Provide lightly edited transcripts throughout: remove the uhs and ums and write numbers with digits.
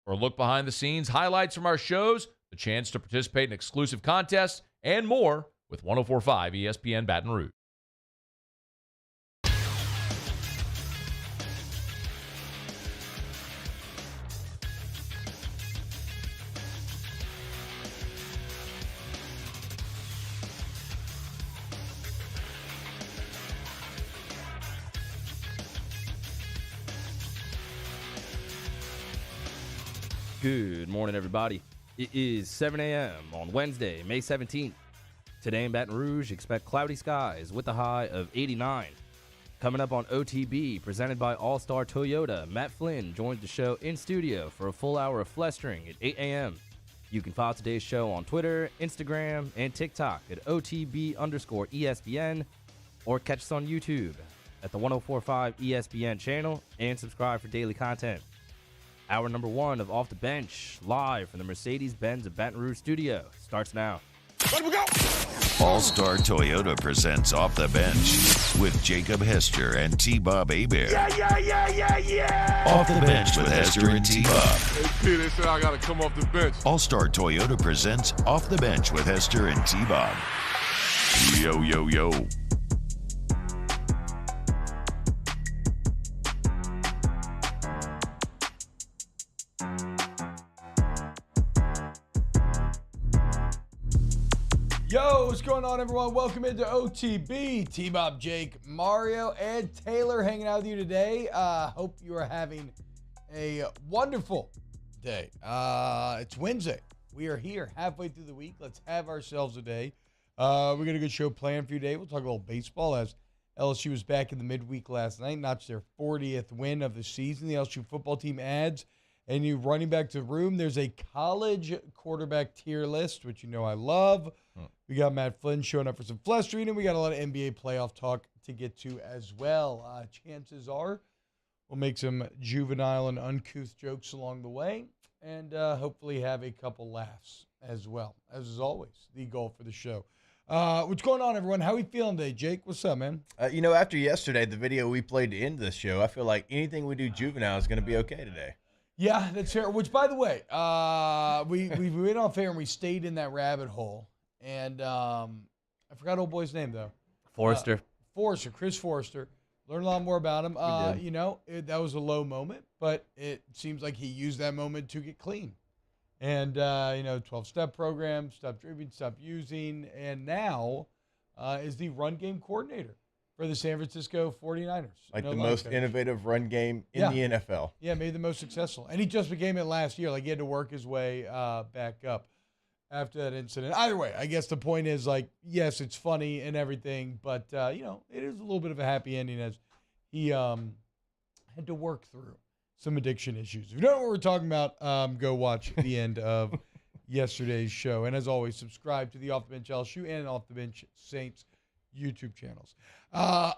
For a look behind the scenes, highlights from our shows, the chance to participate in exclusive contests, and more with 104.5 ESPN Baton Rouge. Good morning, everybody. It is 7 a.m. on Wednesday, May 17th. Today in Baton Rouge, expect cloudy skies with a high of 89. Coming up on OTB, presented by All-Star Toyota, Matt Flynn joins the show in studio for a full hour of flestering at 8 a.m. You can follow today's show on Twitter, Instagram, and TikTok at OTB_ESPN, or catch us on YouTube at the 104.5 ESPN channel and subscribe for daily content. Hour number 1 of Off the Bench, live from the Mercedes-Benz of Baton Rouge studio, starts now. Let we go! All-Star Toyota presents Off the Bench with Jacob Hester and T-Bob Hebert. Yeah! Off the Bench with Hester and T-Bob. Hey, P, they said I got to come off the bench. All-Star Toyota presents Off the Bench with Hester and T-Bob. Yo. Yo, what's going on, everyone? Welcome into OTB. T-Bob, Jake, Mario, and Taylor hanging out with you today. Hope you are having a wonderful day. It's Wednesday. We are here halfway through the week. Let's have ourselves a day. We got a good show planned for you today. We'll talk a little baseball as LSU was back in the midweek last night, notched their 40th win of the season. The LSU football team adds a new running back to the room. There's a college quarterback tier list, which you know I love. We got Matt Flynn showing up for some flestering, and we got a lot of NBA playoff talk to get to as well. Chances are we'll make some juvenile and uncouth jokes along the way, and hopefully have a couple laughs as well. As is always, the goal for the show. What's going on, everyone? How are we feeling today? Jake, what's up, man? After yesterday, the video we played to end this show, I feel like anything we do juvenile is going to be okay today. Yeah, that's fair. Which, by the way, we went on fair and we stayed in that rabbit hole. And I forgot old boy's name, though. Chris Forrester. Learned a lot more about him. That was a low moment, but it seems like he used that moment to get clean. And, 12-step program, stop drinking, stop using, and now is the run game coordinator for the San Francisco 49ers. Like the most innovative run game in the NFL. Yeah, maybe the most successful. And he just became it last year. Like, he had to work his way back up after that incident. Either way, I guess the point is, like, yes, it's funny and everything, but, it is a little bit of a happy ending as he had to work through some addiction issues. If you don't know what we're talking about, go watch the end of yesterday's show. And as always, subscribe to the Off the Bench LSU and Off the Bench Saints YouTube channels. All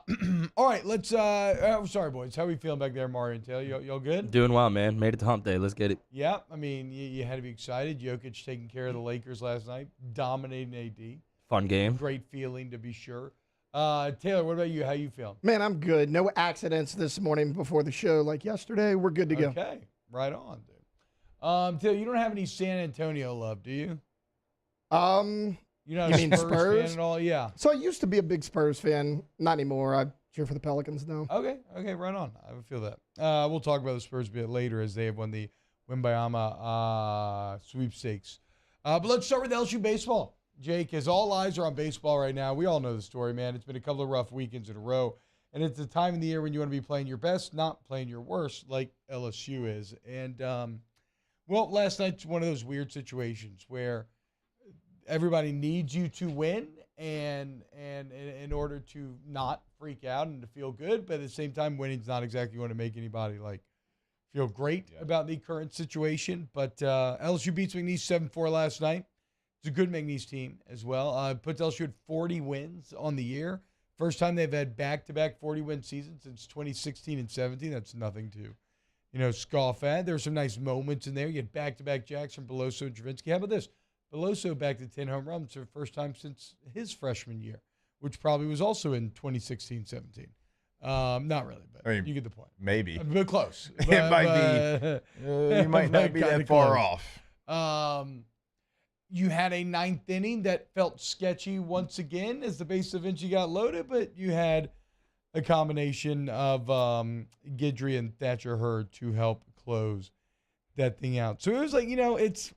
right, let's sorry, boys. How are we feeling back there, Mario and Taylor? Y'all good? Doing well, man. Made it to hump day. Let's get it. Yeah, I mean, you had to be excited. Jokic taking care of the Lakers last night, dominating AD. Fun game. Great feeling, to be sure. Taylor, what about you? How you feeling? Man, I'm good. No accidents this morning before the show like yesterday. We're good to go. Okay, right on, dude. Taylor, you don't have any San Antonio love, do you? You mean Spurs fan at all? Yeah. So I used to be a big Spurs fan. Not anymore. I cheer for the Pelicans now. Okay, right on. I would feel that. We'll talk about the Spurs a bit later as they have won the Wimbayama sweepstakes. But let's start with LSU baseball. Jake, as all eyes are on baseball right now, we all know the story, man. It's been a couple of rough weekends in a row. And it's the time of the year when you want to be playing your best, not playing your worst, like LSU is. And, last night's one of those weird situations where everybody needs you to win and in order to not freak out and to feel good, but at the same time, winning's not exactly going to make anybody feel great about the current situation. But LSU beats McNeese 7-4 last night. It's a good McNeese team as well. Puts LSU at 40 wins on the year. First time they've had back-to-back 40-win seasons since 2016 and 17. That's nothing to, scoff at. There were some nice moments in there. You had back-to-back jacks from Beloso and Travinsky. How about this? Beloso back to 10 home runs for the first time since his freshman year, which probably was also in 2016-17. Not really, but I mean, you get the point. Maybe. But close. It might be. You might not be that far off. You had a ninth inning that felt sketchy once again as the base eventually got loaded, but you had a combination of Guidry and Thatcher Hurd to help close that thing out. So it was like, it's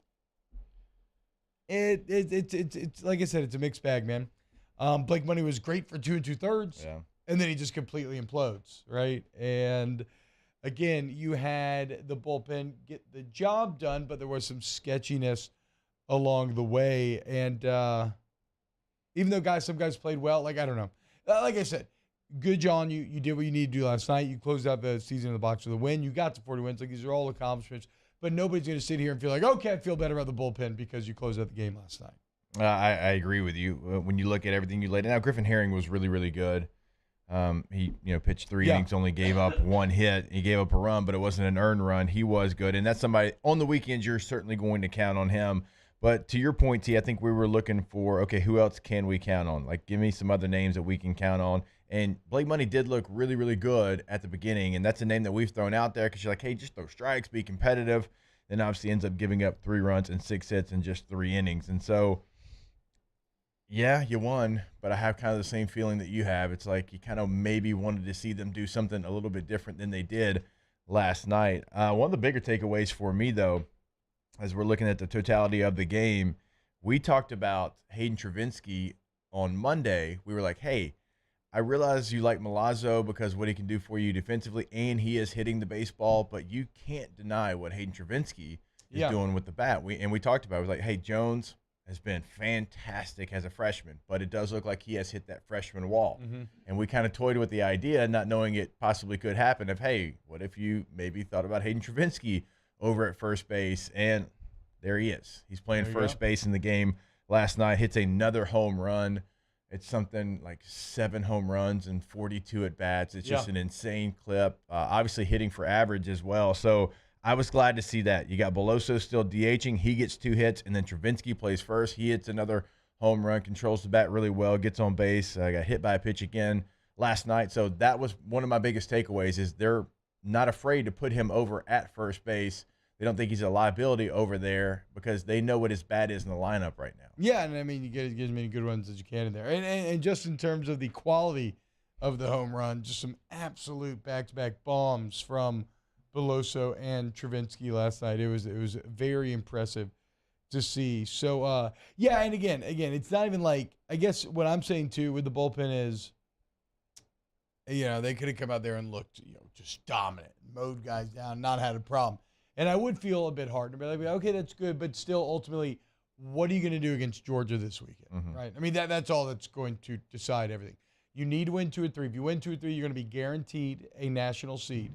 like I said, it's a mixed bag, man. Blake Money was great for 2 2/3, and then he just completely implodes, right? And again, you had the bullpen get the job done, but there was some sketchiness along the way. And even though some guys played well, like, I don't know. Like I said, good, John. You did what you need to do last night. You closed out the season in the box with a win. You got to 40 wins. Like, these are all accomplishments. But nobody's going to sit here and feel like, okay, I feel better about the bullpen because you closed out the game last night. I agree with you. When you look at everything you laid out, Griffin Herring was really, really good. He pitched 3 innings, only gave up 1 hit. He gave up a run, but it wasn't an earned run. He was good, and that's somebody on the weekends you're certainly going to count on him. But to your point, T, I think we were looking for, okay, who else can we count on? Like, give me some other names that we can count on. And Blake Money did look really, really good at the beginning, and that's a name that we've thrown out there because you're like, hey, just throw strikes, be competitive. Then obviously ends up giving up 3 runs and 6 hits in just 3 innings. And so, yeah, you won, but I have kind of the same feeling that you have. It's like you kind of maybe wanted to see them do something a little bit different than they did last night. One of the bigger takeaways for me, though, as we're looking at the totality of the game, we talked about Hayden Travinski on Monday. We were like, hey, I realize you like Milazzo because what he can do for you defensively, and he is hitting the baseball, but you can't deny what Hayden Travinski is doing with the bat. We talked about it. It was like, hey, Jones has been fantastic as a freshman, but it does look like he has hit that freshman wall. Mm-hmm. And we kind of toyed with the idea, not knowing it possibly could happen, of, hey, what if you maybe thought about Hayden Travinski over at first base? And there he is. He's playing first base in the game last night, hits another home run. It's something like 7 home runs and 42 at-bats. It's just an insane clip. Obviously hitting for average as well. So I was glad to see that. You got Beloso still DHing. He gets 2 hits, and then Travinski plays first. He hits another home run, controls the bat really well, gets on base. Got hit by a pitch again last night. So that was one of my biggest takeaways is they're not afraid to put him over at first base. They don't think he's a liability over there because they know what his bat is in the lineup right now. Yeah, and I mean, you get as many good runs as you can in there. And just in terms of the quality of the home run, just some absolute back-to-back bombs from Beloso and Travinski last night. It was very impressive to see. So, and again, it's not even like, I guess what I'm saying, too, with the bullpen is, they could have come out there and looked, just dominant, mowed guys down, not had a problem. And I would feel a bit hard to be like, okay, that's good, but still, ultimately, what are you going to do against Georgia this weekend, right? I mean, that's all that's going to decide everything. You need to win 2 or 3. If you win 2 or 3, you're going to be guaranteed a national seed,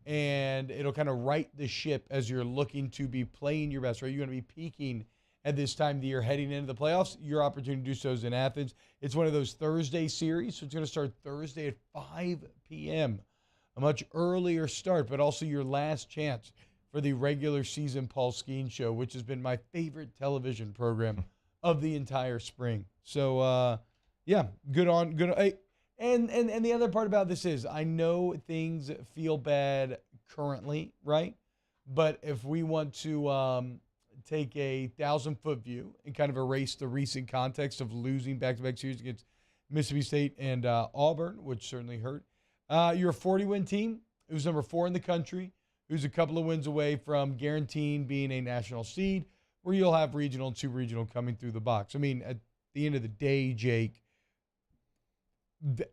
and it'll kind of right the ship as you're looking to be playing your best, right? You're going to be peaking at this time of the year heading into the playoffs. Your opportunity to do so is in Athens. It's one of those Thursday series, so it's going to start Thursday at 5 p.m., a much earlier start, but also your last chance for the regular season Paul Skeen Show, which has been my favorite television program of the entire spring. So, good on. And the other part about this is I know things feel bad currently, right? But if we want to take a 1,000-foot view and kind of erase the recent context of losing back-to-back series against Mississippi State and Auburn, which certainly hurt, you're a 40-win team. It was number 4 in the country. Who's a couple of wins away from guaranteeing being a national seed, where you'll have regional and super regional coming through the box. I mean, at the end of the day, Jake,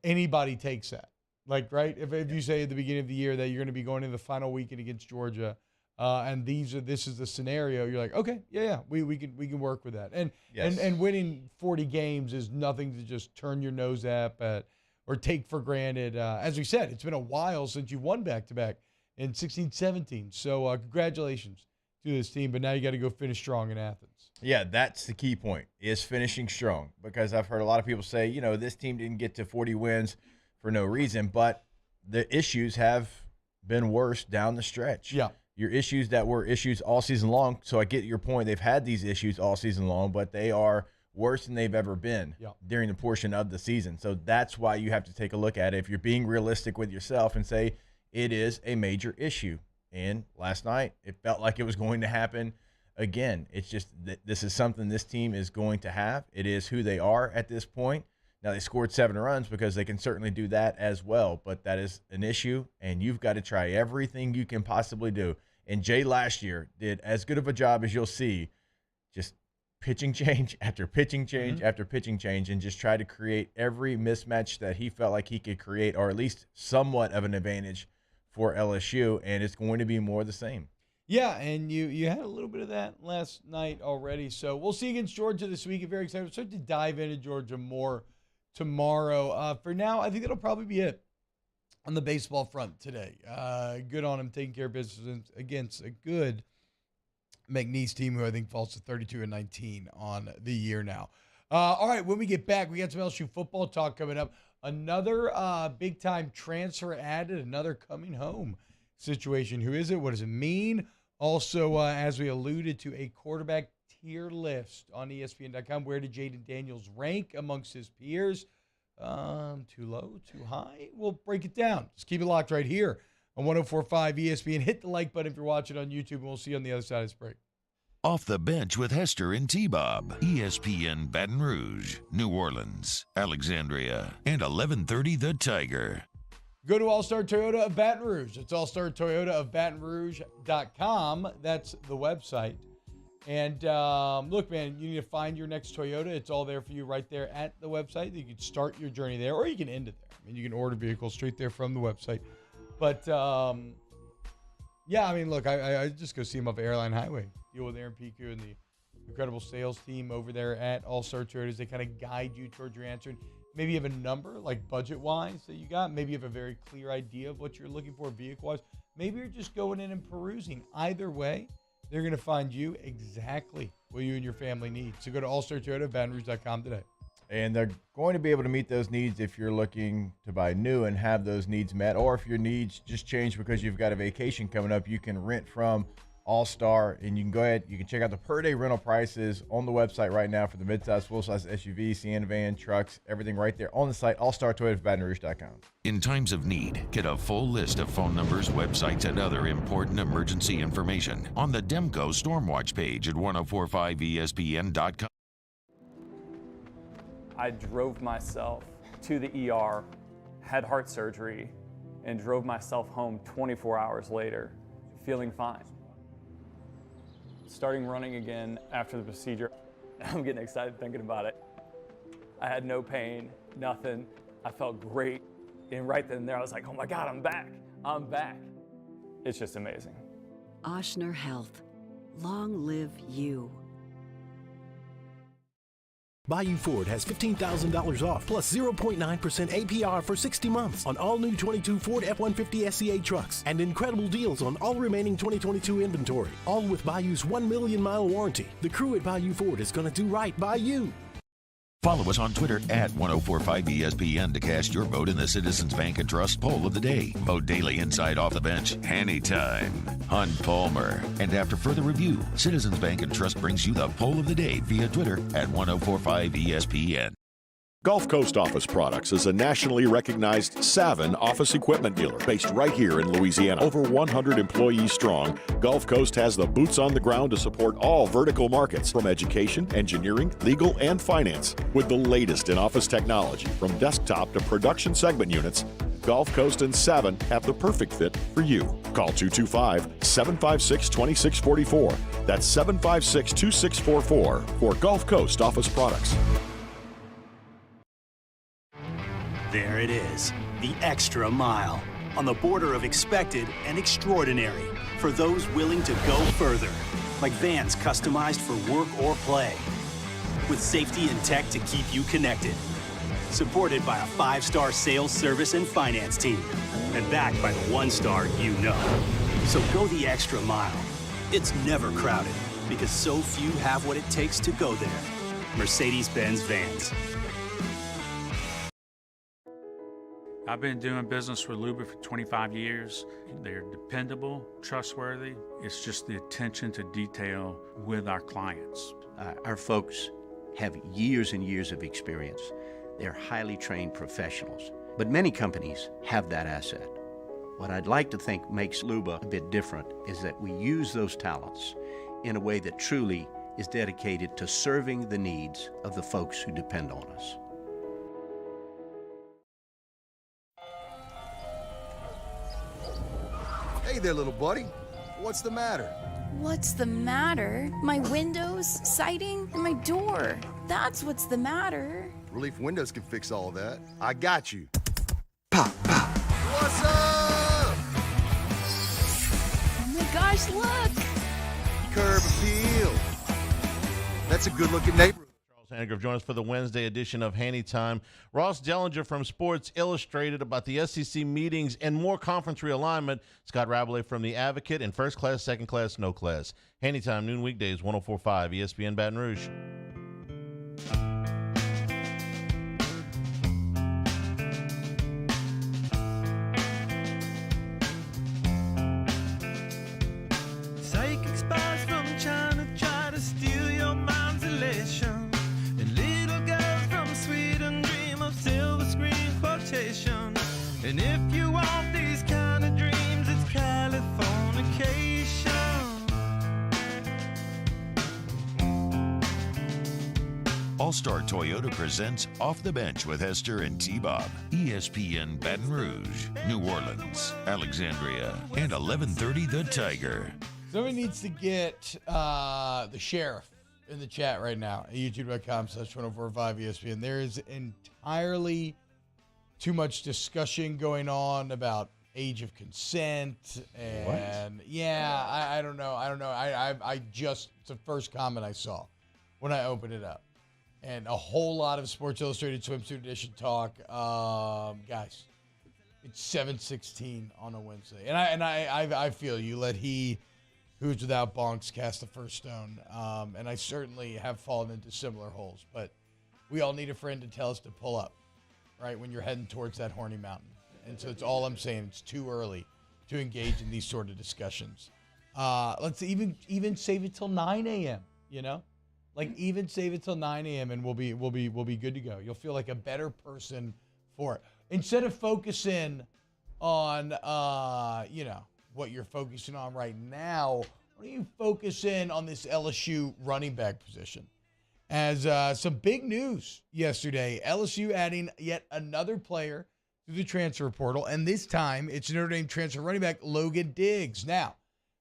anybody takes that. Like, right? If you say at the beginning of the year that you're going to be going into the final weekend against Georgia, and this is the scenario, you're like, okay, we can work with that. And winning 40 games is nothing to just turn your nose at or take for granted. As we said, it's been a while since you've won back-to-back. In 16-17. So congratulations to this team, but now you got to go finish strong in Athens. Yeah, that's the key point, is finishing strong, because I've heard a lot of people say, this team didn't get to 40 wins for no reason, but the issues have been worse down the stretch. Yeah. Your issues that were issues all season long, so I get your point. They've had these issues all season long, but they are worse than they've ever been Yeah. during the portion of the season. So that's why you have to take a look at it. If you're being realistic with yourself and say it is a major issue. And last night, it felt like it was going to happen again. It's just that this is something this team is going to have. It is who they are at this point. Now, they scored 7 runs because they can certainly do that as well, but that is an issue, and you've got to try everything you can possibly do. And Jay last year did as good of a job as you'll see, just pitching change after pitching change after pitching change, and just try to create every mismatch that he felt like he could create, or at least somewhat of an advantage for LSU, and it's going to be more of the same. Yeah, and you had a little bit of that last night already. So we'll see against Georgia this week. I'm very excited. We'll start to dive into Georgia more tomorrow. For now, I think that'll probably be it on the baseball front today. Good on him taking care of business against a good McNeese team who I think falls to 32-19 on the year now. All right, when we get back, we got some LSU football talk coming up. Another big-time transfer added, another coming home situation. Who is it? What does it mean? Also, as we alluded to, a quarterback tier list on ESPN.com. Where did Jaden Daniels rank amongst his peers? Too low, too high? We'll break it down. Just keep it locked right here on 104.5 ESPN. Hit the like button if you're watching on YouTube, and we'll see you on the other side of this break. Off the Bench with Hester and T-Bob. ESPN Baton Rouge, New Orleans, Alexandria, and 1130 The Tiger. Go to All-Star Toyota of Baton Rouge. It's allstartoyotaofbatonrouge.com. That's the website. And look, man, you need to find your next Toyota. It's all there for you right there at the website. You can start your journey there, or you can end it there. I mean, you can order vehicles straight there from the website. But, yeah, I mean, look, I just go see him up Airline Highway. Deal with Aaron Piku and the incredible sales team over there at All-Star Toyotas. They kind of guide you towards your answer. And maybe you have a number, like budget-wise, that you got. Maybe you have a very clear idea of what you're looking for vehicle-wise. Maybe you're just going in and perusing. Either way, they're going to find you exactly what you and your family need. So go to allstartoyotaofbatonrouge.com today. And they're going to be able to meet those needs if you're looking to buy new and have those needs met, or if your needs just change because you've got a vacation coming up, you can rent from All-Star, and you can go ahead, you can check out the per-day rental prices on the website right now for the midsize, full-size SUV, Sienna van, trucks, everything right there on the site, allstartoyotaofbatonrouge.com. In times of need, get a full list of phone numbers, websites, and other important emergency information on the Demco Stormwatch page at 1045ESPN.com. I drove myself to the ER, had heart surgery, and drove myself home 24 hours later, feeling fine. Starting running again after the procedure, I'm getting excited thinking about it. I had no pain, nothing. I felt great. And right then and there, I was like, oh my God, I'm back. I'm back. It's just amazing. Oshner Health. Long live you. Bayou Ford has $15,000 off plus 0.9% APR for 60 months on all new 22 Ford F-150 SCA trucks and incredible deals on all remaining 2022 inventory, all with Bayou's 1 million mile warranty. The crew at Bayou Ford is going to do right by you. Follow us on Twitter at 1045ESPN to cast your vote in the Citizens Bank and Trust Poll of the Day. Vote daily inside Off the Bench, anytime. Hunt Palmer. And after further review, Citizens Bank and Trust brings you the Poll of the Day via Twitter at 1045ESPN. Gulf Coast Office Products is a nationally recognized Savin office equipment dealer based right here in Louisiana. Over 100 employees strong, Gulf Coast has the boots on the ground to support all vertical markets from education, engineering, legal, and finance. With the latest in office technology from desktop to production segment units, Gulf Coast and Savin have the perfect fit for you. Call 225-756-2644. That's 756-2644 for Gulf Coast Office Products. There it is, the extra mile, on the border of expected and extraordinary for those willing to go further, like vans customized for work or play, with safety and tech to keep you connected, supported by a 5-star sales, service, and finance team, and backed by the 1-star you know. So go the extra mile. It's never crowded, because so few have what it takes to go there. Mercedes-Benz Vans. I've been doing business with Luba for 25 years. They're dependable, trustworthy. It's just the attention to detail with our clients. Our folks have years and years of experience. They're highly trained professionals. But many companies have that asset. What I'd like to think makes Luba a bit different is that we use those talents in a way that truly is dedicated to serving the needs of the folks who depend on us. Hey there, little buddy. What's the matter? What's the matter? My windows, siding, and my door. That's what's the matter. Relief Windows can fix all of that. I got you. Pop, pop. What's up? Oh my gosh, look! Curb appeal. That's a good-looking neighborhood. Hannigruff join us for the Wednesday edition of Hanny Time. Ross Dellinger from Sports Illustrated about the SEC meetings and more conference realignment. Scott Rabelais from The Advocate and First Class, Second Class, No Class. Hanny Time, noon weekdays, 104.5 ESPN Baton Rouge. Psychic spies from China try to steal your mind's elation. Silver screen quotation. And if you want these kind of dreams, it's Californication. All-Star Toyota presents Off the Bench with Hester and T-Bob. ESPN Baton Rouge, New Orleans, Alexandria, and 1130 The Tiger. Somebody needs to get the sheriff in the chat right now at youtube.com/1045 ESPN. There is entirely too much discussion going on about age of consent and I don't know. I just, it's the first comment I saw when I opened it up, and a whole lot of Sports Illustrated Swimsuit Edition talk. Guys, it's 7:16 on a Wednesday, and I feel you. Let he who's without bonks cast the first stone. And I certainly have fallen into similar holes, but we all need a friend to tell us to pull up, right, when you're heading towards that horny mountain. And so it's all I'm saying. It's too early to engage in these sort of discussions. Let's even save it till 9 a.m., you know? Like, even save it till 9 a.m. and we'll be good to go. You'll feel like a better person for it. Instead of focusing on, what you're focusing on right now, why don't you focus in on this LSU running back position? As some big news yesterday, LSU adding yet another player to the transfer portal, and this time it's Notre Dame transfer running back Logan Diggs. Now,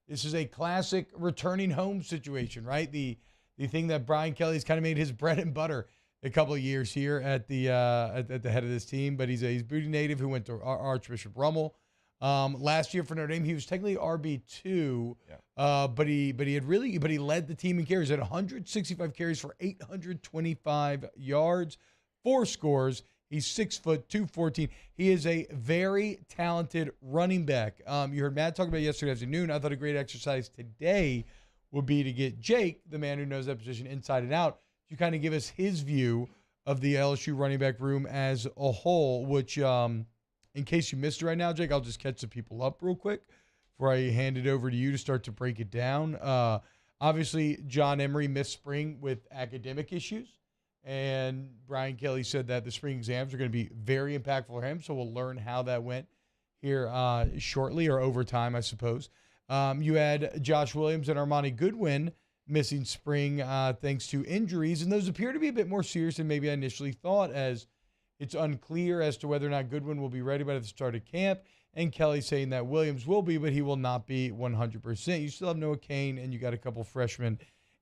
this is a classic returning home situation, right? The thing that Brian Kelly's kind of made his bread and butter a couple of years here at the head of this team, but he's Booty native who went to Archbishop Rummel. Last year for Notre Dame, he was technically RB2, but he led the team in carries at 165 carries for 825 yards, 4 scores. He's 6 foot 214. He is a very talented running back. You heard Matt talk about it yesterday afternoon. I thought a great exercise today would be to get Jake, the man who knows that position inside and out, to kind of give us his view of the LSU running back room as a whole, which in case you missed it right now, Jake, I'll just catch the people up real quick before I hand it over to you to start to break it down. Obviously, John Emery missed spring with academic issues, and Brian Kelly said that the spring exams are going to be very impactful for him, so we'll learn how that went here shortly, or over time, I suppose. You had Josh Williams and Armani Goodwin missing spring thanks to injuries, and those appear to be a bit more serious than maybe I initially thought, as it's unclear as to whether or not Goodwin will be ready by the start of camp, and Kelly saying that Williams will be, but he will not be 100%. You still have Noah Cain, and you got a couple freshmen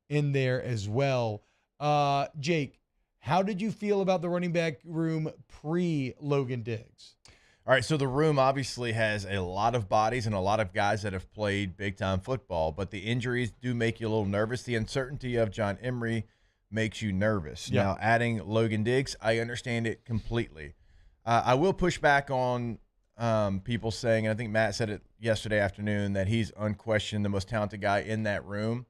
in there as well. Jake, how did you feel about the running back room pre-Logan Diggs? All right, so the room obviously has a lot of bodies and a lot of guys that have played big-time football, but the injuries do make you a little nervous. The uncertainty of John Emery makes you nervous. Yeah. Now, adding Logan Diggs, I understand it completely. I will push back on people saying, and I think Matt said it yesterday afternoon, that he's unquestioned the most talented guy in that room.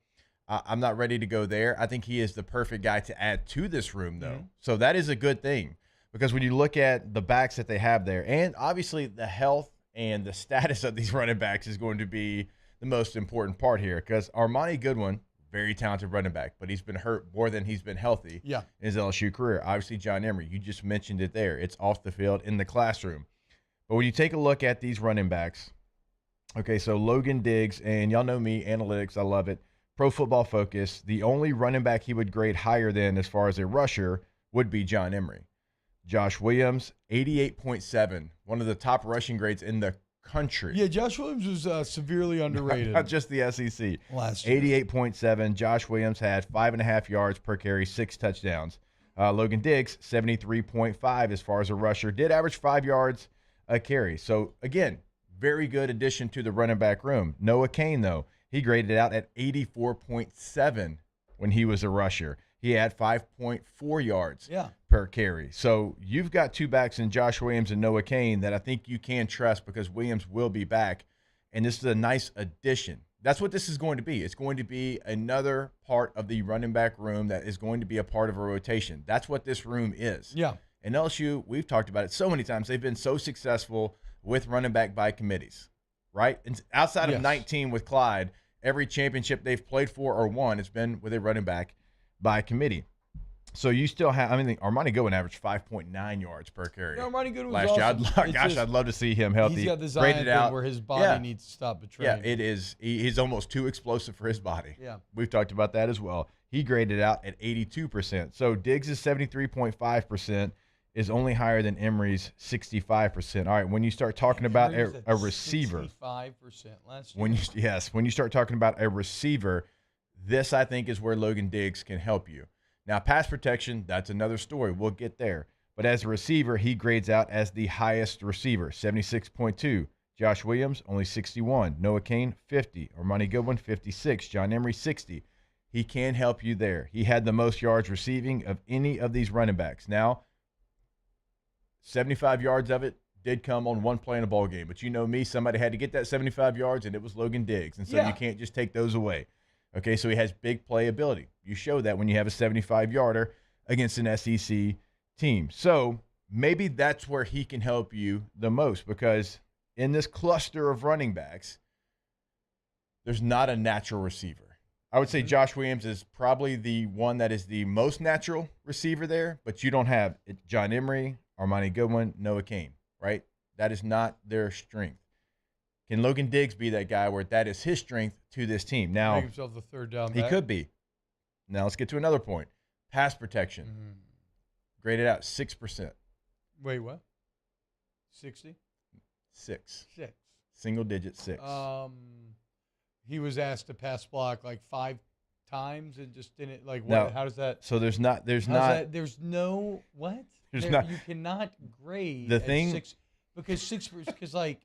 I'm not ready to go there. I think he is the perfect guy to add to this room, though. Mm-hmm. So that is a good thing, because when you look at the backs that they have there, and obviously the health and the status of these running backs is going to be the most important part here, because Armani Goodwin, very talented running back, but he's been hurt more than he's been healthy Yeah. in his LSU career. Obviously, John Emery, you just mentioned it there. It's off the field in the classroom. But when you take a look at these running backs, okay, so Logan Diggs, and y'all know me, analytics, I love it. Pro Football Focus, the only running back he would grade higher than as far as a rusher would be John Emery. Josh Williams, 88.7, one of the top rushing grades in the country. Yeah, Josh Williams was severely underrated. Not just the SEC. Last year. 88.7. Josh Williams had 5.5 yards per carry, 6 touchdowns. Logan Diggs, 73.5 as far as a rusher. Did average 5 yards a carry. So, again, very good addition to the running back room. Noah Cain, though, he graded out at 84.7 when he was a rusher. He had 5.4 yards per carry. So you've got two backs in Josh Williams and Noah Cain that I think you can trust because Williams will be back. And this is a nice addition. That's what this is going to be. It's going to be another part of the running back room that is going to be a part of a rotation. That's what this room is. Yeah. And LSU, we've talked about it so many times. They've been so successful with running back by committees, right? And outside of 19 with Clyde, every championship they've played for or won has been with a running back by committee. So you still have, Armani Goodwin averaged 5.9 yards per carry. Yeah, Armani Goodwin was last awesome. year. I'd love to see him healthy. He's got the Zion thing where his body needs to stop betraying. Yeah, it is. He's almost too explosive for his body. Yeah. We've talked about that as well. He graded out at 82%. So Diggs' 73.5% is only higher than Emery's 65%. All right, when you start talking about a receiver. 65% last year. When you start talking about a receiver, this, I think, is where Logan Diggs can help you. Now, pass protection, that's another story. We'll get there. But as a receiver, he grades out as the highest receiver, 76.2. Josh Williams, only 61. Noah Cain, 50. Armani Goodwin, 56. John Emery, 60. He can help you there. He had the most yards receiving of any of these running backs. Now, 75 yards of it did come on one play in a ball game. But you know me, somebody had to get that 75 yards, and it was Logan Diggs. And so you can't just take those away. Okay, so he has big playability. You show that when you have a 75-yarder against an SEC team. So maybe that's where he can help you the most because in this cluster of running backs, there's not a natural receiver. I would say Josh Williams is probably the one that is the most natural receiver there, but you don't have John Emery, Armani Goodwin, Noah Cain, right? That is not their strength. Can Logan Diggs be that guy where that is his strength to this team? Now, Make himself the third down back. he could be. Now, let's get to another point. Pass protection. Graded out 6%. Wait, what? 60? 6. 6. Single digit 6. He was asked to pass block like 5 times and just didn't like. What? No. How does that? So there's no what? There's not. You cannot grade The at thing 6 because like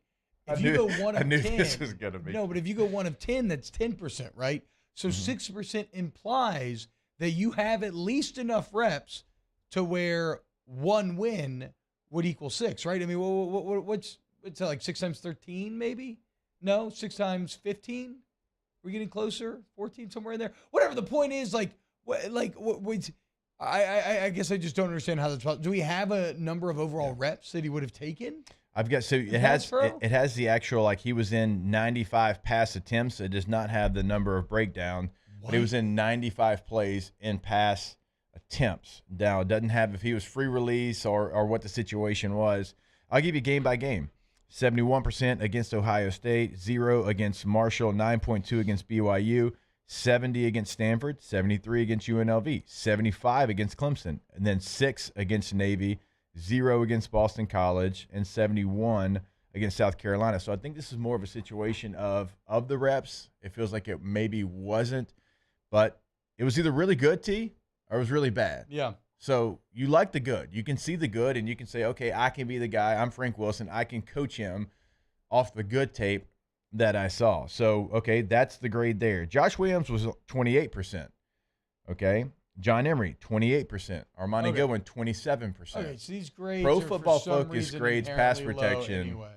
if I you knew- go 1 I of knew 10, this was gonna be- no, but if you go 1 of 10, that's 10%, right? So 6% implies that you have at least enough reps to where 1 win would equal 6, right? I mean, what's that, like 6 times 13, maybe? No, 6 times 15. We're getting closer, 14, somewhere in there. Whatever the point is, I guess I just don't understand how that's possible. Do we have a number of overall reps that he would have taken? I've got it has the actual, like, he was in 95 pass attempts. It does not have the number of breakdown, but he was in 95 plays in pass attempts. Now, it doesn't have if he was free release or what the situation was. I'll give you game by game. 71% against Ohio State, 0 against Marshall, 9.2 against BYU, 70 against Stanford, 73 against UNLV, 75 against Clemson, and then 6 against Navy, 0 against Boston College, and 71 against South Carolina. So I think this is more of a situation of the reps. It feels like it maybe wasn't, but it was either really good, T, or it was really bad. Yeah. So you like the good. You can see the good, and you can say, okay, I can be the guy. I'm Frank Wilson. I can coach him off the good tape that I saw. So, okay, that's the grade there. Josh Williams was 28%. Okay. John Emery, 28%. Armani Goodwin, 27%. Okay, so these grades Pro are Football for some Focus reason grades pass inherently protection low anyway.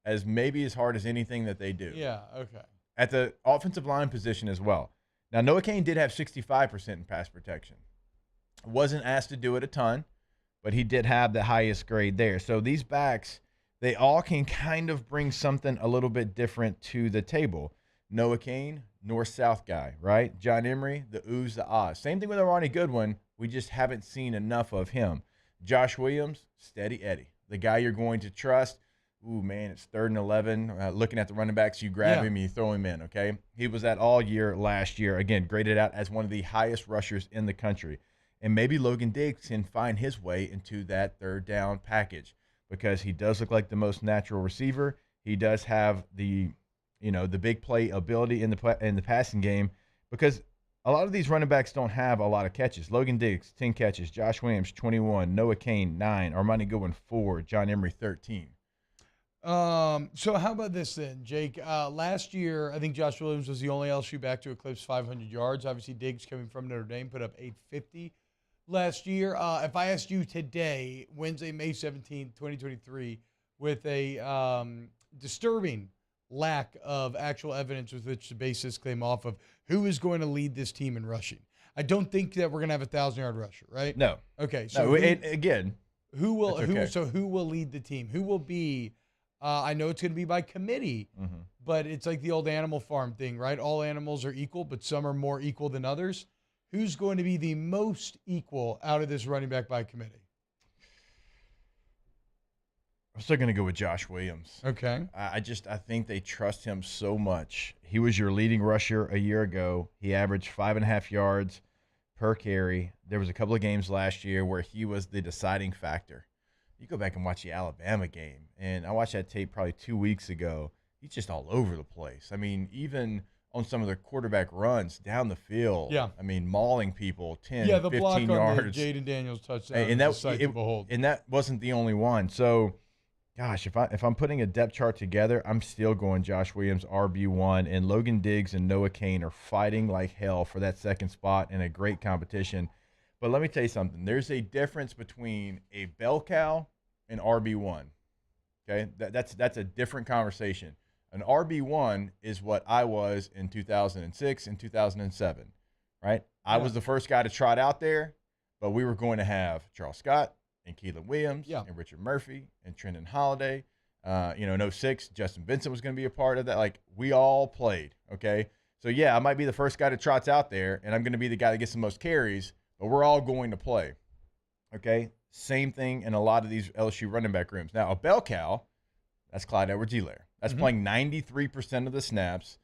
as maybe as hard as anything that they do. Yeah, okay. At the offensive line position as well. Now, Noah Cain did have 65% in pass protection. Wasn't asked to do it a ton, but he did have the highest grade there. So these backs, they all can kind of bring something a little bit different to the table. Noah Cain, north-south guy, right? John Emery, the oohs, the ahs. Same thing with Ronnie Goodwin. We just haven't seen enough of him. Josh Williams, steady Eddie, the guy you're going to trust. Ooh, man, it's 3rd and 11. Looking at the running backs, you grab him and you throw him in, okay? He was that all year last year. Again, graded out as one of the highest rushers in the country. And maybe Logan Diggs can find his way into that 3rd down package because he does look like the most natural receiver. He does have the big play ability in the passing game because a lot of these running backs don't have a lot of catches. Logan Diggs, 10 catches. Josh Williams, 21. Noah Cain, 9. Armani Goodwin, 4. John Emery, 13. So how about this then, Jake? Last year, I think Josh Williams was the only LSU back to eclipse 500 yards. Obviously, Diggs coming from Notre Dame put up 850 last year. If I asked you today, Wednesday, May 17th, 2023, with a disturbing lack of actual evidence with which to base this claim off of, who is going to lead this team in rushing? I don't think that we're going to have a 1,000-yard rusher, right? No. Okay. So who will lead the team? Who will be? I know it's going to be by committee, but it's like the old Animal Farm thing, right? All animals are equal, but some are more equal than others. Who's going to be the most equal out of this running back by committee? I'm still going to go with Josh Williams. Okay. I think they trust him so much. He was your leading rusher a year ago. He averaged 5.5 yards per carry. There was a couple of games last year where he was the deciding factor. You go back and watch the Alabama game, and I watched that tape probably 2 weeks ago. He's just all over the place. I mean, even on some of their quarterback runs down the field. Yeah. I mean, mauling people 10, the 15 block yards. on the Jaden Daniels touchdown. And that wasn't the only one. So, gosh, if I'm putting a depth chart together, I'm still going Josh Williams, RB1, and Logan Diggs and Noah Cain are fighting like hell for that second spot in a great competition. But let me tell you something. There's a difference between a bell cow and RB1. Okay? That's a different conversation. An RB1 is what I was in 2006 and 2007, right? I was the first guy to trot out there, but we were going to have Charles Scott and Keelan Williams and Richard Murphy and Trenton Holiday. In 06, Justin Benson was going to be a part of that. Like, we all played, okay? So, yeah, I might be the first guy that trots out there, and I'm going to be the guy that gets the most carries, but we're all going to play, okay? Same thing in a lot of these LSU running back rooms. Now, a bell cow, that's Clyde Edwards-Helaire. That's playing 93% of the snaps.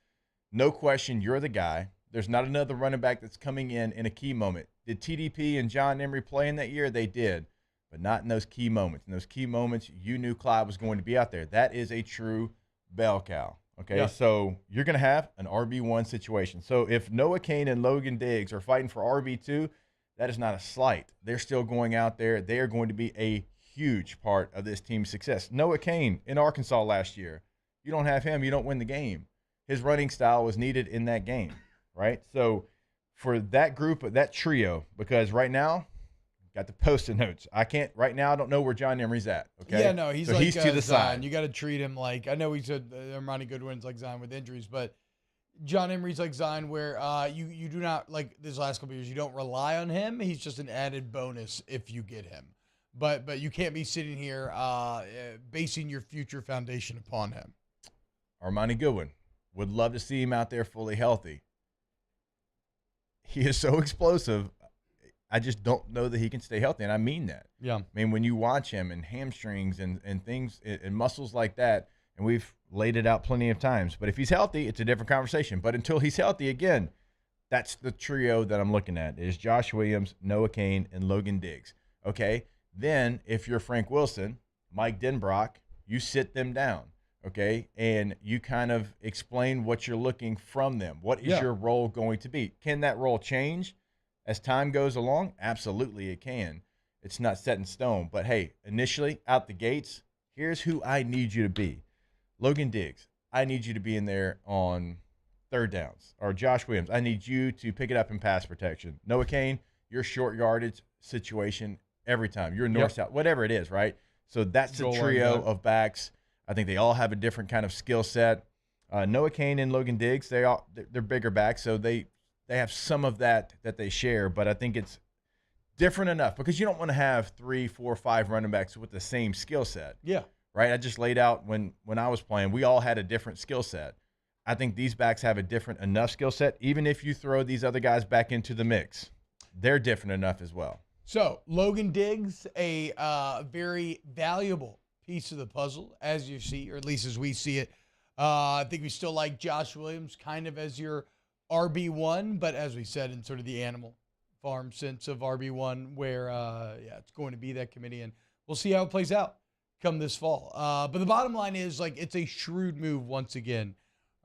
No question, you're the guy. There's not another running back that's coming in a key moment. Did TDP and John Emery play in that year? They did, but not in those key moments. In those key moments, you knew Clyde was going to be out there. That is a true bell cow, okay? Yeah. So you're going to have an RB1 situation. So if Noah Cain and Logan Diggs are fighting for RB2, that is not a slight. They're still going out there. They are going to be a huge part of this team's success. Noah Cain in Arkansas last year. You don't have him, you don't win the game. His running style was needed in that game, right? So for that group, that trio, because right now, got the Post-it notes. I don't know where John Emery's at, okay? Yeah, no, he's he's to the side. You got to treat him like, I know he said Armani Goodwin's like Zion with injuries, but John Emery's like Zion where you do not, like this last couple of years, you don't rely on him. He's just an added bonus if you get him. But you can't be sitting here basing your future foundation upon him. Armani Goodwin, would love to see him out there fully healthy. He is so explosive. I just don't know that he can stay healthy, and I mean that. Yeah. I mean, when you watch him and hamstrings and things and muscles like that, and we've laid it out plenty of times, but if he's healthy, it's a different conversation. But until he's healthy, again, that's the trio that I'm looking at is Josh Williams, Noah Cain, and Logan Diggs. Okay? Then if you're Frank Wilson, Mike Denbrock, you sit them down. Okay, and you kind of explain what you're looking from them. What is your role going to be? Can that role change as time goes along? Absolutely it can. It's not set in stone. But, hey, initially, out the gates, here's who I need you to be. Logan Diggs, I need you to be in there on third downs. Or Josh Williams, I need you to pick it up in pass protection. Noah Cain, your short yardage situation every time. You're north-south, whatever it is, right? So that's the trio of backs. I think they all have a different kind of skill set. Noah Cain and Logan Diggs, they're bigger backs, so they have some of that they share. But I think it's different enough because you don't want to have 3, 4, 5 running backs with the same skill set. Yeah. Right? I just laid out when I was playing, we all had a different skill set. I think these backs have a different enough skill set. Even if you throw these other guys back into the mix, they're different enough as well. So Logan Diggs, a very valuable piece of the puzzle, as you see, or at least as we see it. I think we still like Josh Williams kind of as your RB1, but as we said, in sort of the Animal Farm sense of RB1, where, it's going to be that committee, and we'll see how it plays out come this fall. But the bottom line is, like, it's a shrewd move once again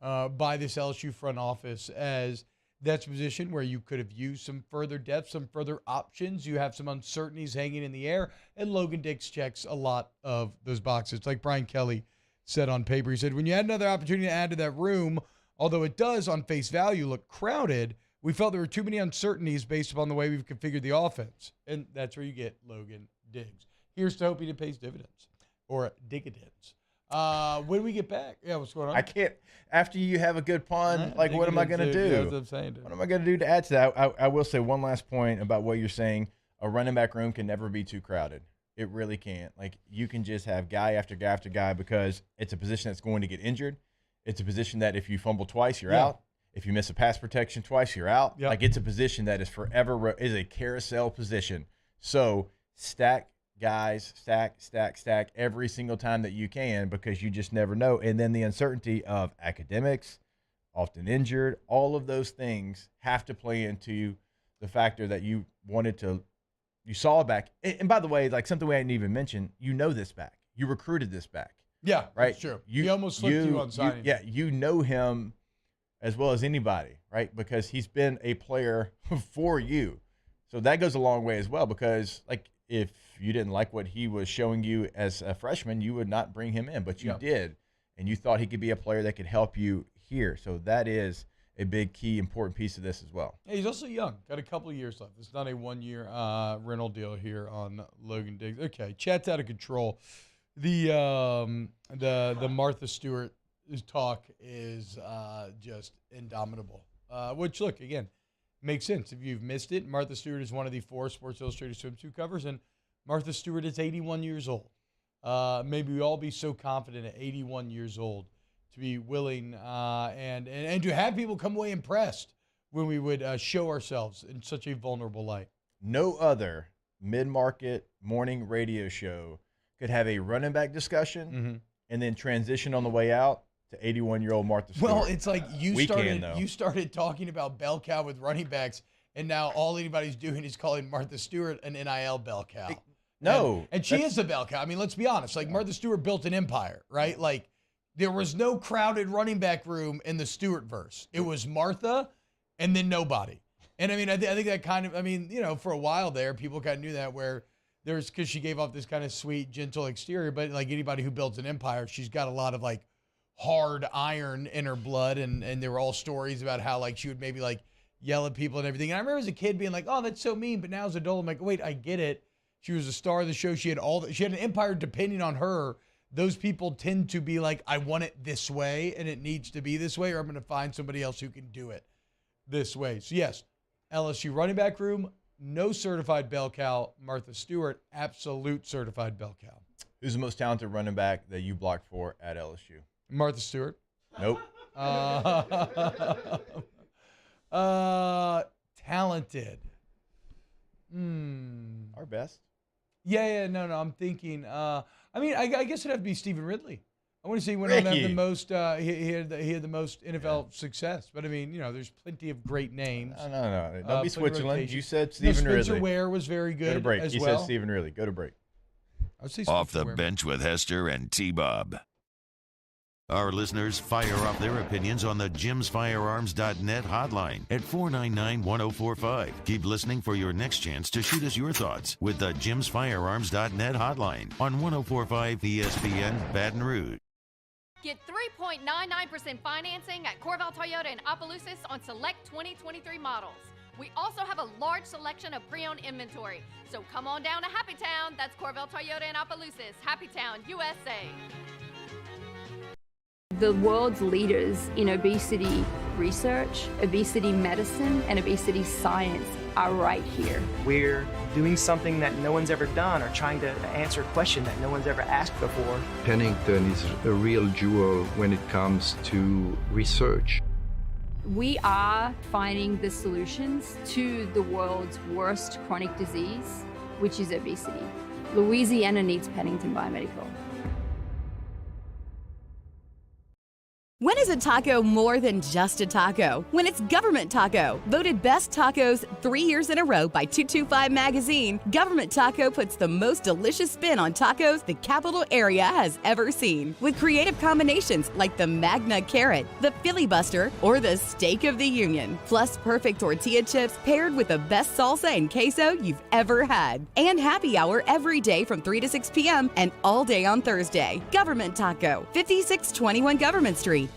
by this LSU front office, as that's a position where you could have used some further depth, some further options. You have some uncertainties hanging in the air, and Logan Diggs checks a lot of those boxes. Like Brian Kelly said on paper, he said, when you had another opportunity to add to that room, although it does on face value look crowded, we felt there were too many uncertainties based upon the way we've configured the offense. And that's where you get Logan Diggs. Here's to hoping it pays dividends, or dividends. When do we get back? Yeah, what's going on? I can't. After you have a good pun, what am I going to do? That's what I'm saying. What am I going to do to add to that? I will say one last point about what you're saying. A running back room can never be too crowded. It really can't. Like, you can just have guy after guy after guy, because it's a position that's going to get injured. It's a position that if you fumble twice, you're out. If you miss a pass protection twice, you're out. Yep. Like, it's a position that is forever is a carousel position. So stack guys, stack every single time that you can, because you just never know. And then the uncertainty of academics, often injured, all of those things have to play into the factor that you saw a back. And by the way, like, something we hadn't even mentioned, this back. You recruited this back. Yeah, right. That's true. He almost slipped you on signing. You know him as well as anybody, right? Because he's been a player for you. So that goes a long way as well, because, like, if you didn't like what he was showing you as a freshman, you would not bring him in, but you did. And you thought he could be a player that could help you here. So that is a big, key, important piece of this as well. Yeah, he's also young. Got a couple of years left. It's not a one-year rental deal here on Logan Diggs. Okay, chat's out of control. The Martha Stewart talk is just indomitable. Which, look, again, makes sense. If you've missed it, Martha Stewart is one of the 4 Sports Illustrated swimsuit covers, and Martha Stewart is 81 years old. Maybe we all be so confident at 81 years old to be willing and to have people come away impressed when we would show ourselves in such a vulnerable light. No other mid-market morning radio show could have a running back discussion and then transition on the way out to 81-year-old Martha Stewart. Well, it's like you started talking about bell cow with running backs, and now all anybody's doing is calling Martha Stewart an NIL bell cow. And she is a bell cow. I mean, let's be honest. Like, Martha Stewart built an empire, right? Like, there was no crowded running back room in the Stewart verse. It was Martha and then nobody. And I mean, I think that kind of, for a while there, people kind of knew that, where there's, because she gave off this kind of sweet, gentle exterior, but like anybody who builds an empire, she's got a lot of like hard iron in her blood. And there were all stories about how like she would maybe like yell at people and everything. And I remember as a kid being like, oh, that's so mean. But now as an adult, I'm like, wait, I get it. She was a star of the show. She had an empire depending on her. Those people tend to be like, I want it this way and it needs to be this way, or I'm going to find somebody else who can do it this way. So yes, LSU running back room, no certified bell cow. Martha Stewart, absolute certified bell cow. Who's the most talented running back that you blocked for at LSU? Martha Stewart. Nope. Talented. Our best. Yeah, no, I'm thinking. I mean, I guess it'd have to be Stephen Ridley. I want to say he went on to have the most. He had the most NFL success. But I mean, there's plenty of great names. No. Don't be Switzerland. You said Stephen Ridley. Spencer Ware was very good. Go to break. As he well. said Stephen Ridley. Go to break. Off the bench with Hester and T-Bob. Our listeners fire off their opinions on the jimsfirearms.net hotline at 499-1045. Keep listening for your next chance to shoot us your thoughts with the jimsfirearms.net hotline on 1045 ESPN Baton Rouge. Get 3.99% financing at Corval Toyota in Opelousas on select 2023 models. We also have a large selection of pre-owned inventory. So come on down to Happy Town. That's Corval Toyota in Opelousas, Happy Town, USA. The world's leaders in obesity research, obesity medicine, and obesity science are right here. We're doing something that no one's ever done or trying to answer a question that no one's ever asked before. Pennington is a real jewel when it comes to research. We are finding the solutions to the world's worst chronic disease, which is obesity. Louisiana needs Pennington Biomedical. When is a taco more than just a taco? When it's Government Taco. Voted best tacos 3 years in a row by 225 Magazine, Government Taco puts the most delicious spin on tacos the capital area has ever seen. With creative combinations like the Magna Carrot, the Filibuster, or the Steak of the Union. Plus perfect tortilla chips paired with the best salsa and queso you've ever had. And happy hour every day from 3 to 6 p.m. and all day on Thursday. Government Taco, 5621 Government Street.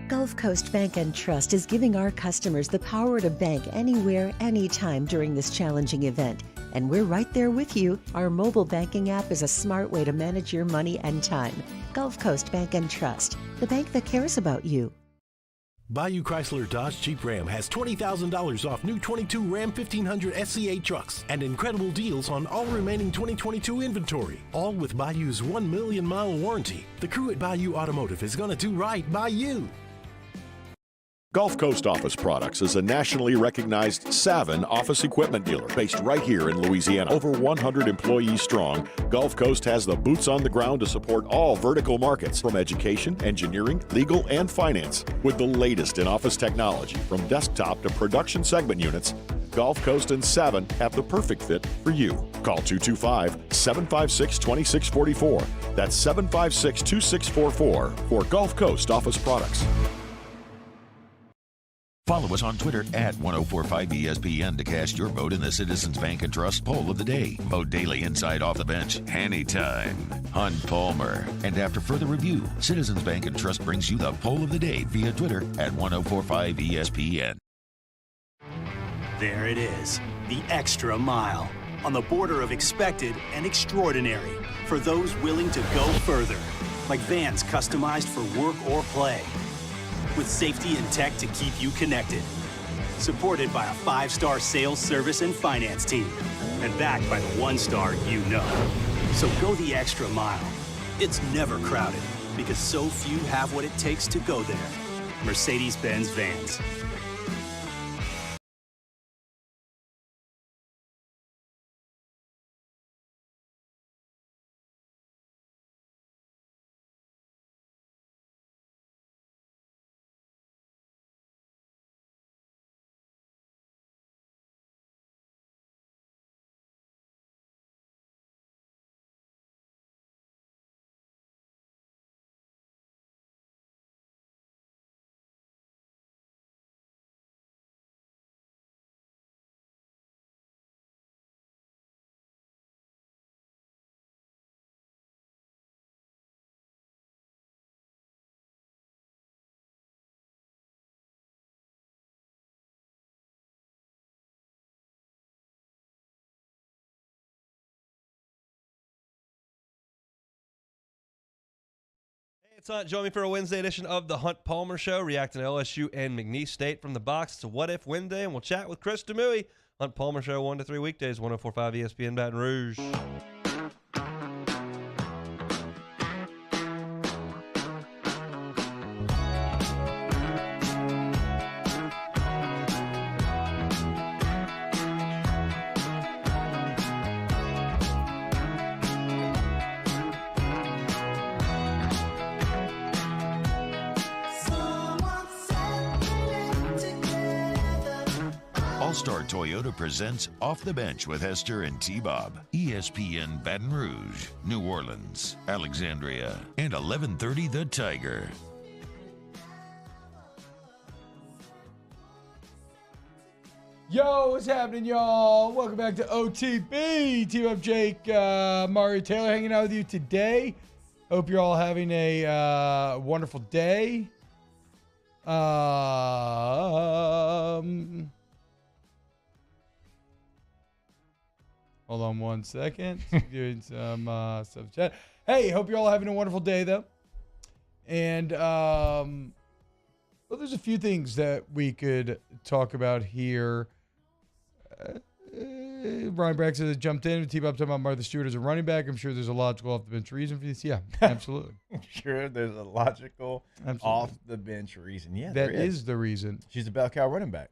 Gulf Coast Bank and Trust is giving our customers the power to bank anywhere, anytime during this challenging event. And we're right there with you. Our mobile banking app is a smart way to manage your money and time. Gulf Coast Bank and Trust, the bank that cares about you. Bayou Chrysler Dodge Jeep Ram has $20,000 off new 22 Ram 1500 SCA trucks and incredible deals on all remaining 2022 inventory, all with Bayou's 1 million mile warranty. The crew at Bayou Automotive is going to do right by you. Gulf Coast Office Products is a nationally recognized Savin office equipment dealer based right here in Louisiana. Over 100 employees strong, Gulf Coast has the boots on the ground to support all vertical markets from education, engineering, legal, and finance. With the latest in office technology from desktop to production segment units, Gulf Coast and Savin have the perfect fit for you. Call 225-756-2644. That's 756-2644 for Gulf Coast Office Products. Follow us on Twitter at 1045ESPN to cast your vote in the Citizens Bank and Trust poll of the day. Vote daily inside off the bench, anytime. Hunt Palmer. And after further review, Citizens Bank and Trust brings you the poll of the day via Twitter at 1045ESPN. There it is, the extra mile. On the border of expected and extraordinary. For those willing to go further. Like vans customized for work or play. With safety and tech to keep you connected. Supported by a 5-star sales, service, and finance team. And backed by the 1-star you know. So go the extra mile. It's never crowded because so few have what it takes to go there. Mercedes-Benz Vans. It's Hunt. Join me for a Wednesday edition of the Hunt Palmer Show, reacting to LSU and McNeese State from the box. It's a What If Wednesday, and we'll chat with Chris Demouy. Hunt Palmer Show 1 to 3 weekdays, 104.5 ESPN Baton Rouge. All-Star Toyota presents Off the Bench with Hester and T-Bob. ESPN Baton Rouge, New Orleans, Alexandria, and 1130 The Tiger. Yo, what's happening, y'all? Welcome back to OTB. Team up Jake, Mario Taylor hanging out with you today. Hope you're all having a wonderful day. Hold on one second. Doing some stuff chat. Hey, hope you're all having a wonderful day, though. And well, there's a few things that we could talk about here. Brian Braxton has jumped in. T-Bob talking about Martha Stewart as a running back. I'm sure there's a logical off-the-bench reason for this. Yeah, absolutely. Sure, there's a logical off-the-bench reason. Yeah, that is the reason. She's a bell cow running back.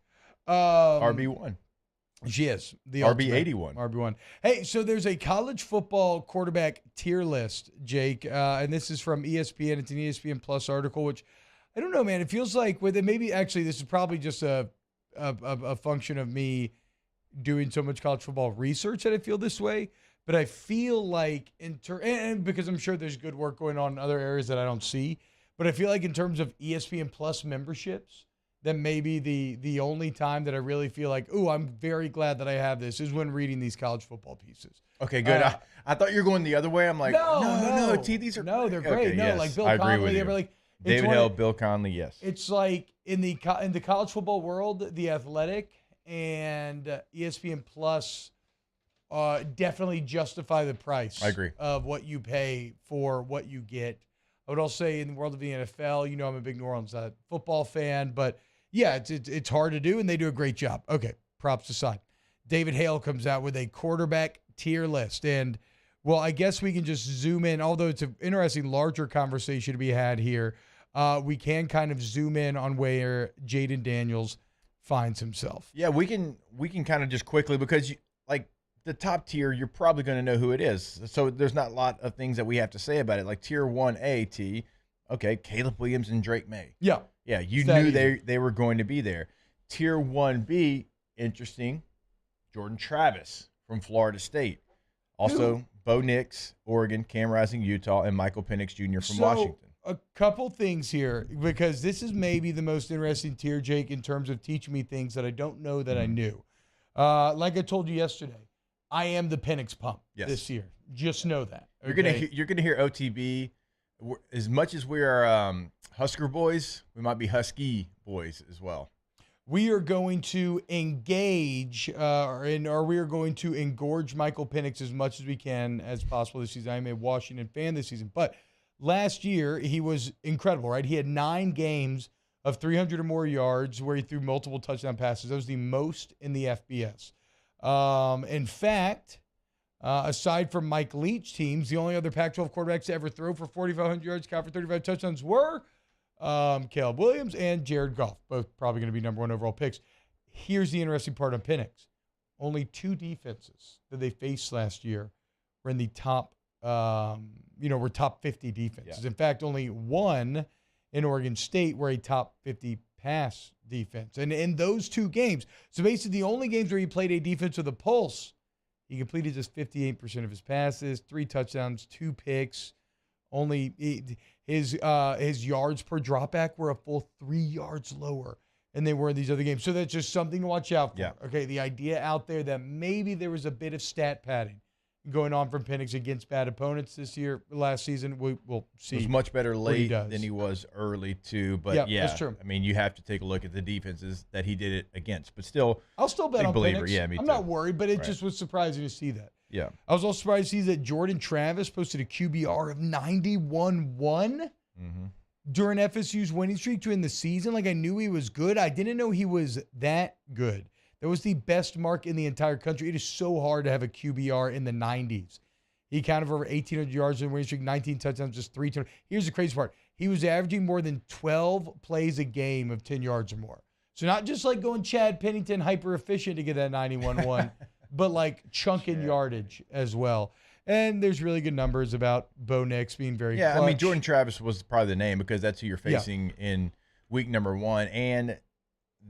RB1. She is. The RB81. RB1. Hey, so there's a college football quarterback tier list, Jake, and this is from ESPN. It's an ESPN Plus article, which I don't know, man. It feels like with it, maybe actually this is probably just a function of me doing so much college football research that I feel this way. But I feel like and because I'm sure there's good work going on in other areas that I don't see, but I feel like in terms of ESPN Plus memberships, that maybe the only time that I really feel like, ooh, I'm very glad that I have this is when reading these college football pieces. Okay, good. I thought you were going the other way. I'm like, no, these are they're great. Okay, no, yes, like Bill I agree Connelly, with you. like David Hill, Bill Conley, yes. It's like in the college football world, The Athletic and ESPN Plus definitely justify the price. I agree. Of what you pay for what you get. I would also say in the world of the NFL, I'm a big New Orleans football fan, but yeah, it's hard to do, and they do a great job. Okay, props aside. David Hale comes out with a quarterback tier list, and, well, I guess we can just zoom in, although it's an interesting, larger conversation to be had here. We can kind of zoom in on where Jaden Daniels finds himself. Yeah, we can kind of just quickly, because like the top tier, you're probably going to know who it is. So there's not a lot of things that we have to say about it. Like tier 1A, okay, Caleb Williams and Drake May. Yeah. Yeah, you knew they were going to be there. Tier 1B, interesting, Jordan Travis from Florida State. Also, Bo Nix, Oregon, Cam Rising, Utah, and Michael Penix Jr. from Washington. A couple things here, because this is maybe the most interesting tier, Jake, in terms of teaching me things that I don't know that I knew. Like I told you yesterday, I am the Penix pump this year. Just know that. Okay? You're gonna hear OTB. As much as we are Husker boys, we might be Husky boys as well. We are going to engage, or we are going to engorge Michael Penix as much as we can as possible this season. I am a Washington fan this season, but last year he was incredible, right? He had 9 games of 300 or more yards where he threw multiple touchdown passes. That was the most in the FBS. In fact, aside from Mike Leach teams, the only other Pac-12 quarterbacks to ever throw for 4,500 yards, count for 35 touchdowns were Caleb Williams and Jared Goff, both probably going to be number 1 overall picks. Here's the interesting part on Penix. Only 2 defenses that they faced last year were in the top, were top 50 defenses. Yeah. In fact, only 1 in Oregon State were a top 50 pass defense. And in those 2 games, so basically the only games where he played a defense with a pulse, he completed just 58% of his passes, 3 touchdowns, 2 picks. Only his yards per dropback were a full 3 yards lower than they were in these other games. So that's just something to watch out for. Yeah. Okay, the idea out there that maybe there was a bit of stat padding going on from Penix against bad opponents last season. We'll see. He was much better late than he was early too. But yeah, that's true. I mean, you have to take a look at the defenses that he did it against. But still, I'll still bet on believer. Penix. Yeah, me too. I'm not worried, but it just was surprising to see that. Yeah. I was also surprised to see that Jordan Travis posted a QBR of 91-1 during FSU's winning streak during the season. Like, I knew he was good. I didn't know he was that good. That was the best mark in the entire country. It is so hard to have a QBR in the 90s. He counted for over 1,800 yards in the winning streak, 19 touchdowns, just 3 turnovers. Here's the crazy part. He was averaging more than 12 plays a game of 10 yards or more. So not just like going Chad Pennington hyper efficient to get that 91-1, but like chunking yardage as well. And there's really good numbers about Bo Nix being very clutch. I mean, Jordan Travis was probably the name because that's who you're facing in week number 1. And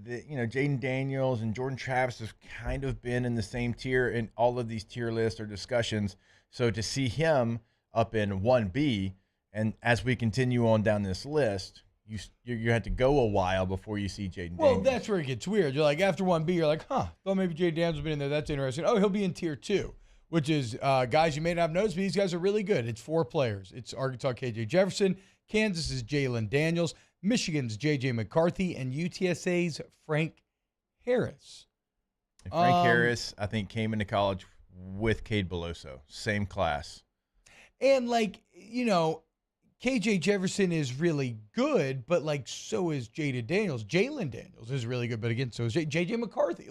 Jaden Daniels and Jordan Travis have kind of been in the same tier in all of these tier lists or discussions. So to see him up in 1B, and as we continue on down this list, you have to go a while before you see Jaden Daniels. Well, that's where it gets weird. You're like, after 1B, you're like, thought maybe Jaden Daniels will be in there. That's interesting. Oh, he'll be in tier 2, which is guys you may not have noticed, but these guys are really good. It's 4 players. It's Arkansas KJ Jefferson, Kansas is Jalen Daniels, Michigan's JJ McCarthy, and UTSA's Frank Harris. And Frank Harris, I think, came into college with Cade Beloso, same class. And KJ Jefferson is really good, but so is Jalen Daniels. Jalen Daniels is really good, but again, so is JJ McCarthy.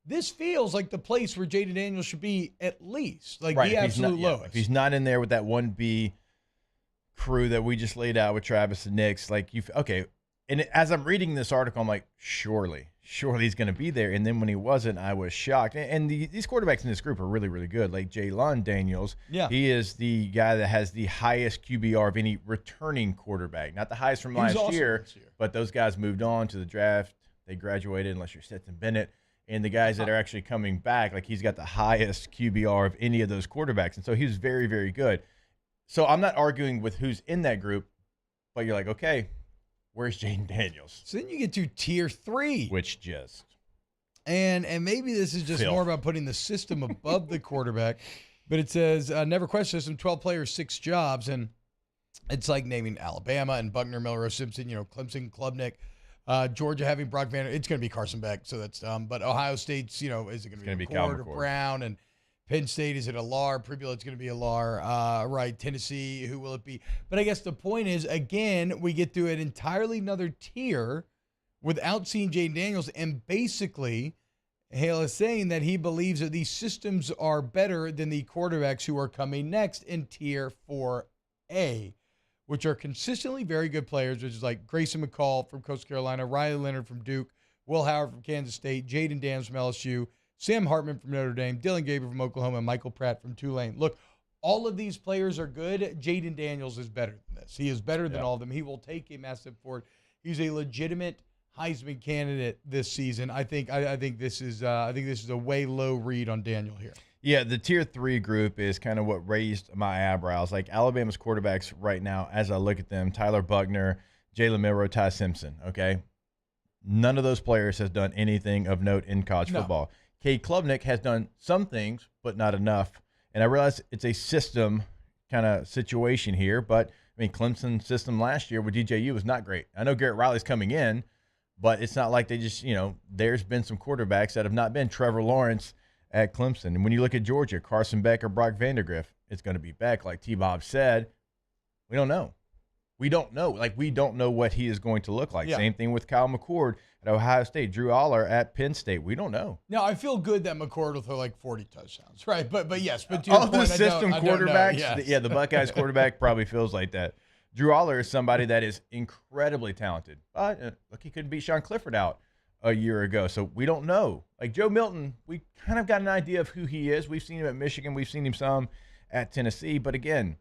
this feels like the place where Jaden Daniels should be at least. Like right, the absolute lowest. If he's not in there with that 1B crew that we just laid out with Travis and Nix, like okay. And as I'm reading this article, I'm like, surely he's going to be there. And then when he wasn't, I was shocked. And these quarterbacks in this group are really, really good. Like Jalen Daniels, he is the guy that has the highest QBR of any returning quarterback. Not the highest from last year, but those guys moved on to the draft. They graduated, unless you're Stetson Bennett. And the guys that are actually coming back, like he's got the highest QBR of any of those quarterbacks. And so he was very, very good. So I'm not arguing with who's in that group, but you're like, okay, where's Jaden Daniels? So then you get to tier 3. Which just. And maybe this is just more about putting the system above the quarterback. But it says, never question system, 12 players, 6 jobs. And it's like naming Alabama and Buckner, Melrose Simpson, Clemson, Klubnik. Georgia having Brock Vanderbilt. It's going to be Carson Beck, so that's dumb. But Ohio State's, is it going to be McCord or Brown? And Penn State, is it Alar? Pribula, it's going to be Alar. Right, Tennessee, who will it be? But I guess the point is, again, we get to an entirely another tier without seeing Jaden Daniels. And basically, Hale is saying that he believes that these systems are better than the quarterbacks who are coming next in tier 4A, which are consistently very good players, which is like Grayson McCall from Coastal Carolina, Riley Leonard from Duke, Will Howard from Kansas State, Jaden Daniels from LSU, Sam Hartman from Notre Dame, Dylan Gabriel from Oklahoma, and Michael Pratt from Tulane. Look, all of these players are good. Jaden Daniels is better than this. He is better than all of them. He will take a massive forward. He's a legitimate Heisman candidate this season. I think this is a way low read on Daniel here. Yeah, the tier 3 group is kind of what raised my eyebrows. Like Alabama's quarterbacks right now, as I look at them, Tyler Buckner, Jalen Milroe, Ty Simpson, okay? None of those players has done anything of note in college football. Cade Klubnik has done some things, but not enough. And I realize it's a system kind of situation here, but I mean, Clemson's system last year with DJU was not great. I know Garrett Riley's coming in, but it's not like they just, there's been some quarterbacks that have not been Trevor Lawrence at Clemson. And when you look at Georgia, Carson Beck or Brock Vandagriff, it's going to be Beck. Like T-Bob said, we don't know. We don't know. Like, we don't know what he is going to look like. Yeah. Same thing with Kyle McCord at Ohio State, Drew Aller at Penn State. We don't know. Now, I feel good that McCord will throw like 40 touchdowns, right? But yes, but to all your the point, system quarterbacks, yes. The Buckeyes quarterback probably feels like that. Drew Aller is somebody that is incredibly talented. But look, he couldn't beat Sean Clifford out a year ago, so we don't know. Like Joe Milton, we kind of got an idea of who he is. We've seen him at Michigan. We've seen him some at Tennessee. But again,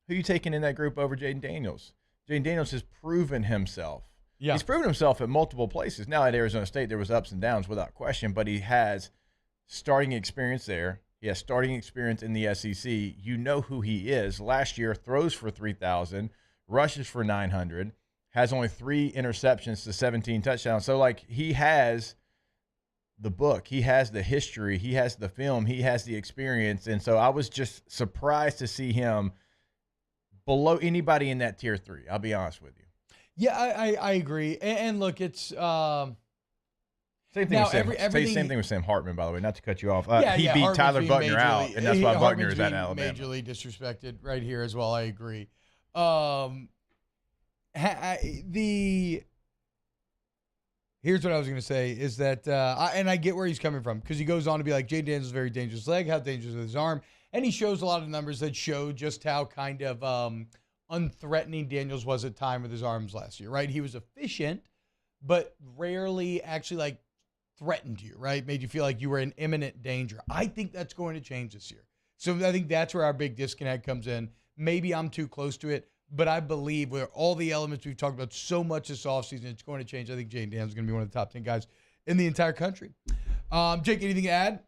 who are you taking in that group over Jaden Daniels? Jaden Daniels has proven himself. Yeah. He's proven himself at multiple places. Now at Arizona State, there was ups and downs without question, but he has starting experience there. He has starting experience in the SEC. You know who he is. Last year, throws for 3,000, rushes for 900, has only 3 interceptions to 17 touchdowns. So, like, he has the book. He has the history. He has the film. He has the experience. And so I was just surprised to see him below anybody in that tier 3. I'll be honest with you. Yeah, I agree. And look, it's same thing. Now, same thing with Sam Hartman, by the way. Not to cut you off. He beat Hartman's Tyler Buckner out, and that's why Buckner is at Alabama. Majorly disrespected right here as well. I agree. Here's what I was going to say is that, and I get where he's coming from, because he goes on to be like, Jaden Daniels is a very dangerous leg, how dangerous is his arm, and he shows a lot of numbers that show just how kind of unthreatening Daniels was at time with his arms last year, right? He was efficient, but rarely actually like threatened you, right? Made you feel like you were in imminent danger. I think that's going to change this year. So I think that's where our big disconnect comes in. Maybe I'm too close to it, but I believe with all the elements we've talked about so much this offseason, it's going to change. I think Jaden Daniels is going to be one of the top 10 guys in the entire country. Jake, anything to add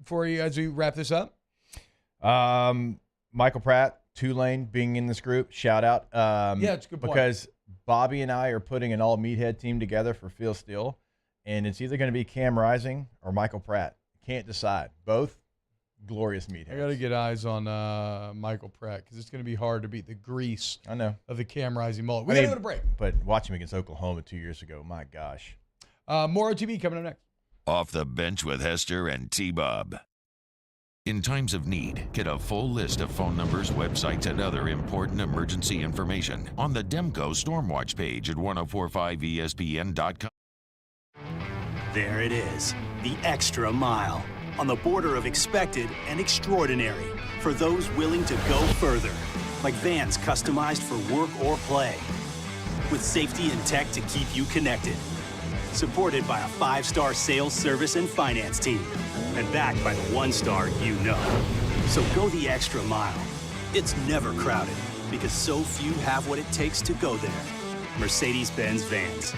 before you as we wrap this up? Michael Pratt, Tulane being in this group, shout out. It's a good point. Because Bobby and I are putting an all meathead team together for Phil Steele, and it's either going to be Cam Rising or Michael Pratt. Can't decide. Both glorious meatheads. I got to get eyes on Michael Pratt because it's going to be hard to beat the grease of the Cam Rising mullet. We got to go to break. But watch him against Oklahoma 2 years ago. My gosh. More OTB coming up next. Off the Bench with Hester and T-Bob. In times of need, get a full list of phone numbers, websites, and other important emergency information on the Demco Stormwatch page at 1045ESPN.com. There it is, the extra mile, on the border of expected and extraordinary, for those willing to go further, like vans customized for work or play, with safety and tech to keep you connected. Supported by a 5-star sales, service, and finance team, and backed by the 1-star you know. So go the extra mile. It's never crowded, because so few have what it takes to go there. Mercedes-Benz Vans.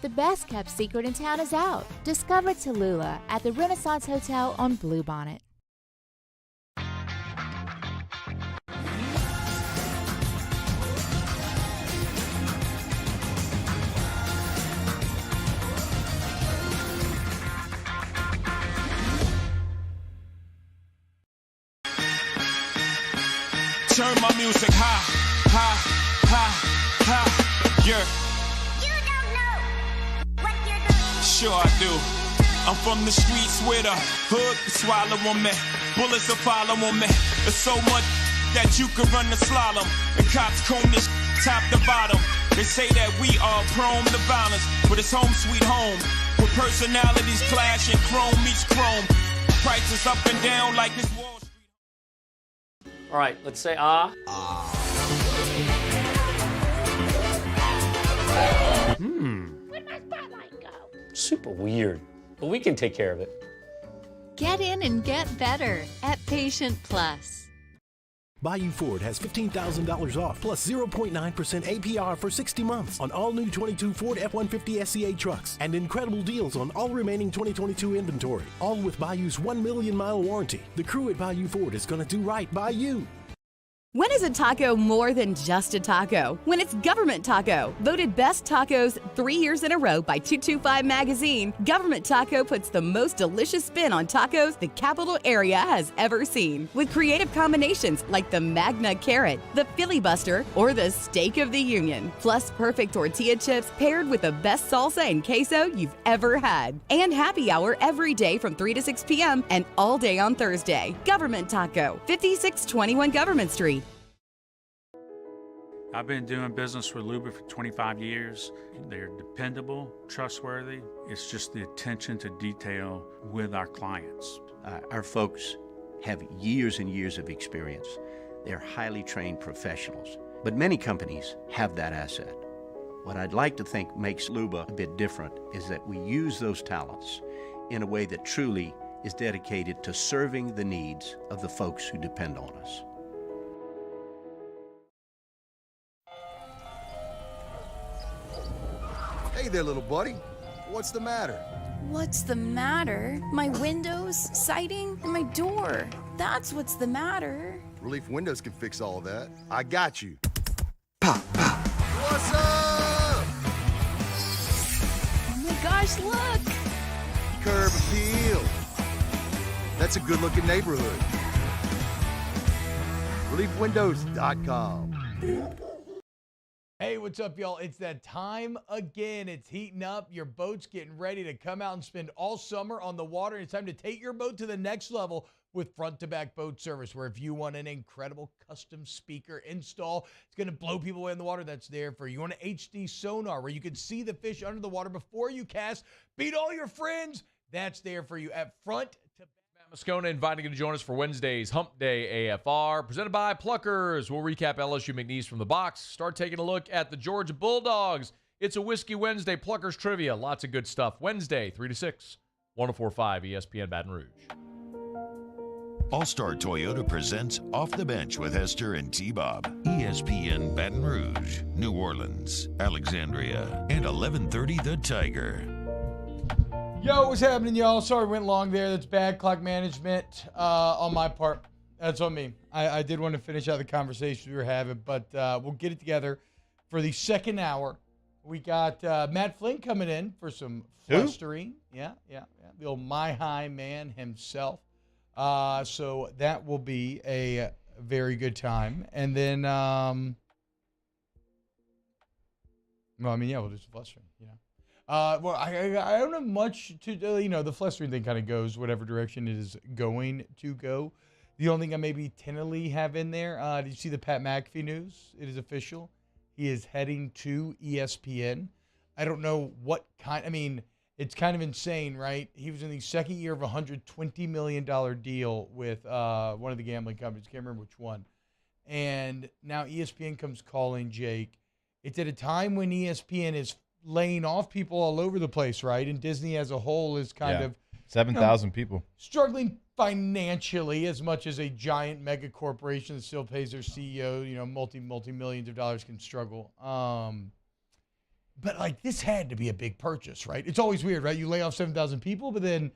The best kept secret in town is out. Discover Tallulah at the Renaissance Hotel on Bluebonnet. Turn my music high, high, high, high, yeah. Sure I do. I'm from the streets where the hood can swallow on me. Bullets will follow on me. There's so much that you could run the slalom. And cops comb this top to bottom. They say that we are prone to violence, but it's home sweet home. With personalities clash and chrome meets chrome. Prices up and down like this Wall Street. All right, let's say ah. Where'd my spotlight go? Super weird, but we can take care of it. Get in and get better at Patient Plus. Bayou Ford has $15,000 off plus 0.9% APR for 60 months on all new 22 Ford F-150 SCA trucks and incredible deals on all remaining 2022 inventory. All with Bayou's 1 million mile warranty. The crew at Bayou Ford is going to do right by you. When is a taco more than just a taco? When it's Government Taco. Voted best tacos 3 years in a row by 225 Magazine, Government Taco puts the most delicious spin on tacos the capital area has ever seen. With creative combinations like the Magna Carrot, the Filibuster, or the Steak of the Union. Plus perfect tortilla chips paired with the best salsa and queso you've ever had. And happy hour every day from 3 to 6 p.m. and all day on Thursday. Government Taco, 5621 Government Street. I've been doing business with Luba for 25 years. They're dependable, trustworthy. It's just the attention to detail with our clients. Our folks have years and years of experience. They're highly trained professionals, but many companies have that asset. What I'd like to think makes Luba a bit different is that we use those talents in a way that truly is dedicated to serving the needs of the folks who depend on us. Hey there, little buddy. What's the matter? What's the matter? My windows, siding, and my door. That's what's the matter. Relief Windows can fix all that. I got you. Pop, pop. What's up? Oh my gosh, look! Curb appeal. That's a good-looking neighborhood. ReliefWindows.com. Hey, what's up, y'all? It's that time again. It's heating up. Your boat's getting ready to come out and spend all summer on the water. It's time to take your boat to the next level with front-to-back boat service, where if you want an incredible custom speaker install, it's going to blow people away in the water, that's there for you. You want an HD sonar where you can see the fish under the water before you cast, beat all your friends, that's there for you at front to Moscona inviting you to join us for Wednesday's Hump Day AFR, presented by Pluckers. We'll recap LSU McNeese from the box, start taking a look at the Georgia Bulldogs. It's a Whiskey Wednesday, Pluckers trivia, lots of good stuff. Wednesday, 3 to 6, 104.5 ESPN Baton Rouge. All-Star Toyota presents Off the Bench with Hester and T-Bob. ESPN Baton Rouge, New Orleans, Alexandria, and 1130 The Tiger. Yo, what's happening, y'all? Sorry we went long there. That's bad clock management on my part. That's on me. I did want to finish out the conversation we were having, but we'll get it together for the second hour. We got Matt Flynn coming in for some flustering. Yeah. The old My High man himself. So that will be a very good time. And then, we'll do some flustering, Well, I don't have much to do. The flustering thing kind of goes whatever direction it is going to go The only thing I maybe tentatively have in there, did you see the Pat McAfee news? It is official. He is heading to ESPN. I don't know what kind. I mean, it's kind of insane, right? He was in the second year of a $120 million deal with one of the gambling companies. Can't remember which one. And now ESPN comes calling, Jake. It's at a time when ESPN is laying off people all over the place, right? And Disney as a whole is kind of 7,000 people struggling financially as much as a giant mega corporation that still pays their CEO, multi-millions of dollars can struggle. But like this had to be a big purchase, right? It's always weird, right? You lay off 7,000 people, but then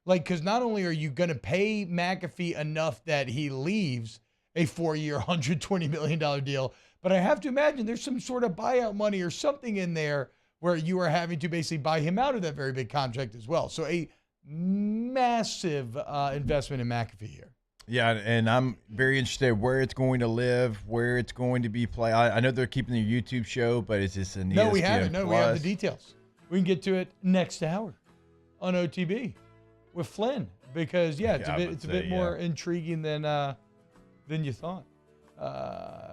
because not only are you going to pay McAfee enough that he leaves a 4-year, $120 million deal, but I have to imagine there's some sort of buyout money or something in there where you are having to basically buy him out of that very big contract as well. So a massive investment in McAfee here. Yeah, and I'm very interested where it's going to live, where it's going to be played. I know they're keeping their YouTube show, but it's just an ESPN No, we haven't. No, Plus. we have the details. We can get to it next hour on OTB with Flynn because it's a bit more intriguing than you thought.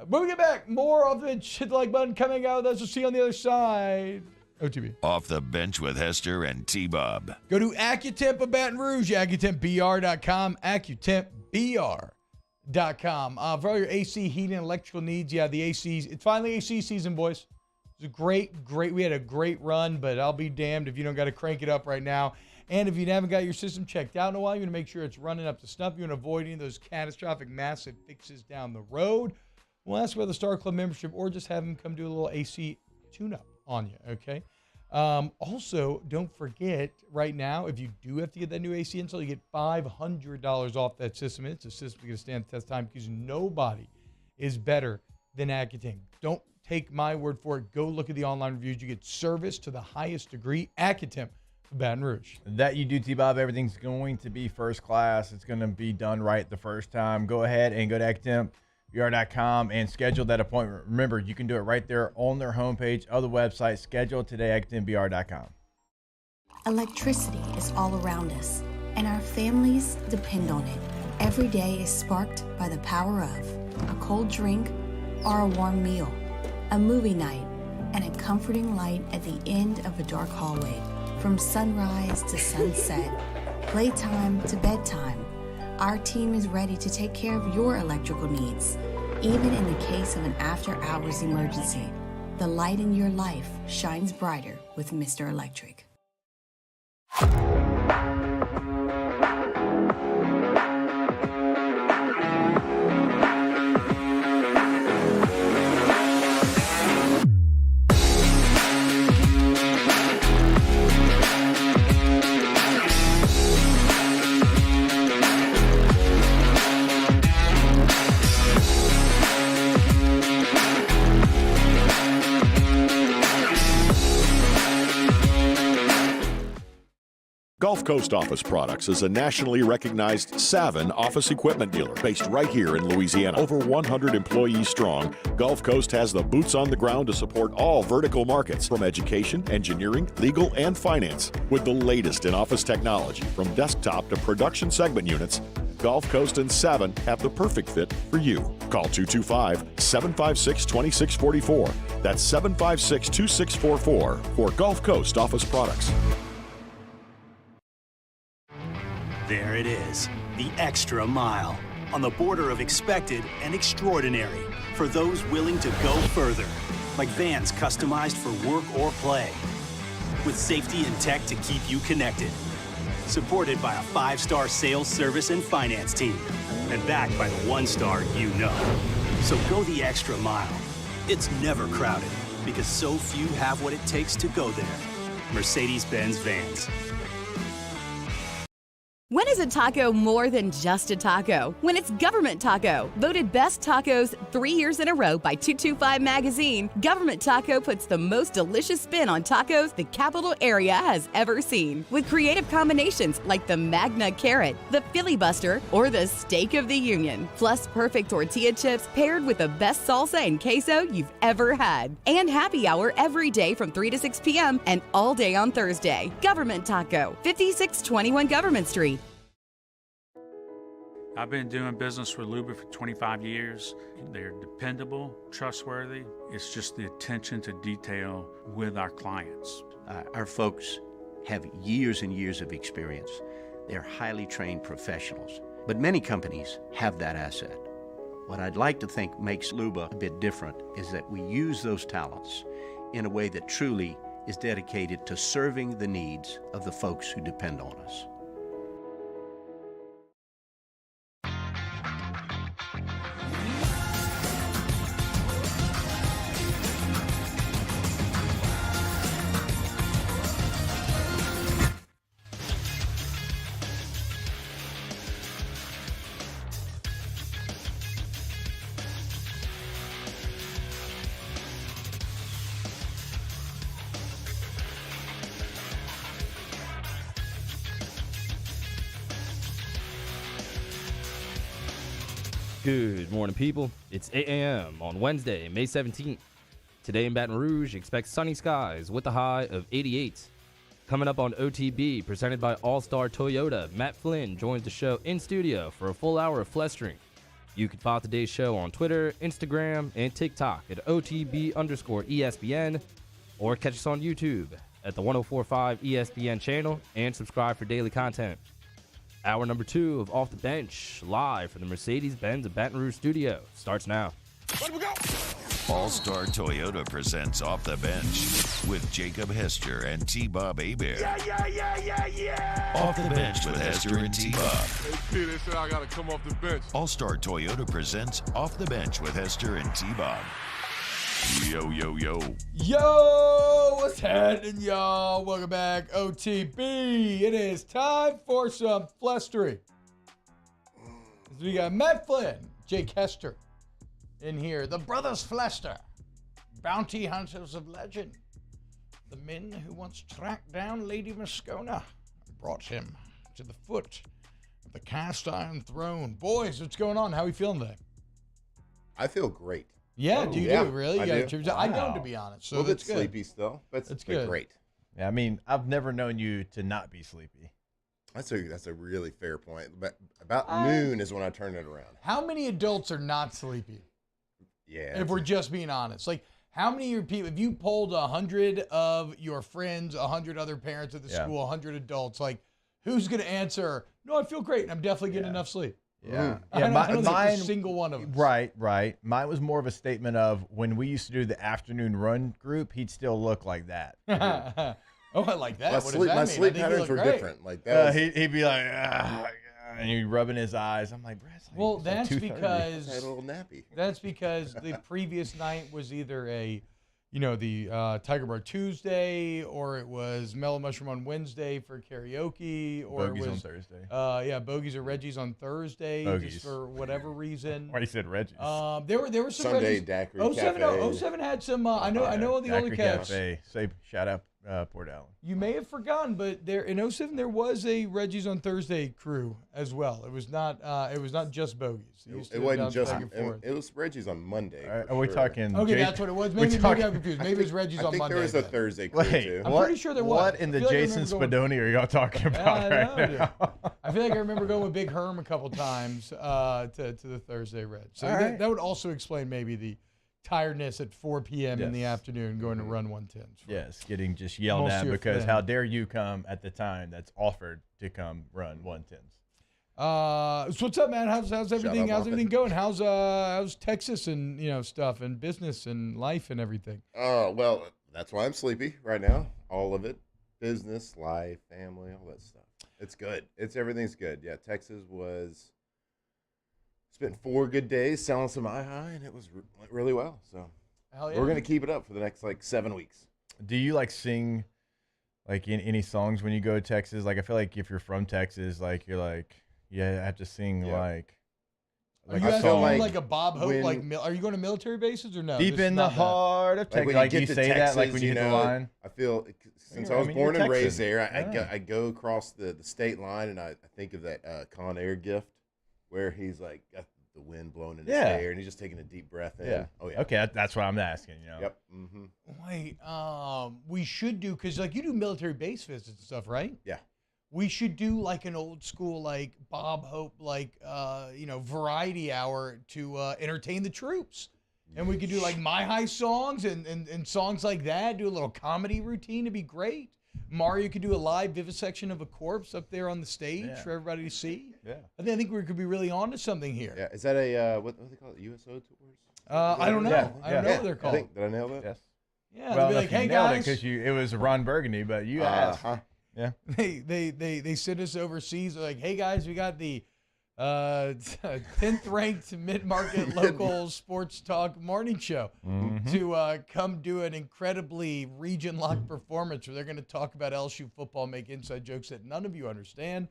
When we get back, more of the hit the like button coming out. We'll see you on the other side. OTB. Off the bench with Hester and T-Bob. Go to AccuTemp of Baton Rouge, AccuTempBR.com, AccuTempBR.com. For all your AC, heating, and electrical needs, the AC. It's finally AC season, boys. It was a great. We had a great run, but I'll be damned if you don't got to crank it up right now. And if you haven't got your system checked out in a while, you want to make sure it's running up to snuff. You want to avoid any of those catastrophic, massive fixes down the road. We'll ask for the Star Club membership or just have them come do a little AC tune-up on you, okay? Also, don't forget, right now, if you do have to get that new AC install, you get $500 off that system. It's a system that's going to stand the test of time because nobody is better than AccuTemp. Don't take my word for it. Go look at the online reviews. You get service to the highest degree. AccuTemp, Baton Rouge. That you do, T-Bob. Everything's going to be first class. It's going to be done right the first time. Go ahead and go to AccuTempBR.com and schedule that appointment. Remember, you can do it right there on their homepage of the website. Schedule it today, AccuTempBR.com. Electricity is all around us, and our families depend on it. Every day is sparked by the power of a cold drink or a warm meal, a movie night, and a comforting light at the end of a dark hallway. From sunrise to sunset, playtime to bedtime, our team is ready to take care of your electrical needs. Even in the case of an after-hours emergency, the light in your life shines brighter with Mr. Electric. Gulf Coast Office Products is a nationally recognized Savin office equipment dealer based right here in Louisiana. Over 100 employees strong, Gulf Coast has the boots on the ground to support all vertical markets, from education, engineering, legal, and finance. With the latest in office technology, from desktop to production segment units, Gulf Coast and Savin have the perfect fit for you. Call 225-756-2644. That's 756-2644 for Gulf Coast Office Products. There it is, the extra mile, on the border of expected and extraordinary, for those willing to go further, like vans customized for work or play, with safety and tech to keep you connected, supported by a 5-star sales, service, and finance team, and backed by the 1-star you know. So go the extra mile. It's never crowded, because so few have what it takes to go there. Mercedes-Benz Vans. When is a taco more than just a taco? When it's Government Taco. Voted best tacos 3 years in a row by 225 Magazine, Government Taco puts the most delicious spin on tacos the capital area has ever seen. With creative combinations like the Magna Carrot, the Filibuster, or the Steak of the Union. Plus perfect tortilla chips paired with the best salsa and queso you've ever had. And happy hour every day from 3 to 6 p.m. and all day on Thursday. Government Taco, 5621 Government Street. I've been doing business with Luba for 25 years. They're dependable, trustworthy. It's just the attention to detail with our clients. Our folks have years and years of experience. They're highly trained professionals, but many companies have that asset. What I'd like to think makes Luba a bit different is that we use those talents in a way that truly is dedicated to serving the needs of the folks who depend on us. Good morning, people. It's 8 a.m. on Wednesday, May 17th. Today in Baton Rouge, expect sunny skies with a high of 88. Coming up on OTB, presented by All-Star Toyota, Matt Flynn joins the show in studio for a full hour of flestering. You can follow today's show on Twitter, Instagram, and TikTok at OTB_ESPN, or catch us on YouTube at the 1045 ESPN channel and subscribe for daily content. Hour number 2 of Off the Bench, live from the Mercedes-Benz of Baton Rouge studio, starts now. All-Star Toyota presents Off the Bench with Jacob Hester and T-Bob Hebert. Yeah. Off the Bench with Hester and T-Bob. Hey, they said I got to come off the bench. All-Star Toyota presents Off the Bench with Hester and T-Bob. Yo, yo, yo. Yo, what's happening, y'all? Welcome back, OTB. It is time for some flestery. We got Matt Flynn, Jake Hester in here. The Brothers Flester, bounty hunters of legend. The men who once tracked down Lady Moscona and brought him to the foot of the cast iron throne. Boys, what's going on? How are we feeling today? I feel great. Yeah, do you do? Really? I do. do. I don't, to be honest. So a little bit that's good. sleepy still, but it's good. Great. Yeah, I mean, I've never known you to not be sleepy. That's a really fair point. But about noon is when I turn it around. How many adults are not sleepy? Yeah. If we're just being honest. Like, how many of your people, if you polled 100 of your friends, 100 other parents at the school, 100 adults, like, who's going to answer, no, I feel great, and I'm definitely getting enough sleep? Yeah. I don't think there's a single one of them. Right. Mine was more of a statement of when we used to do the afternoon run group, he'd still look like that. Oh, I like that. My sleep patterns were different. Like that. He'd be like, and he'd rubbing his eyes. I'm like, Brad's like, well, that's because I had a little nappy. That's because the previous night was either the Tiger Bar Tuesday, or it was Mellow Mushroom on Wednesday for karaoke, or Bogies it was on Thursday. Bogies or Reggie's on Thursday, just for whatever reason. Why you said Reggie's? There were some Sunday Reggie's. Daiquiri Cafe. 07 had some. I know all the older cats. Cafe. Say shout out Port Allen. You may have forgotten, but there in 07 there was a Reggie's on Thursday crew as well. It was not just Bogies. It wasn't just. It was Reggie's on Monday. Are we talking? Okay, that's what it was. Maybe I'm confused. Maybe it was Reggie's on Monday. I think there was a Thursday crew too. I'm pretty sure there was. What in the Jason Spadoni are y'all talking about right now? I feel like I remember going with Big Herm a couple times to the Thursday Reg. So that would also explain maybe the tiredness at 4 p.m. in the afternoon going to run 110s. Yes, getting just yelled at because how dare you come at the time that's offered to come run 110s. So what's up, man? How's everything? How's everything going? How's Texas and stuff and business and life and everything? Well, that's why I'm sleepy right now. All of it, business, life, family, all that stuff. It's good. Everything's good. Yeah, Texas was. Spent 4 good days selling some high, and it went really well. So we're gonna keep it up for the next 7 weeks. Do you sing in any songs when you go to Texas? I feel like if you're from Texas, you're I have to sing Are you asking like a Bob Hope? Are you going to military bases or no? Deep in the heart of Texas. When you say Texas, that when you hit the line. I feel since I was born and raised there, I go across the state line, and I think of that Con Air gift. Where he's got the wind blowing in his hair, and he's just taking a deep breath in. Yeah. Oh yeah. Okay, that's what I'm asking. Yep. Mm-hmm. Wait, we should do because you do military base visits and stuff, right? Yeah. we should do like an old school, like Bob Hope, like, variety hour to entertain the troops. And we could do like My High songs and songs like that, do a little comedy routine. It'd be great. Mario could do a live vivisection of a corpse up there on the stage for everybody to see. Yeah. I think we could be really on to something here. Yeah. Is that a, what do they call it? USO tours? I don't know. Yeah. I don't know what they're called. Did I nail that? Yes. Yeah, Well, they'll be like, hey, nailed guys. because it was Ron Burgundy, but you asked. Yeah. They send us overseas. They're like, hey, guys, we got the 10th ranked mid-market local sports talk morning show to come do an incredibly region-locked performance where they're going to talk about LSU football, make inside jokes that none of you understand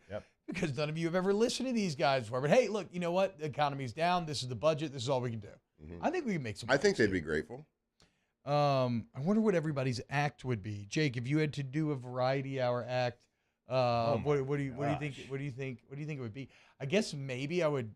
because none of you have ever listened to these guys before. But hey, look, you know what? The economy's down. This is the budget. This is all we can do. I think we can make some. I think they'd be grateful. I wonder what everybody's act would be. Jake, if you had to do a variety hour act, what do you think it would be? I guess maybe I would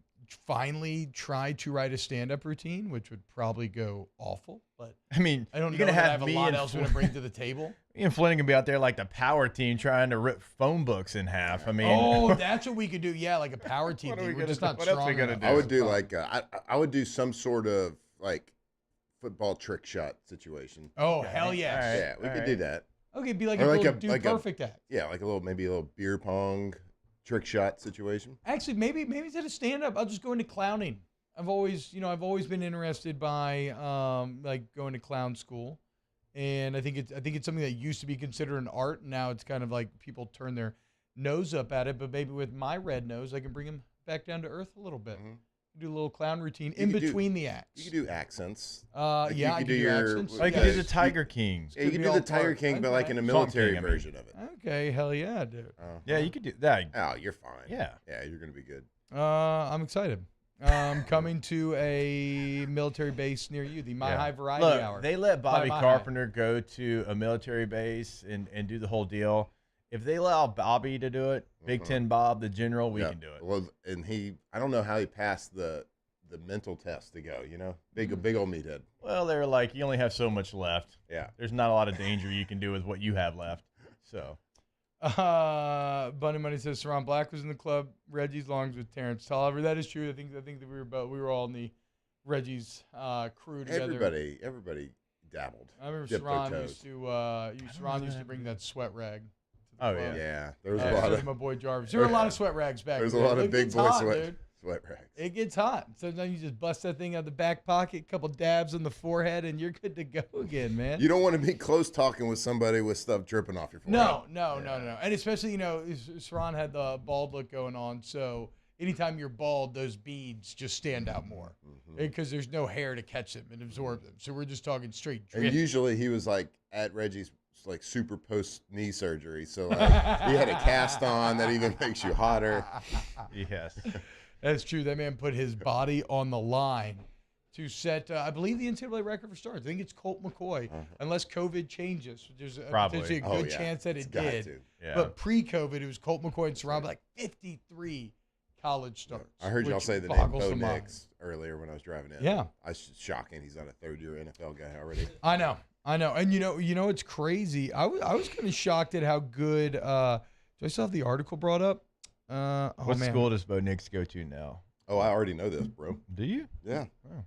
finally try to write a stand-up routine, which would probably go awful. But I mean, I don't you're know gonna that I have have a me lot and else to bring to the table. Me and Flynn can be out there like the power team trying to rip phone books in half. I mean, Oh, that's what we could do. Yeah, like a power team. We're just not strong enough. I would do like I would do some sort of like football trick shot situation. Oh, hell yes. Yeah, we could do that. Okay, it'd be like Or a little Dude Perfect act. Yeah, like maybe a little beer pong trick shot situation. Actually, maybe instead of stand-up, I'll just go into clowning. I've always been interested by like going to clown school, and I think it's something that used to be considered an art. And now it's kind of like people turn their nose up at it. But maybe with my red nose, I can bring them back down to earth a little bit. Do a little clown routine in between the acts. You could do accents. I could do accents. Or you could do the Tiger King. Yeah, you could do the Tiger King, but like in a military version of it. Okay, hell yeah, dude. Yeah, you could do that. Oh, you're fine. Yeah. Yeah, you're gonna be good. I'm excited. Coming to a military base near you, the My High Variety Look, Hour. They let Bobby By My Carpenter go to a military base and do the whole deal. If they allow Bobby to do it, Big Ten Bob, the general, we can do it. Well, and I don't know how he passed the mental test to go. You know, big old meathead. Well, they were like, you only have so much left. Yeah. There's not a lot of danger you can do with what you have left. So. Bunny Money says Saron Black was in the club. Reggie's Longs with Terrence Tolliver. That is true. I think that we were all in the Reggie's crew together. Everybody dabbled. I remember Saron used to bring that sweat rag. Oh yeah, yeah. There was a lot of my boy Jarvis. There were a lot of sweat rags back. There's there. a lot of big boy sweat rags. It gets hot. Sometimes you just bust that thing out the back pocket, a couple dabs on the forehead, and you're good to go again, man. You don't want to be close talking with somebody with stuff dripping off your forehead. No. And especially, Saron had the bald look going on, so anytime you're bald, those beads just stand out more because there's no hair to catch them and absorb them. So we're just talking straight drip. And usually he was like at Reggie's like super post knee surgery, so like he had a cast on that even makes you hotter. Yes. That's true. That man put his body on the line to set, I believe, the NCAA record for starts. I think it's Colt McCoy, unless COVID changes. There's potentially a good chance that it did. Yeah. But pre-COVID, it was Colt McCoy and Saron, like 53 college starts. I heard y'all say the name Bo Nix earlier when I was driving in. Yeah. It's shocking. He's not a third-year NFL guy already. I know. And you know, it's crazy. I was kind of shocked at how good. Do I still have the article brought up? What school does Bo Nix go to now? Oh, I already know this, bro. Do you? Yeah. Oh.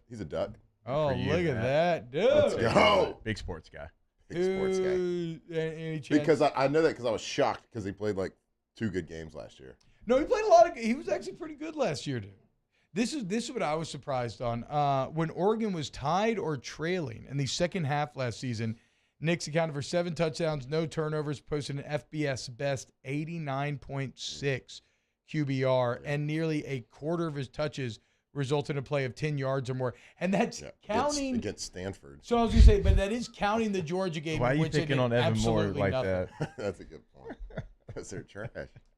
He's a duck. Oh, look at that, dude. Let's go. Big sports guy. Sports guy. Any chance? Because I know that because I was shocked because he played like 2 good games last year. No, he played a lot of. He was actually pretty good last year, dude. This is what I was surprised on. When Oregon was tied or trailing in the second half last season, Nix accounted for 7 touchdowns, no turnovers, posted an FBS best 89.6 QBR, and nearly a quarter of his touches resulted in a play of 10 yards or more. And that's counting against Stanford. So I was going to say, but that is counting the Georgia game. Why are you which picking on Evan Moore like nothing. that? That's a good point. Because they're trash.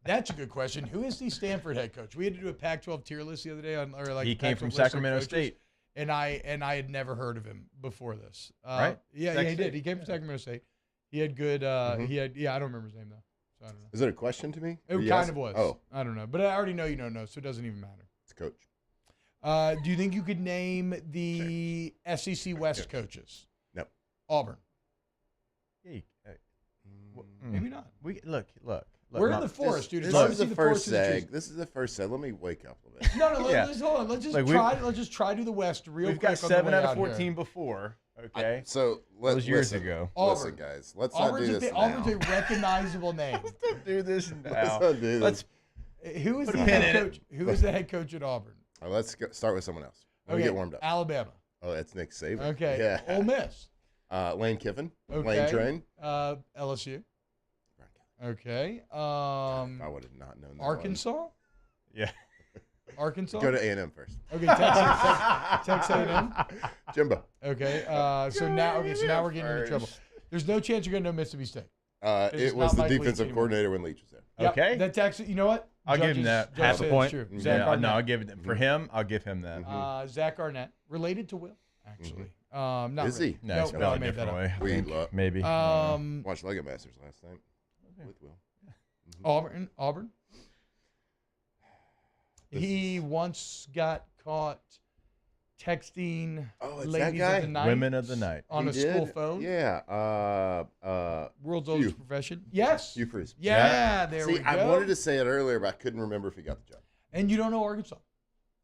That's a good question. Who is the Stanford head coach? We had to do a Pac-12 tier list the other day he came from Sacramento State, and I had never heard of him before this. Right? Yeah, he did. He came from Sacramento State. He had good. I don't remember his name though. So I don't know. Is it a question to me? It kind of was. Oh, I don't know, but I already know you don't know, so it doesn't even matter. It's coach. Do you think you could name the SEC West coaches? No. Auburn. Yeah. Maybe not. Look. We're in the forest, dude. It's This hard is to see the the forest first in the trees. seg. This is the first seg. Let me wake up a little bit. No, Yeah. let's hold on. Let's just try to the west real We've quick. got on the 7 way out of here. 14 before. Okay. So that was years listen, ago. Listen, guys. Let's not do this now. Auburn's a recognizable name. Let's not do this now. Let's not do this. Who is Put the a pin head in coach? Who is the head coach at Auburn? Let's start with someone else. Let me get warmed up. Alabama. Oh, that's Nick Saban. Okay. Yeah. Ole Miss. Lane Kiffin. Okay. Lane Train. LSU. Okay. I would have not known that. Arkansas. Yeah. Arkansas. Go to A&M first. Okay. Texas A&M. Jimbo. Okay. So now we're getting into trouble. There's no chance you're going to know Mississippi State. It was the defensive coordinator when Leach was there. Yep, Okay. That's actually, you know what? I'll give him that. Half a point. point. Zach Arnett. No, I'll give it for him. I'll give him that. Zach Arnett, related to Will, actually. Not Is really. he? No, he's no, spelled I a made that different up. way. I think. Maybe. Watched Logan Masters last night with Will. Auburn. He once got caught texting it's ladies that guy? of the night. Women of the night. On He a did? school phone. Yeah. World's oldest profession. Yes. Hugh Freeze. Yeah, there we See, go. I wanted to say it earlier, but I couldn't remember if he got the job. And you don't know Arkansas.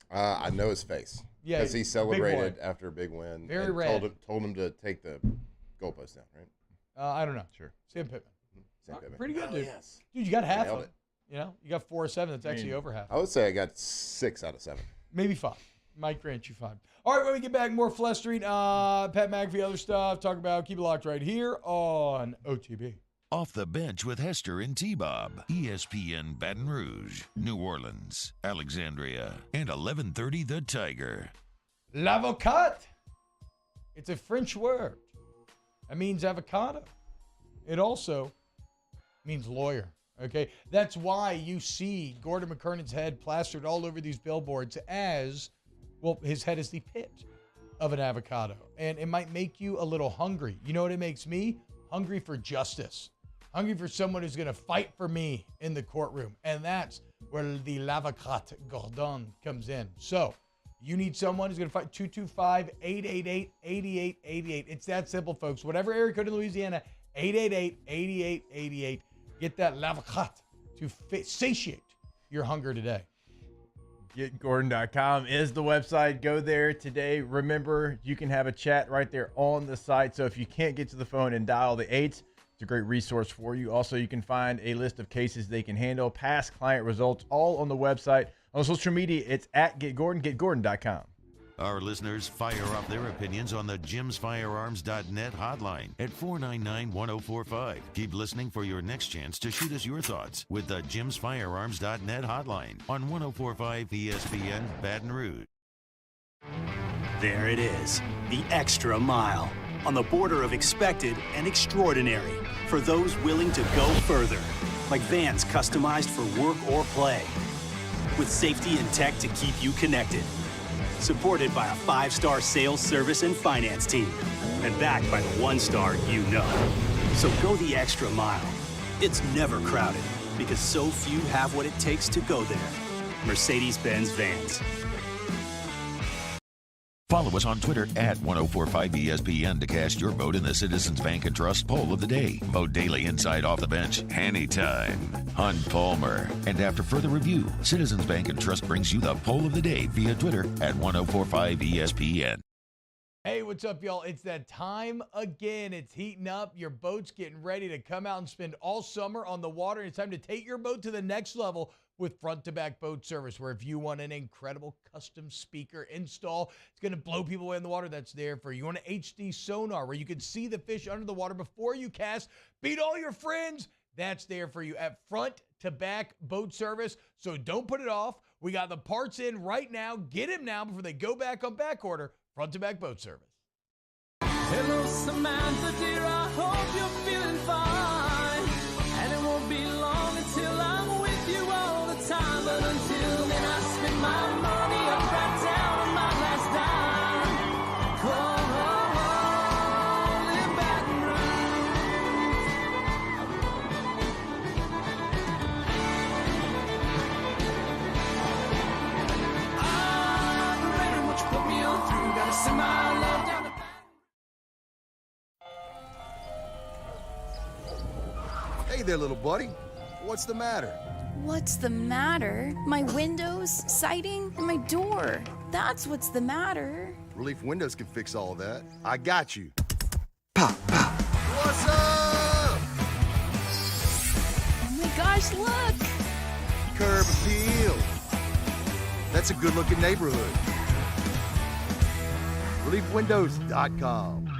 I know his face. Yeah, because he big celebrated boy. after a big win. Very and red. Told him to take the goalpost down, right? I don't know. Sure. Sam Pittman. Sam Pittman. Pretty good, dude. Yes. Dude, you got half Nailed of it. You know, you got 4 or 7. That's actually over half. I would say I got 6 out of 7. Maybe 5. Might grant you 5. All right, when we get back, more Flesh Street, Pat McAfee, other stuff. Talk about, keep it locked right here on OTB. Off the Bench with Hester and T-Bob. ESPN Baton Rouge, New Orleans, Alexandria, and 1130 The Tiger. L'avocat. It's a French word. That means avocado. It also means lawyer. Okay? That's why you see Gordon McKernan's head plastered all over these billboards as, well, his head is the pit of an avocado. And it might make you a little hungry. You know what it makes me? Hungry for justice. Hungry for someone who's going to fight for me in the courtroom. And that's where the l'avocat Gordon comes in. So, you need someone who's going to fight 225-888-8888. It's that simple, folks. Whatever area code in Louisiana, 888-8888. Get that l'avocat to satiate your hunger today. GetGordon.com is the website. Go there today. Remember, you can have a chat right there on the site. So if you can't get to the phone and dial the 8s, it's a great resource for you. Also, you can find a list of cases they can handle, past client results, all on the website. On social media, it's at GetGordon, GetGordon.com. Our listeners fire off their opinions on the jimsfirearms.net hotline at 499-1045. Keep listening for your next chance to shoot us your thoughts with the jimsfirearms.net hotline on 1045 ESPN Baton Rouge. There it is, the extra mile, on the border of expected and extraordinary for those willing to go further, like vans customized for work or play, with safety and tech to keep you connected. Supported by a 5-star sales, service, and finance team. And backed by the 1-star you know. So go the extra mile. It's never crowded because so few have what it takes to go there. Mercedes-Benz Vans. Follow us on Twitter at 1045ESPN to cast your vote in the Citizens Bank and Trust Poll of the Day. Vote daily inside Off the Bench, anytime. Hunt Palmer. And after further review, Citizens Bank and Trust brings you the Poll of the Day via Twitter at 1045ESPN. Hey, what's up, y'all? It's that time again. It's heating up. Your boat's getting ready to come out and spend all summer on the water. It's time to take your boat to the next level with front-to-back boat service, where if you want an incredible custom speaker install, it's going to blow people away in the water, that's there for you. You want an HD sonar where you can see the fish under the water before you cast, beat all your friends, that's there for you at front-to-back boat service. So don't put it off. We got the parts in right now. Get them now before they go back on back order. Front-to-back boat service. Hello, Samantha, dear, I hope you're feeling fine. And it won't be long until I'm with you all the time. But until then, I spend my money up right down on my last dime. Cold in Baton Rouge. I'm ready, what you put me on through. Gotta send my love down the Hey there, little buddy. What's the matter? What's the matter? My windows, siding, and my door. That's what's the matter. Relief Windows can fix all of that. I got you. Pop, pop. What's up? Oh my gosh, look! Curb appeal. That's a good-looking neighborhood. ReliefWindows.com.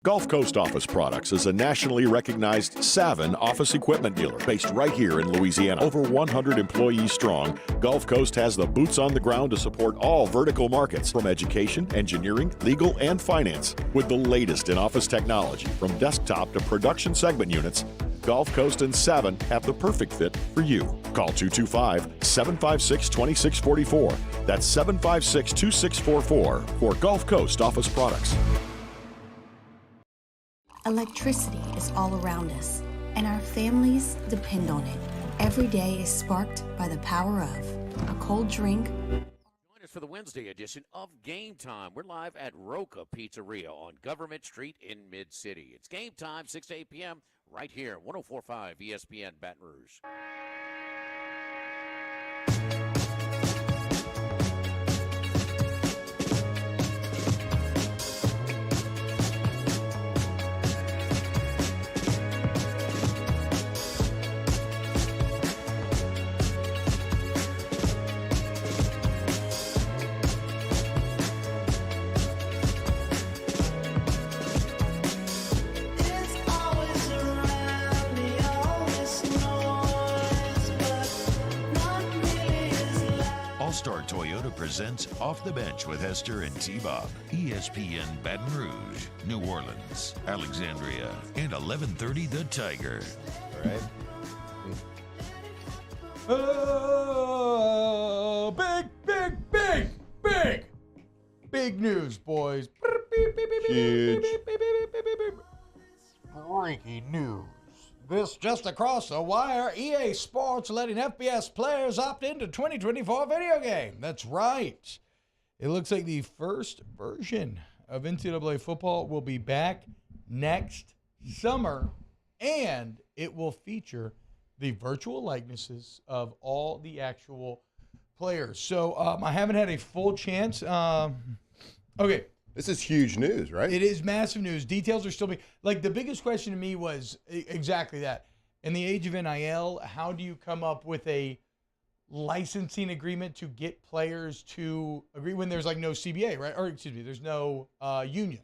Gulf Coast Office Products is a nationally recognized Savin office equipment dealer based right here in Louisiana. Over 100 employees strong, Gulf Coast has the boots on the ground to support all vertical markets from education, engineering, legal, and finance. With the latest in office technology from desktop to production segment units, Gulf Coast and Savin have the perfect fit for you. Call 225-756-2644. That's 756-2644 for Gulf Coast Office Products. Electricity is all around us, and our families depend on it. Every day is sparked by the power of a cold drink. Join us for the Wednesday edition of Game Time. We're live at Roca Pizzeria on Government Street in Mid-City. It's game time, 6 to 8 p.m. right here, 104.5 ESPN Baton Rouge. All-Star Toyota presents Off the Bench with Hester and T-Bob. ESPN Baton Rouge, New Orleans, Alexandria, and 1130 The Tiger. All right. Big news, boys. Huge. Breaking news. This just across the wire. EA Sports letting FBS players opt into 2024 video game. That's right. It looks like the first version of NCAA football will be back next summer, and it will feature the virtual likenesses of all the actual players. So I haven't had a full chance. Okay. This is huge news, right? It is massive news. Details are still being, like, the biggest question to me was exactly that. In the age of NIL, how do you come up with a licensing agreement to get players to agree when there's, like, no CBA, right? Or, excuse me, there's no union.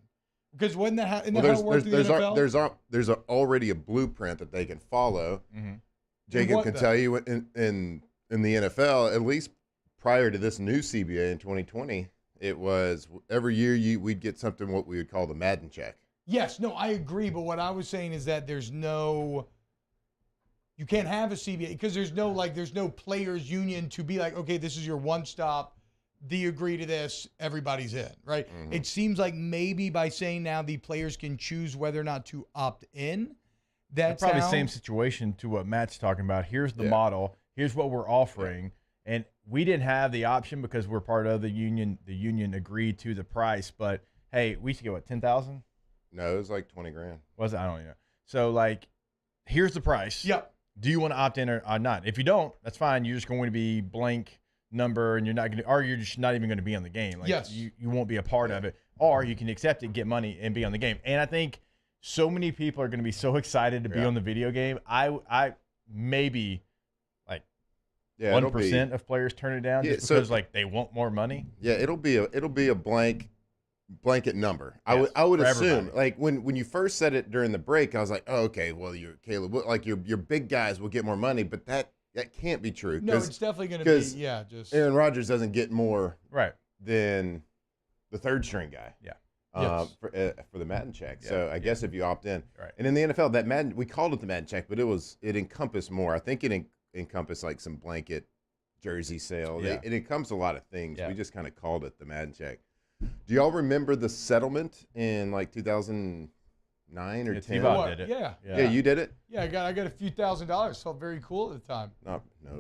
Because when that isn't that how it works in the NFL? There's already a blueprint that they can follow. Mm-hmm. Jacob can tell you in the NFL, at least prior to this new CBA in 2020, it was every year we'd get something what we would call the Madden check. Yes, no, I agree. But what I was saying is that you can't have a CBA because there's no players union to be like, okay, this is your one stop. Do you agree to this? Everybody's in, right? Mm-hmm. It seems like maybe by saying now the players can choose whether or not to opt in. That's probably the same situation to what Matt's talking about. Here's the model. Here's what we're offering. Yeah. And we didn't have the option because we're part of the union. The union agreed to the price, but hey, we used to get what, 10,000? No, it was like 20 grand. Was it? I don't know. So like, here's the price. Yep. Do you want to opt in or not? If you don't, that's fine. You're just going to be blank number, and you're not going to, or you're just not even going to be on the game. Like, yes. You won't be a part of it, or you can accept it, get money, and be on the game. And I think so many people are going to be so excited to be on the video game. I maybe. 1% of players turn it down just because they want more money. Yeah, it'll be a blanket number. Yes, I would assume everybody. Like when you first said it during the break, I was like, oh, okay, well Caleb, like your big guys will get more money, but that can't be true. No, it's definitely going to be just Aaron Rodgers doesn't get more right than the third string guy. Yeah. For the Madden check. Yeah. So I guess if you opt in, right. And in the NFL, that Madden, we called it the Madden check, but it encompassed more. I think it encompass like some blanket jersey sale. Yeah. It encompassed a lot of things. Yeah. We just kind of called it the Madden check. Do y'all remember the settlement in like 2009 or 10? T-Bob did it. Yeah, you did it? Yeah, I got a few $1,000s. Felt very cool at the time.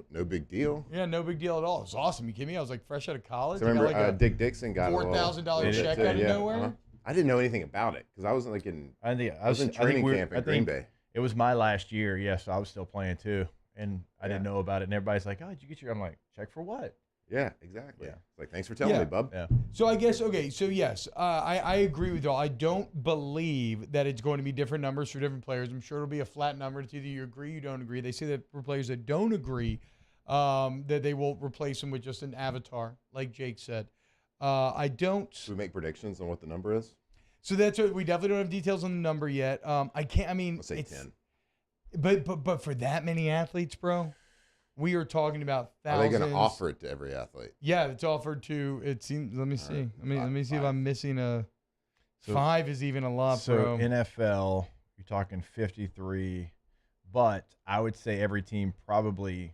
No big deal. Yeah, no big deal at all. It was awesome. You kidding me? I was like fresh out of college. So remember Dick Dixon got $4,000 check out of nowhere. I didn't know anything about it because I wasn't like I was in training camp in Green Bay. It was my last year. Yes, I was still playing too, and I didn't know about it. And everybody's like, "Oh, did you get your?" I'm like, "Check for what?" Yeah, exactly. Yeah. It's like, thanks for telling me, bub. Yeah. So I guess, okay, so yes, I agree with y'all. I don't believe that it's going to be different numbers for different players. I'm sure it'll be a flat number. It's either you agree, you don't agree. They say that for players that don't agree, that they will replace them with just an avatar, like Jake said. I don't. Should we make predictions on what the number is? So that's what we definitely don't have details on the number yet. I can't. I mean, Let's say 10. But for that many athletes, bro, we are talking about thousands. Are they going to offer it to every athlete? Yeah, it's offered to. It seems. Let me see. Right. Let me see if I'm missing a. So, 5 is even a lot, so bro. NFL, you're talking 53, but I would say every team probably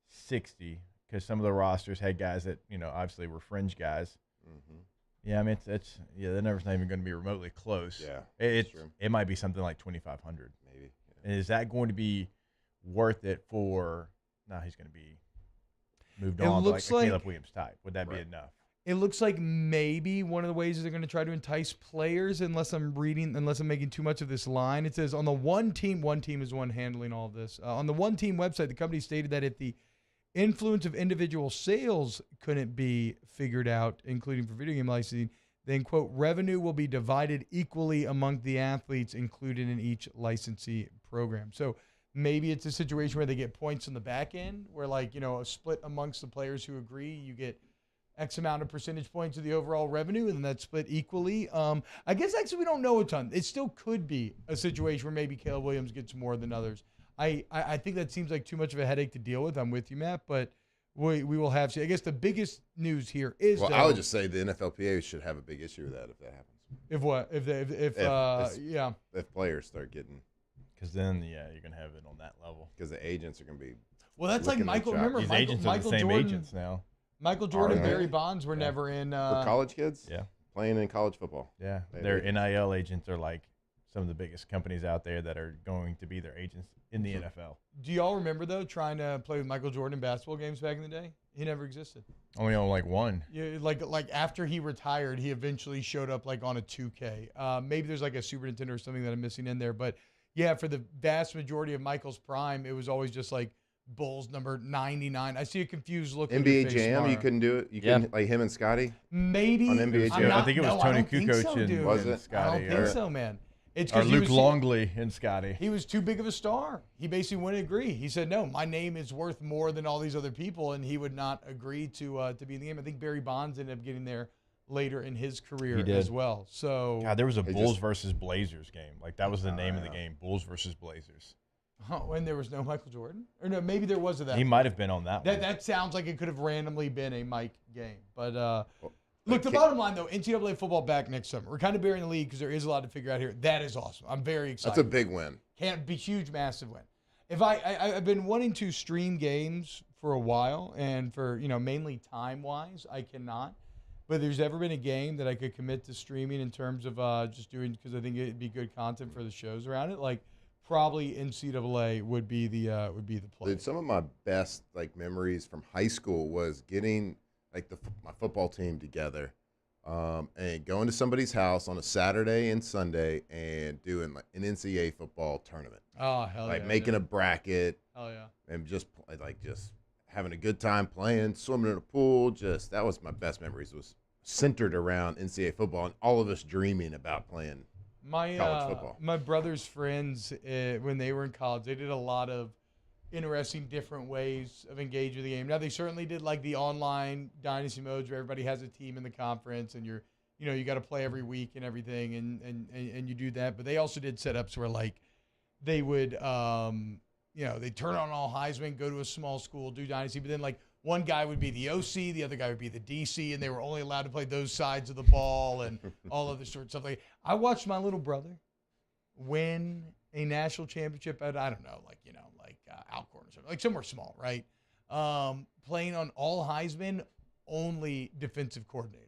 60, because some of the rosters had guys that obviously were fringe guys. Mm-hmm. Yeah, I mean it's the number's not even going to be remotely close. Yeah, it might be something like 2,500 maybe. Yeah. Is that going to be worth it for? No, he's going to be moved on, looks like a like Caleb Williams type. Would that be enough? It looks like maybe one of the ways is they're going to try to entice players, unless I'm making too much of this line. It says on the one team is the one handling all of this. On the one team website, the company stated that if the influence of individual sales couldn't be figured out, including for video game licensing, then, quote, revenue will be divided equally among the athletes included in each licensee program. So maybe it's a situation where they get points on the back end, where a split amongst the players who agree, you get X amount of percentage points of the overall revenue, and then that's split equally. I guess actually we don't know a ton. It still could be a situation where maybe Caleb Williams gets more than others. I think that seems like too much of a headache to deal with. I'm with you, Matt, but we will have to. I guess the biggest news here is I would just say the NFLPA should have a big issue with that if that happens. If what? If players start getting. Because then, you're going to have it on that level. Because the agents are going to be. Well, that's like Michael. Remember, these Michael agents are the same Jordan, agents now. Michael Jordan, and Barry Bonds were never in. For college kids? Yeah. Playing in college football. Yeah. Their NIL agents are like some of the biggest companies out there that are going to be their agents in the NFL. Do y'all remember, though, trying to play with Michael Jordan in basketball games back in the day? He never existed. Only on one. Yeah, like after he retired, he eventually showed up on a 2K. Maybe there's a Super Nintendo or something that I'm missing in there. But, yeah, for the vast majority of Michael's prime, it was always just Bulls number 99. I see a confused look. NBA Jam, tomorrow. You couldn't do it. You couldn't like him and Scotty. Maybe on NBA Jam. I think it was Tony Kukoc and was it? Scotty. I don't think so, man. It's or Luke Longley and Scotty. He was too big of a star. He basically wouldn't agree. He said, "No, my name is worth more than all these other people," and he would not agree to be in the game. I think Barry Bonds ended up getting there later in his career as well. So, God, there was a Bulls versus Blazers game. That was the name of the game: Bulls versus Blazers. When there was no Michael Jordan? Or no, maybe there was that. He might have been on that one. That sounds like it could have randomly been a Mike game. But look, the bottom line, though, NCAA football back next summer. We're kind of burying the league because there is a lot to figure out here. That is awesome. I'm very excited. That's a big win. Can't be huge, massive win. If I've been wanting to stream games for a while, and for, mainly time-wise, I cannot. But there's ever been a game that I could commit to streaming in terms of just doing, because I think it'd be good content for the shows around it. Probably NCAA would be the play. Dude, some of my best memories from high school was getting my football team together, and going to somebody's house on a Saturday and Sunday and doing an NCAA football tournament. Oh hell yeah! Making a bracket. Oh yeah! And just having a good time playing, swimming in a pool. That was my best memories. Was centered around NCAA football and all of us dreaming about playing. College football. My brother's friends, when they were in college, they did a lot of interesting different ways of engaging with the game. Now, they certainly did the online dynasty modes where everybody has a team in the conference and you got to play every week and everything, and you do that. But they also did setups where they would they turn on all Heisman, go to a small school, do dynasty, but then one guy would be the OC, the other guy would be the DC, and they were only allowed to play those sides of the ball and all other sorts of stuff. I watched my little brother win a national championship at, I don't know, Alcorn or something, somewhere small, right? Playing on all Heisman, only defensive coordinator.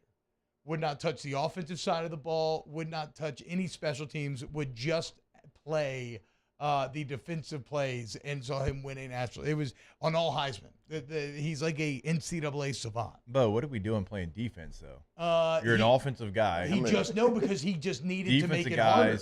Would not touch the offensive side of the ball, would not touch any special teams, would just play the defensive plays, and saw him winning national. It was on all Heisman. He's like a NCAA savant. Bo, what are we doing playing defense though? You're an offensive guy. Because he just needed to make it harder.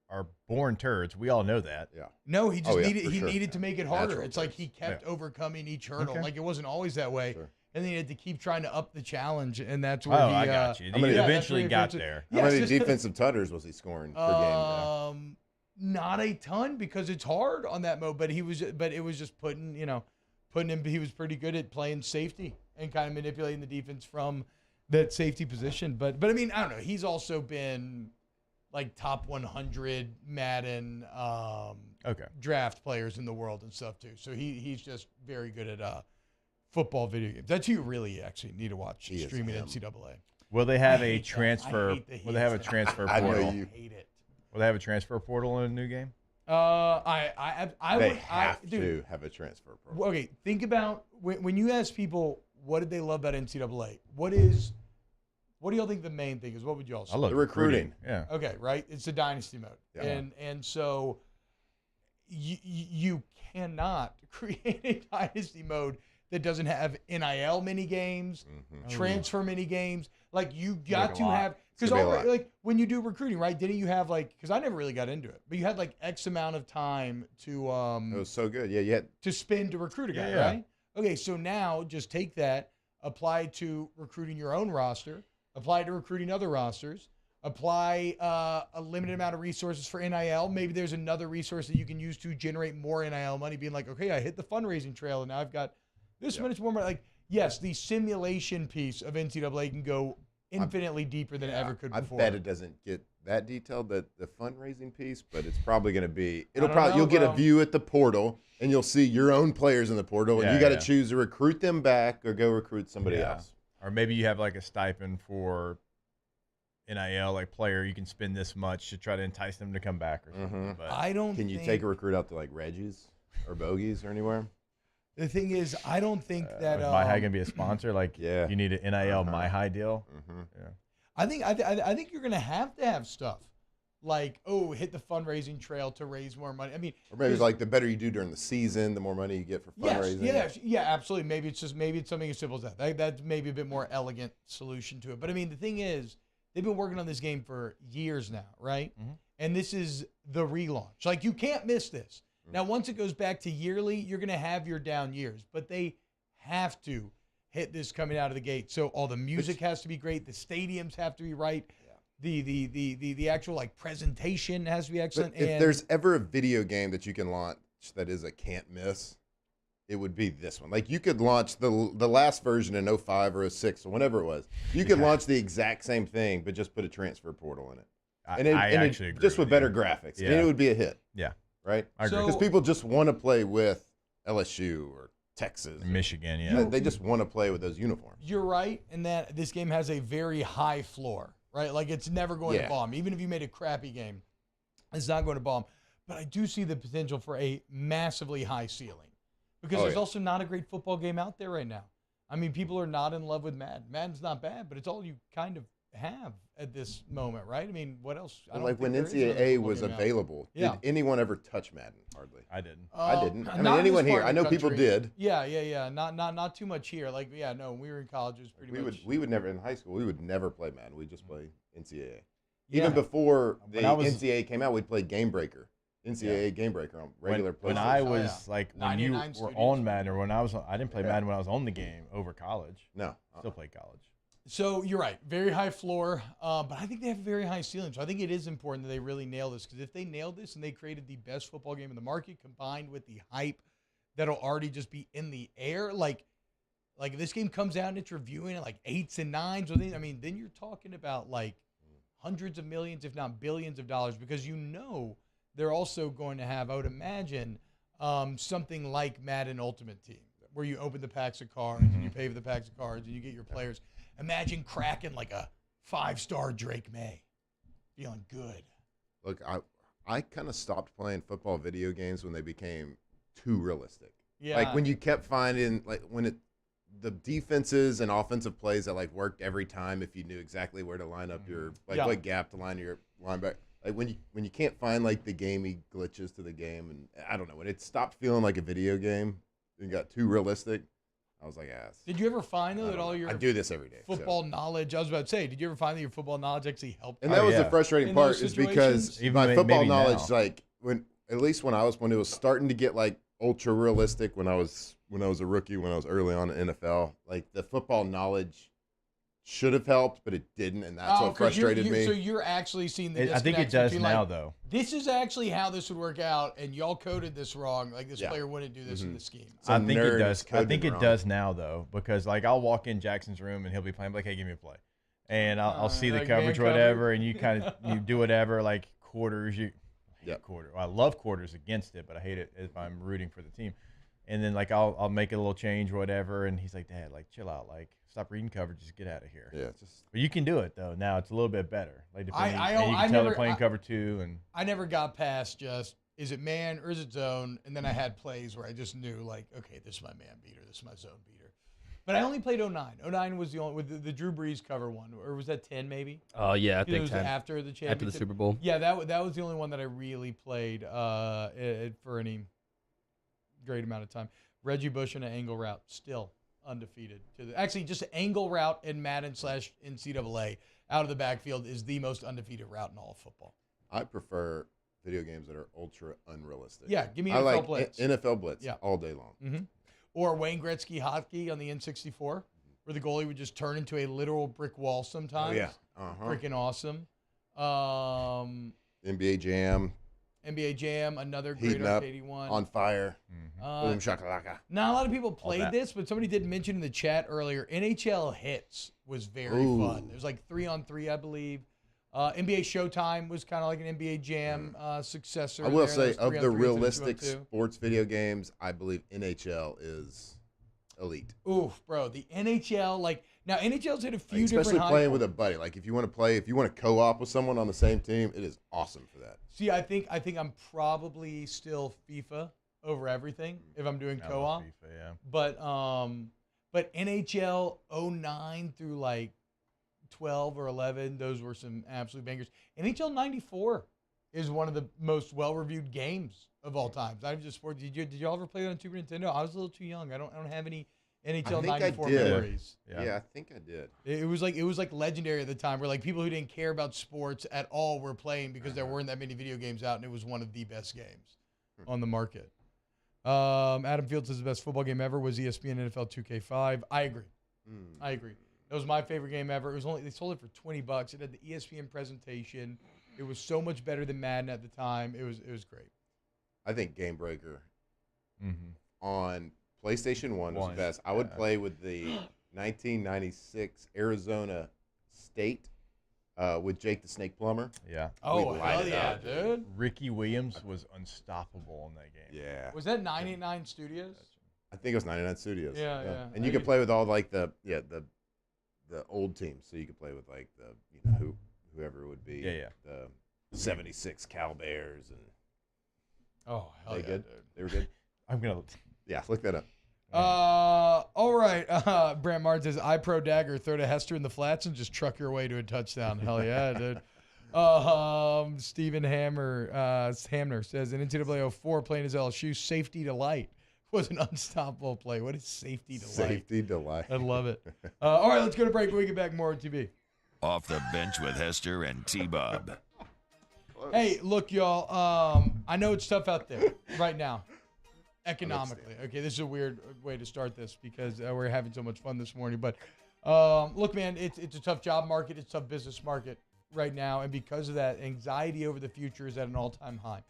are born turds. We all know that. Yeah. No, he just needed to make it harder. Natural It's like turds. he kept overcoming each hurdle. Okay. Like it wasn't always that way. Sure. And then he had to keep trying to up the challenge, and that's where I got you. He eventually got that's where there. How many defensive tutters was he scoring per game? Not a ton because it's hard on that mode, but it was just putting him. He was pretty good at playing safety and kind of manipulating the defense from that safety position. But I mean, I don't know. He's also been like top 100 Madden draft players in the world and stuff too. So he's just very good at football video games. That's who you really actually need to watch streaming NCAA. Will they have a transfer? Will they have a transfer I portal? know you hate it. Will they have a transfer portal in a new game? They have to have a transfer program. Okay, think about when you ask people what did they love about NCAA. What do y'all think the main thing is? What would y'all say? I love The recruiting. Yeah. Okay, right. It's a dynasty mode, Yeah. and so you cannot create a dynasty mode that doesn't have NIL mini games, transfer mini games. Like you got to have because like when you do recruiting, right? Didn't you have like because I never really got into it, but you had like X amount of time to It was so good. Yeah, you had to spend to recruit a guy, Yeah. right? Okay, so now just take that, apply it to recruiting your own roster, apply it to recruiting other rosters, apply a limited amount of resources for NIL. Maybe there's another resource that you can use to generate more NIL money, being like, okay, I hit the fundraising trail and now I've got this much more money. Like, yes, the simulation piece of NCAA can go infinitely deeper than it ever could before. I bet it doesn't get that detailed, the fundraising piece, but it's probably going to be. know, You'll get a view at the portal, and you'll see your own players in the portal, and you got to choose to recruit them back or go recruit somebody else. Or maybe you have like a stipend for NIL, like player, you can spend this much to try to entice them to come back or something. But I don't. Can you take a recruit out to like Reggie's or Bogey's or anywhere? The thing is, I don't think that is My High gonna be a sponsor? Like, you need an NIL My High deal. Yeah. I think you're gonna have stuff like hit the fundraising trail to raise more money. I mean, Or maybe it's like the better you do during the season, the more money you get for fundraising. Yeah, absolutely. Maybe it's something as simple as that. That's maybe a bit more elegant solution to it. But I mean, the thing is, they've been working on this game for years now, right? And this is the relaunch. Like, you can't miss this. Now, once it goes back to yearly, you're going to have your down years, but they have to hit this coming out of the gate. So all the music has to be great. The stadiums have to be right. The actual like presentation has to be excellent. But if there's ever a video game that you can launch that is a can't miss, it would be this one. Like, you could launch the last version in 05 or 06 or whenever it was. You could launch the exact same thing, but just put a transfer portal in it. I actually agree just with better you. graphics. Yeah. And it would be a hit. Yeah. Right? I agree. Because people just want to play with LSU or Texas. Michigan, yeah. They just want to play with those uniforms. You're right in that this game has a very high floor, right? Like, it's never going to bomb. Even if you made a crappy game, it's not going to bomb. But I do see the potential for a massively high ceiling because there's also not a great football game out there right now. I mean, people are not in love with Madden. Madden's not bad, but it's all you kind of have at this moment, right? I mean, what else? I don't Like, think when there is another NCAA football was game out. available, did anyone ever touch Madden? Hardly. I didn't. I didn't. I mean, Not in anyone this here? part I of know the people country. did. Yeah. Not too much here. Like, no, when we were in college, it was pretty much. We would never, in high school, we would never play Madden. We'd just play NCAA. Yeah. Even before the When I was- NCAA came out, we'd play Game Breaker. NCAA Game Breaker on regular PlayStation. When I was like, when you 99 were studios. on Madden, or when I didn't play Madden when I was on the game over college. No. Still played college. So you're right, very high floor, but I think they have a very high ceiling. So I think it is important that they really nail this, because if they nail this and they created the best football game in the market, combined with the hype that'll already just be in the air, like if this game comes out and it's reviewing at like 8s and 9s, I mean, then you're talking about like hundreds of millions, if not billions of dollars, because they're also going to have, I would imagine, something like Madden Ultimate Team, where you open the packs of cards and you pay for the packs of cards and you get your players. Imagine cracking like a 5-star Drake May. Feeling good. Look, I kind of stopped playing football video games when they became too realistic. Yeah. Like, when you kept finding, like, the defenses and offensive plays that like worked every time if you knew exactly where to line up your what gap to line your linebacker. Like, when you can't find like the gamey glitches to the game, and I don't know, when it stopped feeling like a video game and got too realistic, I was like, ass. Did you ever find, though, that all your I do this every day. football knowledge, I was about to say, did you ever find that your football knowledge actually helped? And that was the frustrating part is because my football knowledge, now. like when it was starting to get like ultra realistic when I was a rookie, when I was early on in NFL, like the football knowledge should have helped, but it didn't, and that's what frustrated me. So you're actually seeing the I think it disconnect does between, now, like, though. This is actually how this would work out, and y'all coded this wrong. Like, this player wouldn't do this in the scheme. I think it does. I think it does now, though, because like I'll walk in Jackson's room and he'll be playing, like, hey, give me a play, and I'll see the like coverage, man whatever, cover? and you do whatever, like quarters. Quarter. Well, I love quarters against it, but I hate it if I'm rooting for the team. And then like I'll make a little change, whatever, and he's like, Dad, like chill out, like stop reading coverage, just get out of here. Yeah, but you can do it though. Now it's a little bit better. Like depending, I and you can tell never- they're playing cover 2, and I never got past just, is it man or is it zone? And then I had plays where I just knew, like, okay, this is my man beater, this is my zone beater. But I only played 09. 09 was the only, with the Drew Brees cover one, or was that 10 maybe? Oh, yeah, I It think was 10. after the championship. After the Super Bowl. Yeah, that was the only one that I really played for any great amount of time. Reggie Bush in an angle route, still undefeated. Actually, just angle route in Madden / NCAA out of the backfield is the most undefeated route in all of football. I prefer video games that are ultra unrealistic. Yeah, give me I NFL like Blitz. NFL Blitz all day long. Mm-hmm. Or Wayne Gretzky hockey on the N64, where the goalie would just turn into a literal brick wall sometimes. Oh, yeah. Freaking awesome. NBA Jam. NBA Jam, another great Heating up, arcade one. On Fire. Uh, Boom shakalaka. Not a lot of people played that. this, but somebody did mention in the chat earlier, NHL Hits was very fun. It was like 3-on-3, I believe. NBA Showtime was kind of like an NBA Jam successor. I will there. say, That was of the 3-on-3s and realistic 2-on-2. sports video games, I believe NHL is elite. Oof, bro. The NHL, like, now NHL's hit a few Especially different high playing points. with a buddy. Like, if you want to co-op with someone on the same team, it is awesome for that. See, I think I'm probably still FIFA over everything if I'm doing I love co-op. FIFA, yeah. But NHL 09 through like 12 or 11, those were some absolute bangers. NHL 94 is one of the most well-reviewed games of all time. I'm just sport. Did you ever play that on Super Nintendo? I was a little too young. I don't have any NHL 94 memories. Yeah, I think I did. It was like legendary at the time, where like people who didn't care about sports at all were playing because there weren't that many video games out, and it was one of the best games on the market. Adam Field says the best football game ever was ESPN NFL 2K5. I agree. I agree. That was my favorite game ever. It was they sold it for $20. It had the ESPN presentation. It was so much better than Madden at the time. It was great. I think Game Breaker on PlayStation 1 was the best. I would play with the 1996 Arizona State with Jake the Snake Plumber. Yeah. Oh, hell yeah, dude. Ricky Williams was unstoppable in that game. Yeah. Was that 99 Studios? I think it was 99 Studios. Yeah. And you could play with all like the old teams. So you could play with like whoever it would be. Yeah. The 76 Cal Bears and Oh, hell they yeah, good? dude. They were good? I'm gonna look that up. All right. Brant Martin says, iPro Dagger, throw to Hester in the flats and just truck your way to a touchdown. Hell yeah, dude. Stephen Hamner says, in NCAA 04, playing as LSU, safety delight was an unstoppable play. What is safety delight? Safety delight. I love it. All right, let's go to break. When we get back, more on TV. Off the bench with Hester and T-Bob. Hey, look, y'all. I know it's tough out there right now, economically. Okay, this is a weird way to start this because we're having so much fun this morning. But look, man, it's a tough job market. It's a tough business market right now. And because of that, anxiety over the future is at an all-time high.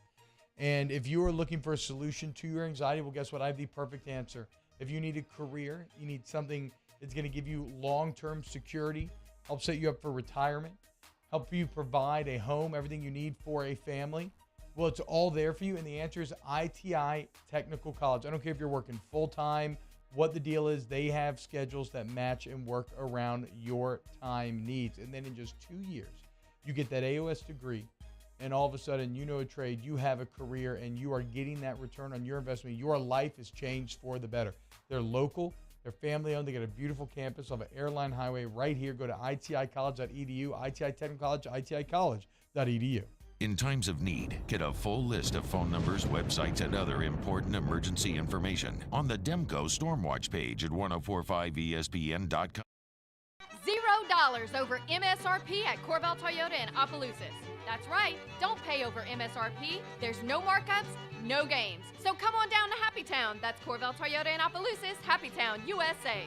And if you are looking for a solution to your anxiety, well, guess what? I have the perfect answer. If you need a career, you need something that's going to give you long-term security, help set you up for retirement, help you provide a home, everything you need for a family. Well, it's all there for you. And the answer is ITI Technical College. I don't care if you're working full-time, what the deal is. They have schedules that match and work around your time needs. And then in just 2 years, you get that AOS degree. And all of a sudden, you know a trade, you have a career, and you are getting that return on your investment. Your life is changed for the better. They're local. They're family-owned. They got a beautiful campus off of Airline Highway right here. Go to iticollege.edu, ITI Technical College, iticollege.edu. In times of need, get a full list of phone numbers, websites, and other important emergency information on the Demco Stormwatch page at 1045ESPN.com. $0 over MSRP at Corval Toyota in Opelousas. That's right, don't pay over MSRP. There's no markups, no games. So come on down to Happy Town. That's Corval Toyota in Opelousas, Happy Town, USA.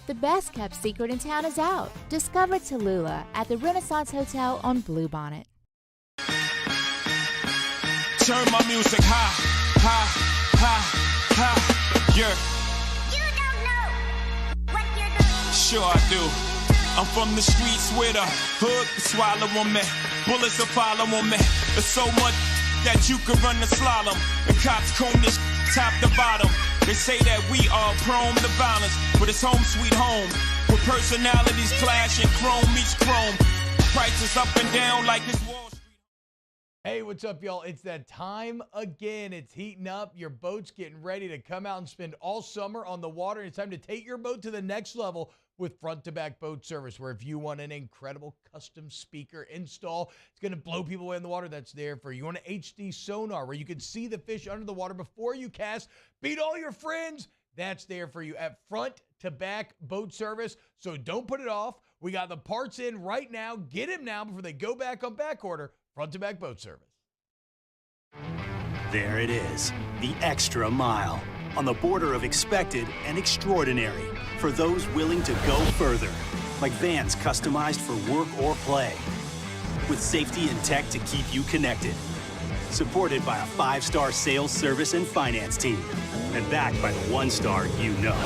The best kept secret in town is out. Discover Tallulah at the Renaissance Hotel on Bluebonnet. Turn my music high, high, high, high. Yeah. You don't know what you're doing. Sure I do. I'm from the streets where the hood can swallow on me. Bullets will follow on me. There's so much that you can run the slalom. The cops comb this top to bottom. They say that we are prone to violence, but it's home sweet home. With personalities clashing, chrome meets chrome. Prices up and down like it's Wall Street. Hey, what's up, y'all? It's that time again. It's heating up. Your boat's getting ready to come out and spend all summer on the water. It's time to take your boat to the next level with front-to-back boat service, where if you want an incredible custom speaker install, it's going to blow people away in the water, that's there for you. You want an HD sonar where you can see the fish under the water before you cast, beat all your friends, that's there for you at front-to-back boat service. So don't put it off. We got the parts in right now. Get them now before they go back on back order. Front-to-back boat service. There it is, the extra mile, on the border of expected and extraordinary, for those willing to go further, like vans customized for work or play, with safety and tech to keep you connected, supported by a 5-star sales, service, and finance team, and backed by the 1-star you know.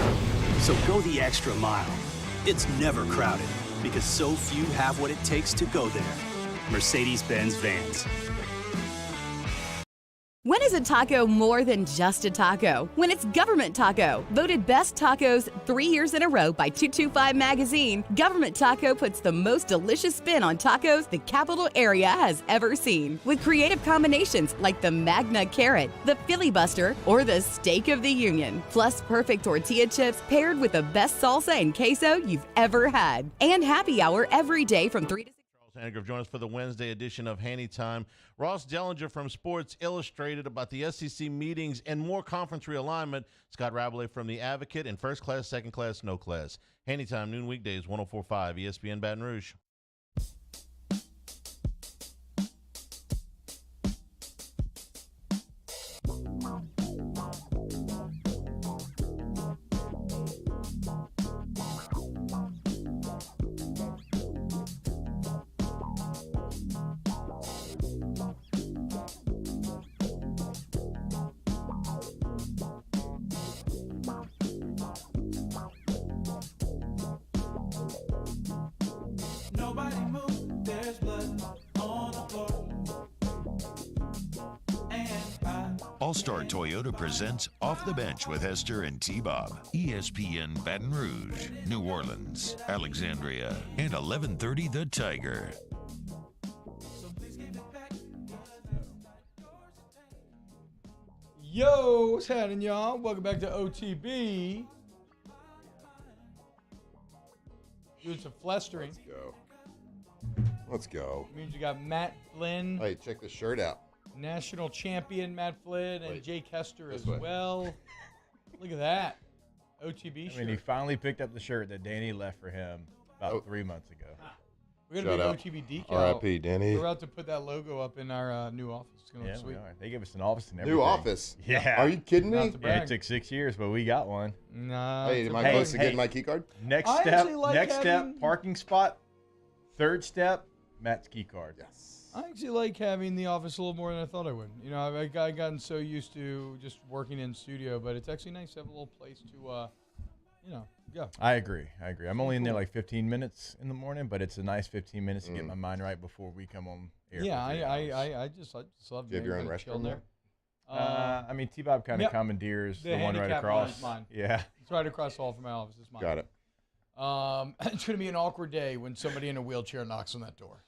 So go the extra mile. It's never crowded, because so few have what it takes to go there. Mercedes-Benz Vans. When is a taco more than just a taco? When it's Government Taco. Voted best tacos 3 years in a row by 225 Magazine, Government Taco puts the most delicious spin on tacos the capital area has ever seen. With creative combinations like the Magna Carrot, the Filibuster, or the Steak of the Union. Plus perfect tortilla chips paired with the best salsa and queso you've ever had. And happy hour every day from 3 to 6. Angrove join us for the Wednesday edition of Handy Time. Ross Dellinger from Sports Illustrated about the SEC meetings and more conference realignment. Scott Rabelais from The Advocate and First Class, Second Class, No Class. Handy Time, noon weekdays, 104.5 ESPN Baton Rouge. All-Star Toyota presents Off the Bench with Hester and T-Bob. ESPN Baton Rouge, New Orleans, Alexandria, and 1130 The Tiger. Yo, what's happening, y'all? Welcome back to OTB. Doing some flestering. Let's go. Let's go. Means you got Matt Flynn. Hey, check this shirt out. National champion Matt Flynn and Jake Hester as way. well. Look at that. OTB shirt. I mean, he finally picked up the shirt that Danny left for him about 3 months ago. We're going to be OTB decal. R.I.P. Danny. We're about to put that logo up in our new office. It's going to Yeah, look sweet. we are. They gave us an office and everything. New office? Yeah. Are you kidding me? Not to brag. Yeah, it took 6 years, but we got one. No. Hey, am I close to getting my key card? Next I step, actually like next step, having- parking spot. Third step, Matt's key card. Yes. I actually like having the office a little more than I thought I would. You know, I've gotten so used to just working in studio, but it's actually nice to have a little place to, go. I agree. I'm only in there like 15 minutes in the morning, but it's a nice 15 minutes to get my mind right before we come on air. Yeah, I just love. Do you have your own restaurant there? I mean, T-Bob kind of commandeers the one right across. Mine. Yeah, it's right across the hall from my office. It's mine. Got it. It's going to be an awkward day when somebody in a wheelchair knocks on that door.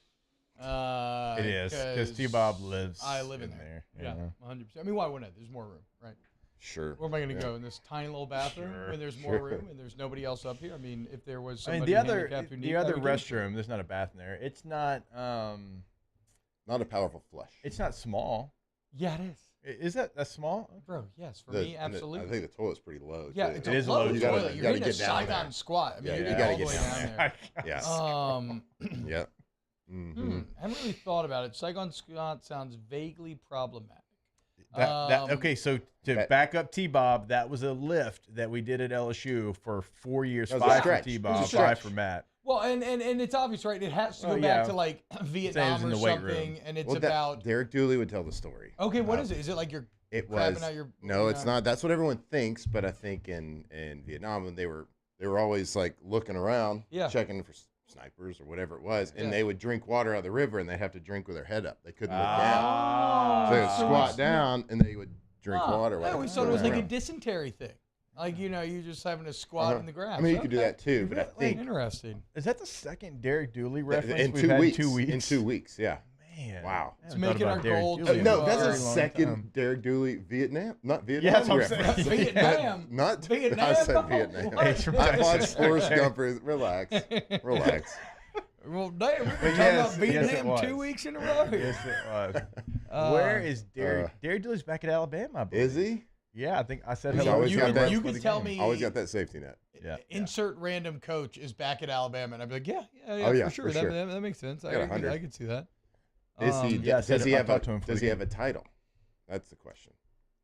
It is because T-Bob lives. I live in there. Yeah, 100%. I mean, why wouldn't I? There's more room, right? Sure. Where am I going to go in this tiny little bathroom when there's more room and there's nobody else up here? I mean, if there was somebody handicapped who needed the other restroom, there's not a bath in there. It's not. Not a powerful flush. It's not small. Yeah, it is. Is that small? Bro, yes, for me, absolutely. I think the toilet's pretty low. Yeah, too. it's a low toilet. You're in a Saigon squat. I mean, you got to get down there. Yes. Yeah. I haven't really thought about it. Saigon squat sounds vaguely problematic. Okay, so to back up T-Bob, that was a lift that we did at LSU for 4 years. 5 for T-Bob, 5 for Matt. Well, and it's obvious, right? It has to go back to like Vietnam or something, and it's about. Derek Dooley would tell the story. Okay, what is it? Is it like you're crabbing out your? No, it's not. That's what everyone thinks, but I think in Vietnam, when they were always like looking around, checking for snipers or whatever it was, and they would drink water out of the river, and they'd have to drink with their head up. They couldn't look down, so they would squat down, and they would drink water. I always thought it was like a dysentery thing. Like, you know, you're just having to squat in the grass. I mean, you could do that too, but I think interesting. Is that the second Derek Dooley reference in we've 2 had weeks? 2 weeks? In 2 weeks, yeah. Man, wow. It's making our goal. No, that's a second Derek Dooley Vietnam, not Vietnam. Yeah, that's what I'm reference. saying. Vietnam. Not Vietnam. I said Vietnam. I watched Forrest Gump. Relax. Well, damn, we're talking about Vietnam 2 weeks in a row. Yes, it was. Where is Derek? Derek Dooley's back at Alabama, I believe. Is he? Yeah, I think I said He's hello. always got that. You could tell me. Always got that safety net. Yeah. Insert random coach is back at Alabama, and I'd be like, for sure. That makes sense. I could see that. Is he? Does he have a title? That's the question.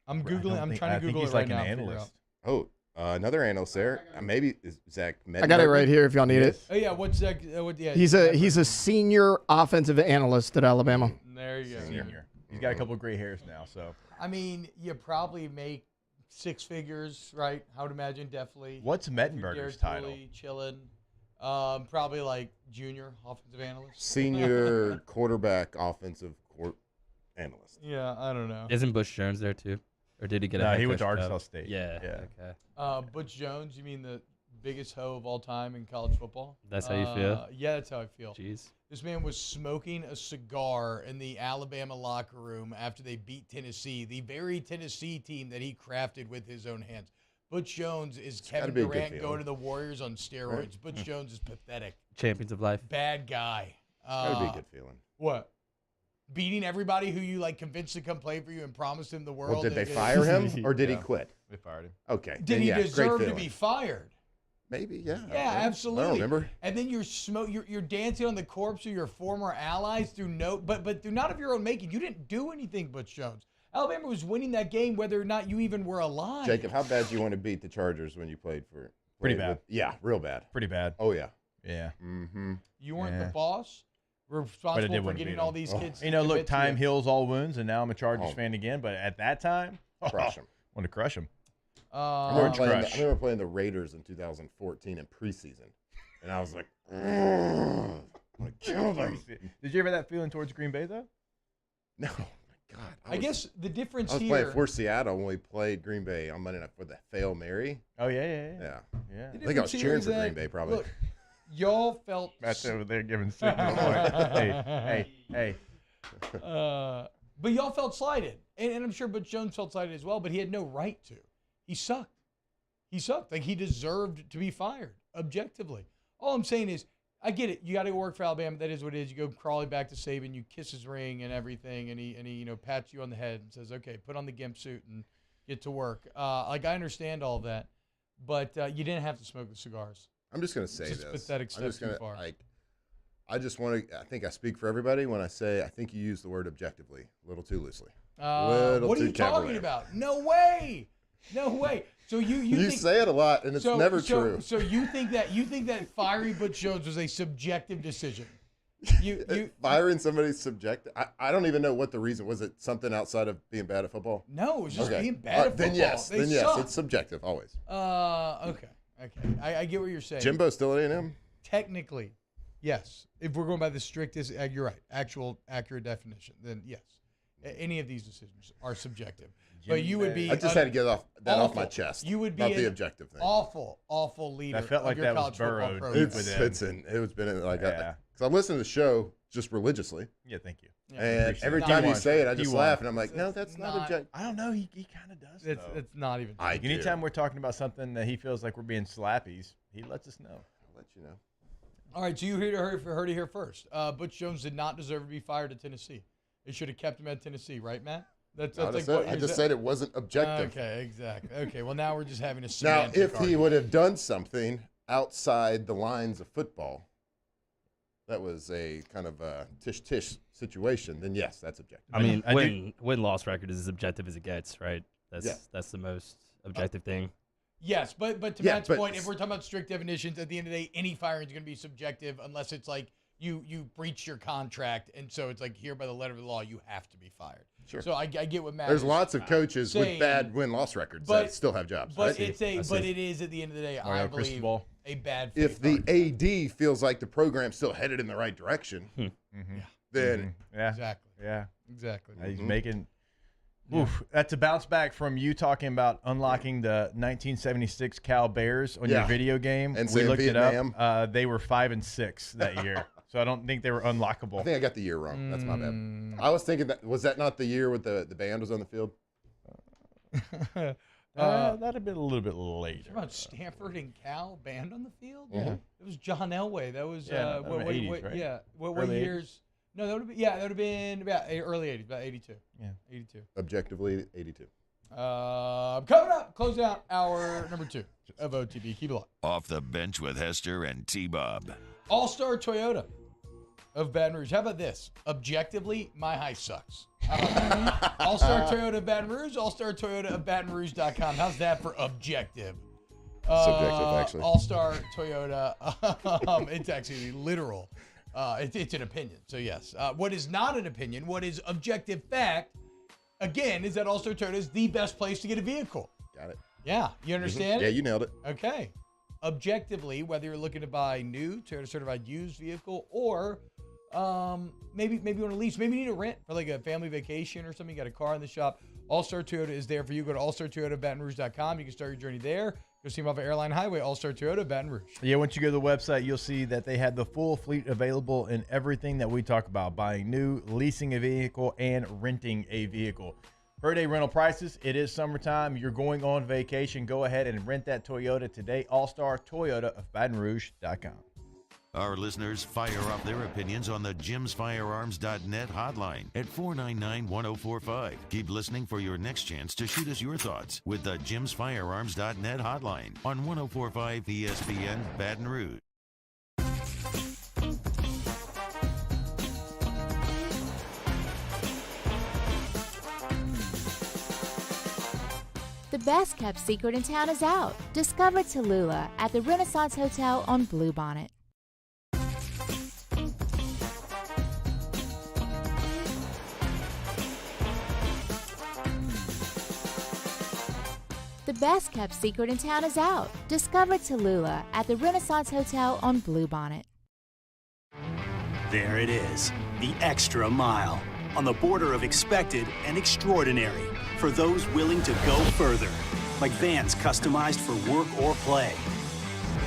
I'm googling. I'm trying to Google it right now. I think he's like an analyst. Oh, another analyst there. Maybe is Zach. I got it right here if y'all need it. Oh yeah, what's Zach? He's a senior offensive analyst at Alabama. There you go. Senior. He's got a couple of gray hairs now, so. I mean, you probably make 6 figures, right? I would imagine, definitely. What's Mettenberger's title? Chilling. Probably like junior offensive analyst. Senior quarterback offensive analyst. Yeah, I don't know. Isn't Butch Jones there too? Or did he get a No, head he went to coach Arkansas job? State. Yeah. Okay. Butch Jones, you mean the biggest hoe of all time in college football? That's how you feel? Yeah, that's how I feel. Jeez. This man was smoking a cigar in the Alabama locker room after they beat Tennessee, the very Tennessee team that he crafted with his own hands. Butch Jones is Kevin Durant going to the Warriors on steroids. Right? Butch Jones is pathetic. Champions of life. Bad guy. That'd be a good feeling. What? Beating everybody who you like convinced to come play for you and promised him the world. Well, did they fire him or did he quit? They fired him. Okay. Did he deserve to be fired? Maybe, yeah. Yeah, absolutely. I don't remember. And then you're dancing on the corpse of your former allies through but through not of your own making. You didn't do anything, Butch Jones. Alabama was winning that game whether or not you even were alive. Jacob, how bad do you want to beat the Chargers when you played for? Pretty bad. Yeah, real bad. Pretty bad. Oh yeah. Yeah. Mm-hmm. You weren't the boss. We're responsible for getting all these kids. You know, look, time heals all wounds, and now I'm a Chargers fan again. But at that time, crush him. Want to crush him. I remember playing the Raiders in 2014 in preseason, and I was like, I want to kill them. Did you ever have that feeling towards Green Bay though? No. God, I guess the difference I was here. playing for Seattle when we played Green Bay on Monday night for the Hail Mary. Oh yeah. I think I was cheering for Green Bay probably. Look, y'all felt Matt's over there giving signals. hey. But y'all felt slighted, and I'm sure Butch Jones felt slighted as well. But he had no right to. He sucked. Like he deserved to be fired objectively. All I'm saying is, I get it. You got to go work for Alabama. That is what it is. You go crawling back to Saban. You kiss his ring and everything, and he pats you on the head and says, "Okay, put on the gimp suit and get to work." Like I understand all of that, but you didn't have to smoke the cigars. I'm just gonna say it's this. Pathetic step too far. I just want to. I think I speak for everybody when I say I think you use the word objectively a little too loosely. What are you talking about? No way. So you think, say it a lot, and it's never true. So you think that fiery Butch Jones was a subjective decision? Firing somebody's subjective. I don't even know what the reason was. It something outside of being bad at football? No, it was just being bad at Then football. yes, They suck. it's subjective always. Okay. I get what you're saying. Jimbo's still at A&M? Technically, yes. If we're going by the strictest, you're right, accurate definition, then yes. Any of these decisions are subjective. But you would be. I just had to get off my chest. You would be about the objective thing. Awful leader. I felt like of your that was college football burrowed. program. It's been like that. Yeah. Because I listen to the show just religiously. Yeah, thank you. And every time you say it, I just laugh, and I'm like, no, that's not objective. I don't know. He kind of does. It's not even. Anytime we're talking about something that he feels like we're being slappies, he lets us know. I'll let you know. All right, so you heard it here first. Butch Jones did not deserve to be fired at Tennessee. They should have kept him at Tennessee, right, Matt? I just said it wasn't objective. Okay, exactly. Okay, well, now we're just having a Now, semantic if he argument. would have done something outside the lines of football, that was a kind of a tish-tish situation, then yes, that's objective. I mean, win-loss record is as objective as it gets, right? That's the most objective thing. Yes, but to Matt's point, if we're talking about strict definitions, at the end of the day, any firing is going to be subjective unless it's like you breached your contract, and so it's like here by the letter of the law, you have to be fiir. Sure. So I get what Matt. There's is lots of coaches saying, with bad win-loss records that still have jobs. But it is at the end of the day, I believe, a bad. If the AD feels like the program's still headed in the right direction, then exactly. Yeah, exactly. He's making. Oof, that's a bounce back from you talking about unlocking the 1976 Cal Bears on your video game. And we saying looked Vietnam. it up. They were 5-6 that year, so I don't think they were unlockable. I think I got the year wrong. That's my bad. I was thinking was that not the year with the band was on the field? That'd have been a little bit later. About Stanford and Cal band on the field. Mhm. It was John Elway. That was what 80s, right? Yeah. What Early years? No, that would have been about early 80s, about 82. Yeah, 82. Objectively, 82. Coming up, close out hour number 2 of OTB. Keep it locked. Off the bench with Hester and T-Bob. All-Star Toyota of Baton Rouge. How about this? Objectively, my high sucks. How about that? All-Star Toyota of Baton Rouge, All-Star Toyota of BatonRouge.com. How's that for objective? Subjective, actually. All-Star Toyota. It's actually literal. It's an opinion. So, yes. What is not an opinion, what is objective fact, again, is that All-Star Toyota is the best place to get a vehicle. Got it. Yeah. You understand? Yeah, you nailed it. Okay. Objectively, whether you're looking to buy new Toyota certified used vehicle or maybe you want to lease, maybe you need a rent for like a family vacation or something. You got a car in the shop. All-Star Toyota is there for you. Go to allstartoyotabatonrouge.com. You can start your journey there. Go see them off of Airline Highway, All-Star Toyota, Baton Rouge. Yeah, once you go to the website, you'll see that they had the full fleet available in everything that we talk about: buying new, leasing a vehicle, and renting a vehicle. Per day rental prices. It is summertime. You're going on vacation. Go ahead and rent that Toyota today. All-Star Toyota of BatonRouge.com. Our listeners fire off their opinions on the jimsfirearms.net hotline at 499-1045. Keep listening for your next chance to shoot us your thoughts with the jimsfirearms.net hotline on 1045 ESPN Baton Rouge. The best kept secret in town is out. Discover Tallulah at the Renaissance Hotel on Bluebonnet. The best kept secret in town is out. Discover Tallulah at the Renaissance Hotel on Bluebonnet. There it is, the extra mile, on the border of expected and extraordinary, for those willing to go further, like vans customized for work or play,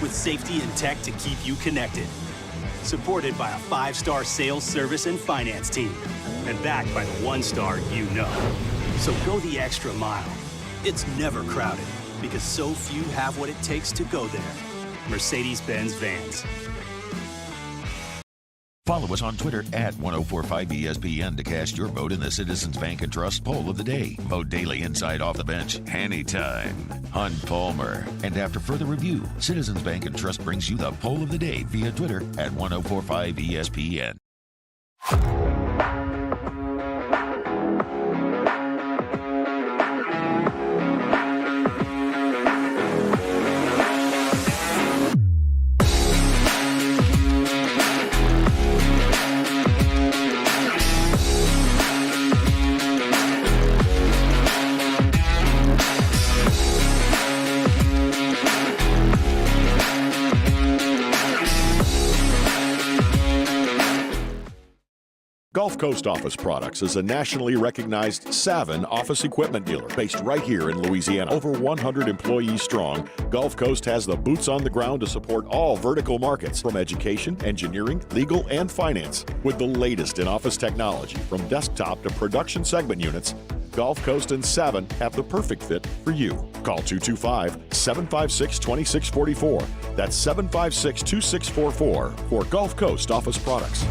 with safety and tech to keep you connected, supported by a 5-star sales, service, and finance team, and backed by the 1-star you know. So go the extra mile. It's never crowded, because so few have what it takes to go there. Mercedes-Benz Vans. Follow us on Twitter at 1045ESPN to cast your vote in the Citizens Bank and Trust poll of the day. Vote daily inside Off the Bench, anytime. Hunt Palmer. And after further review, Citizens Bank and Trust brings you the poll of the day via Twitter at 1045ESPN. Gulf Coast Office Products is a nationally recognized Savin office equipment dealer based right here in Louisiana. Over 100 employees strong, Gulf Coast has the boots on the ground to support all vertical markets, from education, engineering, legal, and finance. With the latest in office technology, from desktop to production segment units, Gulf Coast and Savin have the perfect fit for you. Call 225-756-2644. That's 756-2644 for Gulf Coast Office Products.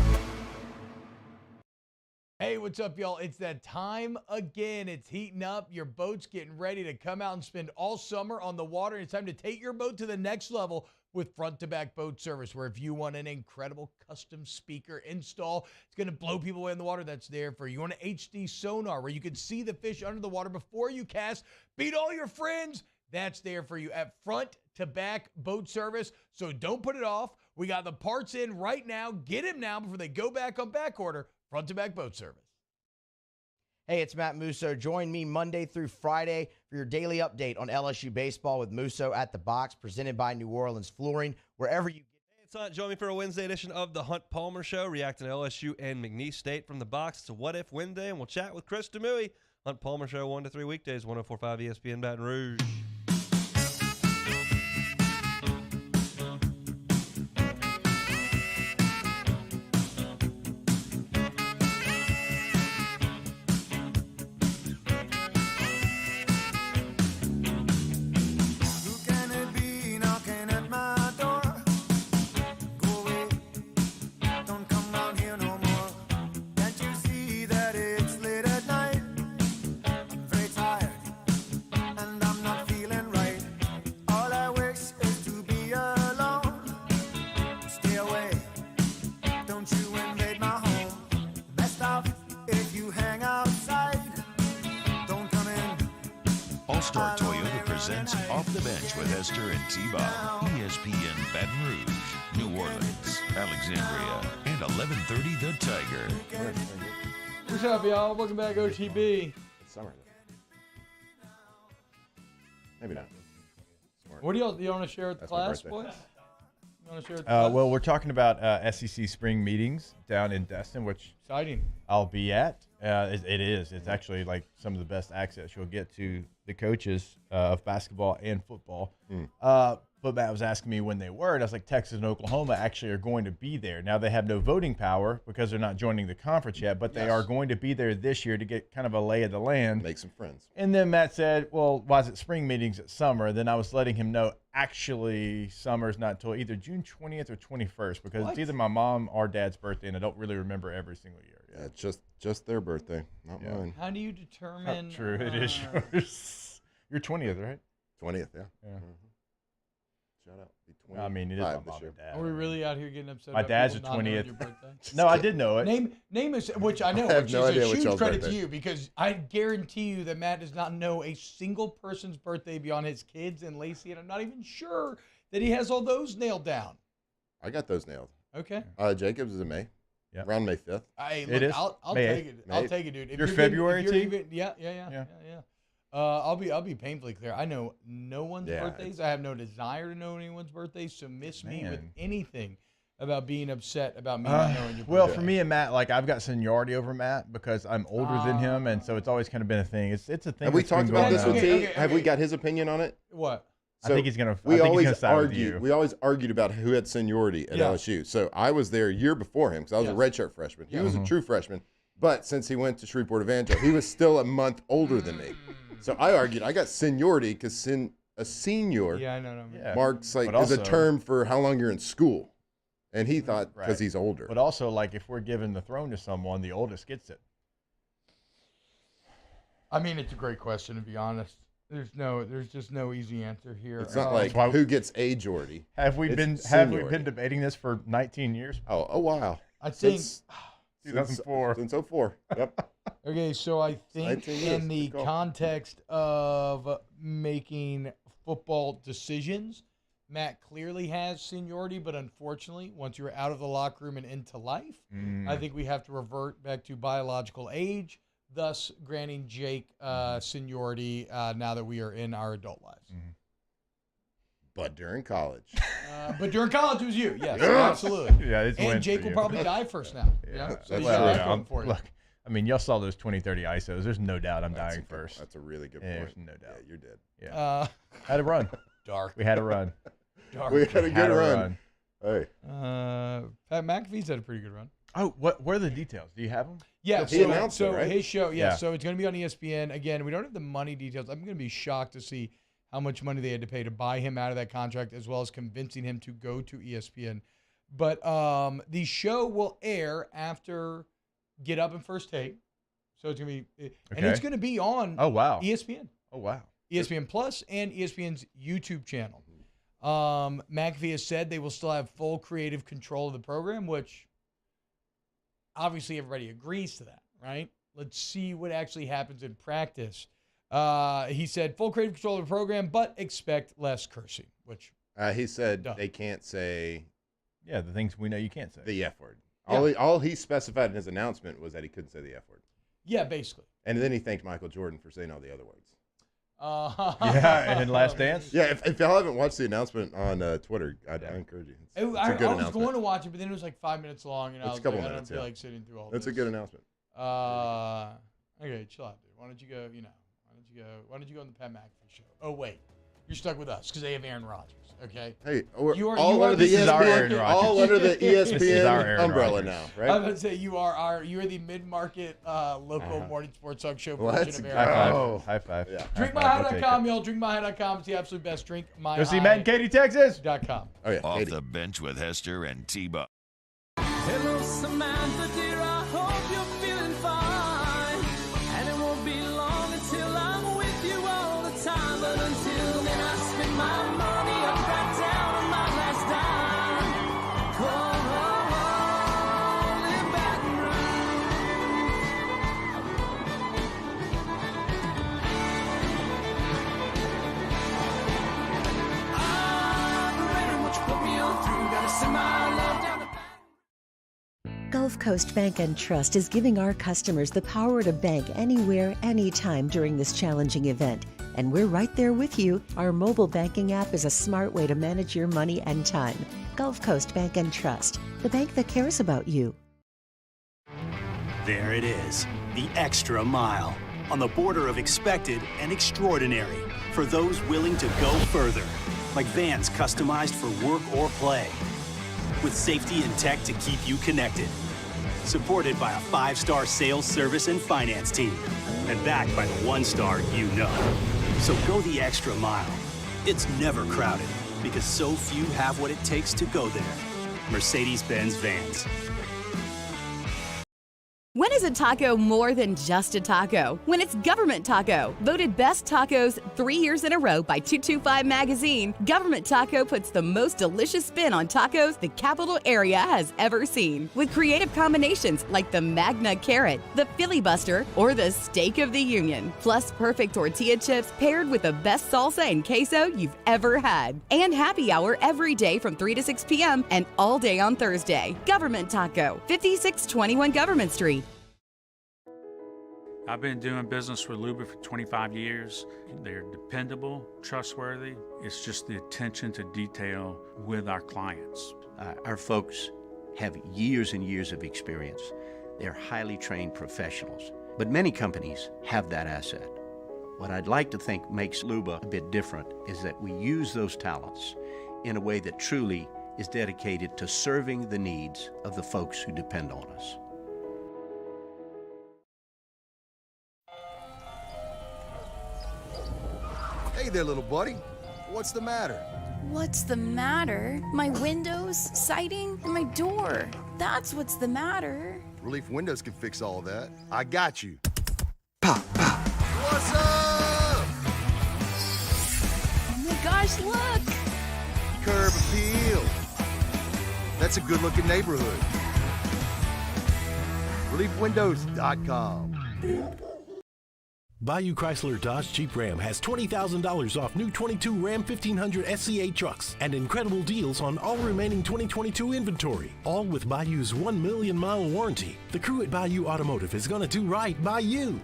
Hey, what's up, y'all? It's that time again. It's heating up. Your boat's getting ready to come out and spend all summer on the water. It's time to take your boat to the next level with front-to-back boat service, where if you want an incredible custom speaker install, it's going to blow people away in the water, that's there for you. You want an HD sonar where you can see the fish under the water before you cast, beat all your friends, that's there for you at front-to-back boat service. So don't put it off. We got the parts in right now. Get them now before they go back on back order. Front-to-back boat service. Hey, it's Matt Musso. Join me Monday through Friday for your daily update on LSU baseball with Musso at the Box, presented by New Orleans Flooring. Wherever you get. Hey, it's Hunt. Join me for a Wednesday edition of the Hunt Palmer Show, reacting to LSU and McNeese State from the Box. It's a What If Wednesday, and we'll chat with Chris Demouy. Hunt Palmer Show 1 to 3 weekdays, 104.5 ESPN Baton Rouge. All-Star Toyota presents Off the Bench with Esther and T-Bob. ESPN Baton Rouge, New Orleans, Alexandria, and 1130 The Tiger. What's up, y'all? Welcome back, OTB. It's summer. Maybe not. What do you want to share with the class, boys? You want to share with the Well, class? we're talking about SEC spring meetings down in Destin, which exciting. I'll be at. It is. It's actually like some of the best access you'll get to the coaches of basketball and football. But Matt was asking me when they were, and I was like, Texas and Oklahoma actually are going to be there. Now, they have no voting power because they're not joining the conference yet, but they are going to be there this year to get kind of a lay of the land. Make some friends. And then Matt said, well, why is it spring meetings at summer? Then I was letting him know, actually, summer's not until either June 20th or 21st, because it's either my mom or dad's birthday, and I don't really remember every single year. Yeah, it's just their birthday, not mine. How do you determine? True, it is yours. You're 20th, right? 20th, yeah. Mm-hmm. Shout out. I mean, it is my mom and dad. Are we really out here getting upset? My about dad's people the not knowing 20th. your birthday? No, I did know it. Name is, which I know, I have which no is idea a which huge y'all's credit birthday. to you, because I guarantee you that Matt does not know a single person's birthday beyond his kids and Lacey, and I'm not even sure that he has all those nailed down. I got those nailed. Okay. Jacobs is in May. Yeah. Around May 5th. Hey, It look, is? I'll May take 8th. it. I'll take it, dude. If Your you're February getting, if team? you're even, yeah. I'll be painfully clear. I know no one's birthdays. I have no desire to know anyone's birthdays. So miss me with anything about being upset about me not knowing your birthday. Well, for me and Matt, like I've got seniority over Matt because I'm older than him, and so it's always kind of been a thing. It's a thing. Have we that's been talked about going this on. with T? Have we got his opinion on it? What? I think he's gonna. We I think always he's gonna side with argued. you. We always argued about who had seniority at LSU. So I was there a year before him because I was a redshirt freshman. He was a true freshman, but since he went to Shreveport Evangel, he was still a month older than me. So I argued I got seniority because a senior marks like is a term for how long you're in school, and he thought because he's older. But also, like if we're giving the throne to someone, the oldest gets it. I mean, it's a great question, to be honest. There's just no easy answer here. It's not like who gets age-ority. Have we been debating this for 19 years? Oh, a while. I think Since 2004. Since 04. Yep. Okay, so I think 19 years. in the Good call. context of making football decisions, Matt clearly has seniority, but unfortunately, once you're out of the locker room and into life, I think we have to revert back to biological age, thus granting Jake seniority now that we are in our adult lives. But during college. But during college, it was you. Yes, absolutely. Yeah, it's and win Jake for will you. probably die first now. Yeah, So you well, got that yeah, going for you. look, I mean, y'all saw those 20-30 ISOs. There's no doubt I'm dying a good- first. That's a really good Yeah, point. there's no doubt. Yeah, you're dead. Yeah. Had a run. Dark. We had a run. Dark. We had a good run. Hey. Pat McAfee's had a pretty good run. Oh, what are the details? Do you have them? Yeah, He announced it, right? his show, Yeah. so it's going to be on ESPN. Again, we don't have the money details. I'm going to be shocked to see how much money they had to pay to buy him out of that contract, as well as convincing him to go to ESPN. But the show will air after Get Up and First Take. So it's going to be, and it's going to be on ESPN. Oh, wow. ESPN Plus and ESPN's YouTube channel. McAfee has said they will still have full creative control of the program, which obviously everybody agrees to that, right? Let's see what actually happens in practice. He said full creative control of the program, but expect less cursing, which he said they can't say the things we know you can't say. The F word. Yeah. All he specified in his announcement was that he couldn't say the F word. Yeah, basically. And then he thanked Michael Jordan for saying all the other words. Yeah, and Last Dance. Yeah, if y'all haven't watched the announcement on Twitter, I encourage you. It's a good I was announcement. going to watch it, but then it was like 5 minutes long, and It's I was a couple like, I minutes, don't feel yeah. like sitting through all That's this. a good announcement. Okay, chill out, dude. Why don't you go? Why don't you go on the Pat McAfee show? Oh wait, you're stuck with us because they have Aaron Rodgers. Okay. Hey, we're You are- all you are under the the- ESPN, all under the This is our ESPN Aaron umbrella Rodgers. now, I was right? about to say you're the mid-market local morning sports talk show Let's version of go. Aaron Rodgers. Oh, high five. Yeah. DrinkMyHigh.com, y'all. DrinkMyHigh.com. It's the absolute best. Go see Matt in Katy, Texas. DrinkMyHigh.com. Oh yeah. Off Katie. the bench with Hester and T-Buck. Hello, Samantha, dear, I hope you're feeling fine. And it won't be long until I'm with you all the time. But until then, I spend my money up right down on my last dime. Come on, in Baton Rouge. I'm ready, what you put me on through. Gotta send my love down the Gulf Coast Bank and Trust is giving our customers the power to bank anywhere, anytime during this challenging event. And we're right there with you. Our mobile banking app is a smart way to manage your money and time. Gulf Coast Bank and Trust, the bank that cares about you. There it is, the extra mile, on the border of expected and extraordinary, for those willing to go further, like vans customized for work or play, with safety and tech to keep you connected, supported by a 5-star sales, service, and finance team, and backed by the 1-star you know. So go the extra mile. It's never crowded, because so few have what it takes to go there. Mercedes-Benz Vans. When is a taco more than just a taco? When it's Government Taco. Voted best tacos 3 years in a row by 225 Magazine, Government Taco puts the most delicious spin on tacos the capital area has ever seen. With creative combinations like the Magna Carrot, the Filibuster, or the Steak of the Union. Plus perfect tortilla chips paired with the best salsa and queso you've ever had. And happy hour every day from 3 to 6 p.m. and all day on Thursday. Government Taco, 5621 Government Street. I've been doing business with Luba for 25 years. They're dependable, trustworthy. It's just the attention to detail with our clients. Our folks have years and years of experience. They're highly trained professionals. But many companies have that asset. What I'd like to think makes Luba a bit different is that we use those talents in a way that truly is dedicated to serving the needs of the folks who depend on us. Hey there, little buddy. What's the matter? What's the matter? My windows, siding, and my door. That's what's the matter. Relief Windows can fix all of that. I got you. Pop, pop. What's up? Oh my gosh, look! Curb appeal. That's a good-looking neighborhood. ReliefWindows.com. Bayou Chrysler Dodge Jeep Ram has $20,000 off new 22 Ram 1500 SCA trucks and incredible deals on all remaining 2022 inventory, all with Bayou's 1 million mile warranty. The crew at Bayou Automotive is going to do right by you.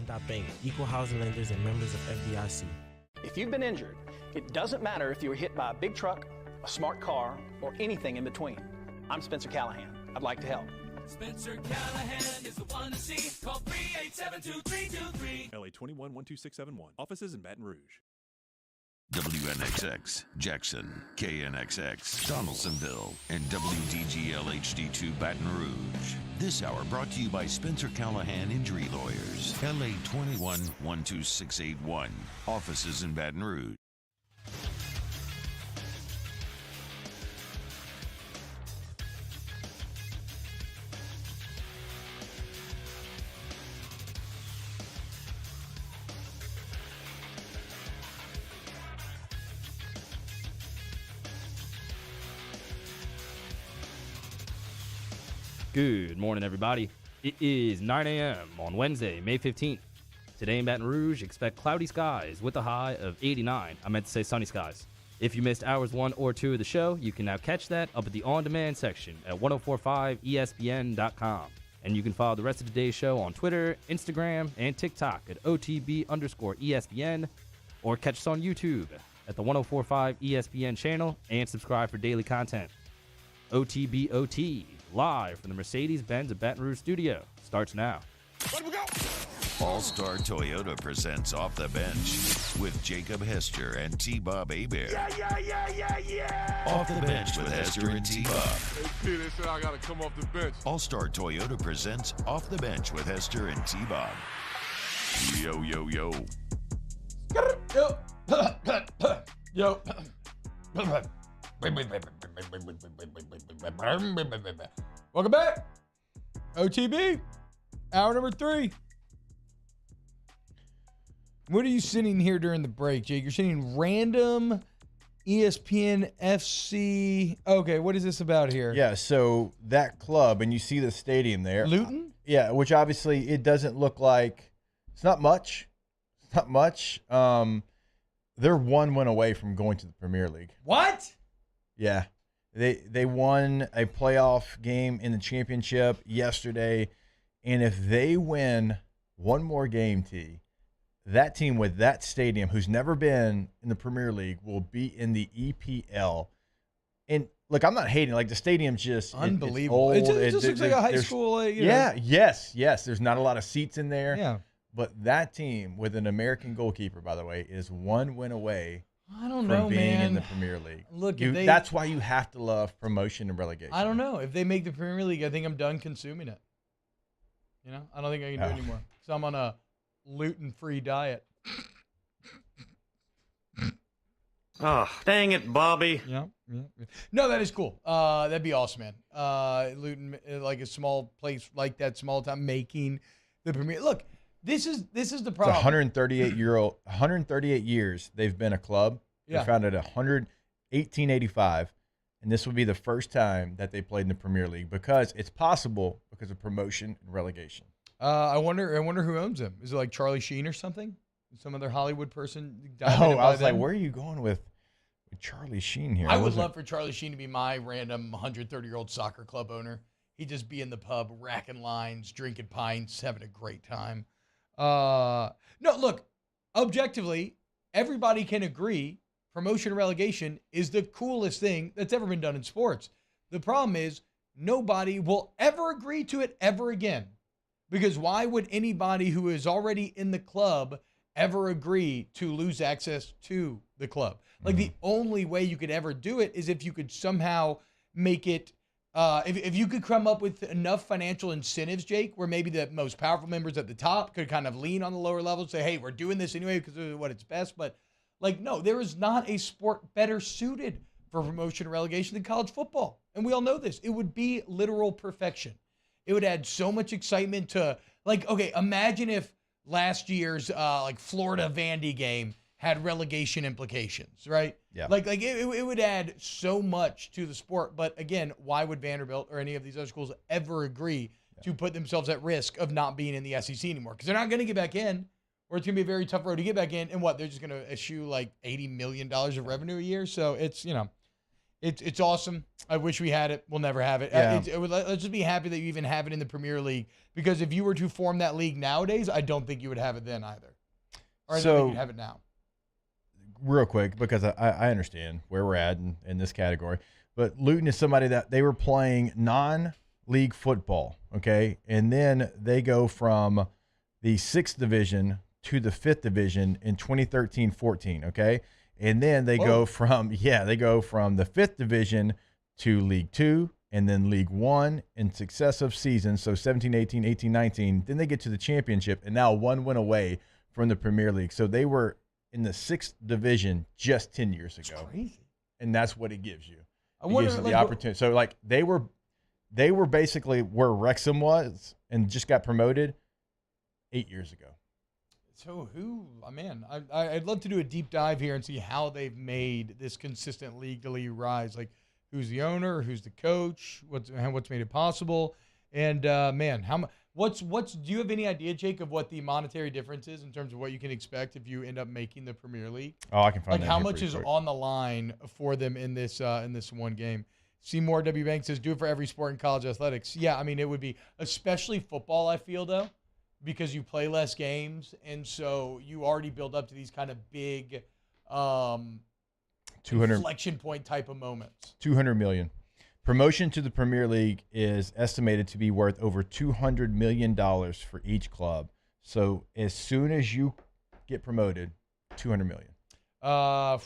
ESPN.bank, equal housing lenders and members of FDIC. If you've been injured, it doesn't matter if you were hit by a big truck, a smart car, or anything in between. I'm Spencer Callahan. I'd like to help. Spencer Callahan is the one to see. Call 387-2323. LA 21-12671. Offices in Baton Rouge. WNXX, Jackson, KNXX, Donaldsonville, and WDGL HD2 Baton Rouge. This hour brought to you by Spencer Callahan Injury Lawyers, LA 21-12681. Offices in Baton Rouge. Good morning, everybody. It is 9 a.m. on Wednesday, May 15th. Today in Baton Rouge, expect cloudy skies with a high of 89. I meant to say sunny skies. If you missed hours 1 or 2 of the show, you can now catch that up at the on-demand section at 1045ESPN.com. And you can follow the rest of today's show on Twitter, Instagram, and TikTok at OTB_ESPN, or catch us on YouTube at the 1045 ESPN channel and subscribe for daily content. OTBOT, live from the Mercedes-Benz of Baton Rouge studio, starts now. All-Star Toyota presents Off the Bench with Jacob Hester and T-Bob Hebert. Yeah. Off the Bench with Hester and T-Bob. Hey, P, they said I got to come off the bench. All-Star Toyota presents Off the Bench with Hester and T-Bob. Yo, yo, yo. Yo. Welcome back. OTB, hour number 3. What are you sitting here during the break, Jake? You're sitting random ESPN FC. Okay, what is this about here? Yeah, so that club, and you see the stadium there. Luton? Yeah, which obviously it doesn't look like, it's not much. It's not much. They're 1 win away from going to the Premier League. What? Yeah. They won a playoff game in the championship yesterday, and if they win one more game, T, that team with that stadium, who's never been in the Premier League, will be in the EPL. And look, I'm not hating. Like, the stadium's just unbelievable. It's old. It just looks like a high school. Yes. There's not a lot of seats in there. Yeah. But that team with an American goalkeeper, by the way, is 1 win away. I don't from know, being man. in the Premier League. Look, that's why you have to love promotion and relegation. I don't know. If they make the Premier League, I think I'm done consuming it. You know, I don't think I can do it anymore. So I'm on a gluten-free diet. Oh, dang it, Bobby. Yeah. No, that is cool. That'd be awesome, man. Luton, like a small place like that, small town, making the Premier. Look, this is the problem. It's 138 years they've been a club. Yeah. They founded 1885, and this will be the first time that they played in the Premier League because it's possible because of promotion and relegation. I wonder who owns them. Is it like Charlie Sheen or something? Some other Hollywood person? I was like, where are you going with Charlie Sheen here? I would love for Charlie Sheen to be my random 130-year-old soccer club owner. He'd just be in the pub, racking lines, drinking pints, having a great time. No, look, objectively, everybody can agree promotion and relegation is the coolest thing that's ever been done in sports. The problem is nobody will ever agree to it ever again. Because why would anybody who is already in the club ever agree to lose access to the club? Like, the only way you could ever do it is if you could somehow make it, if you could come up with enough financial incentives, Jake, where maybe the most powerful members at the top could kind of lean on the lower levels, say, hey, we're doing this anyway because of what it's best. But, like, no, there is not a sport better suited for promotion and relegation than college football. And we all know this. It would be literal perfection. It would add so much excitement to, like, okay, imagine if last year's, like, Florida-Vandy game had relegation implications, right? Yeah. Like it would add so much to the sport. But again, why would Vanderbilt or any of these other schools ever agree to put themselves at risk of not being in the SEC anymore? Because they're not going to get back in, or it's going to be a very tough road to get back in. And what, they're just going to eschew like $80 million of revenue a year? So it's, you know, It's awesome. I wish we had it. We'll never have it. Yeah. Let's just be happy that you even have it in the Premier League, because if you were to form that league nowadays, I don't think you would have it then either. Or I don't think you'd have it now. Real quick, because I understand where we're at in this category, but Luton is somebody that they were playing non-league football, okay? And then they go from the 6th division to the 5th division in 2013-14, okay? And then they go from the 5th division to League 2 and then League 1 in successive seasons, so 17-18, 18-19. Then they get to the championship, and now one went away from the Premier League. So they were in the 6th division just 10 years ago. That's crazy. And that's what it gives you. I wonder, gives you the opportunity. So like they were basically where Wrexham was and just got promoted 8 years ago. So I'd love to do a deep dive here and see how they've made this consistent legally rise. Like, who's the owner, who's the coach, what's made it possible, and do you have any idea, Jake, of what the monetary difference is in terms of what you can expect if you end up making the Premier League? Oh, I can find that. Like, how much is on the line for them in this one game? Seymour W. Banks says, do it for every sport in college athletics. Yeah, I mean, it would be, especially football, I feel, though, because you play less games, and so you already build up to these kind of big 200 inflection point type of moments. $200 million. Promotion to the Premier League is estimated to be worth over $200 million for each club. So as soon as you get promoted, $200 million. Lot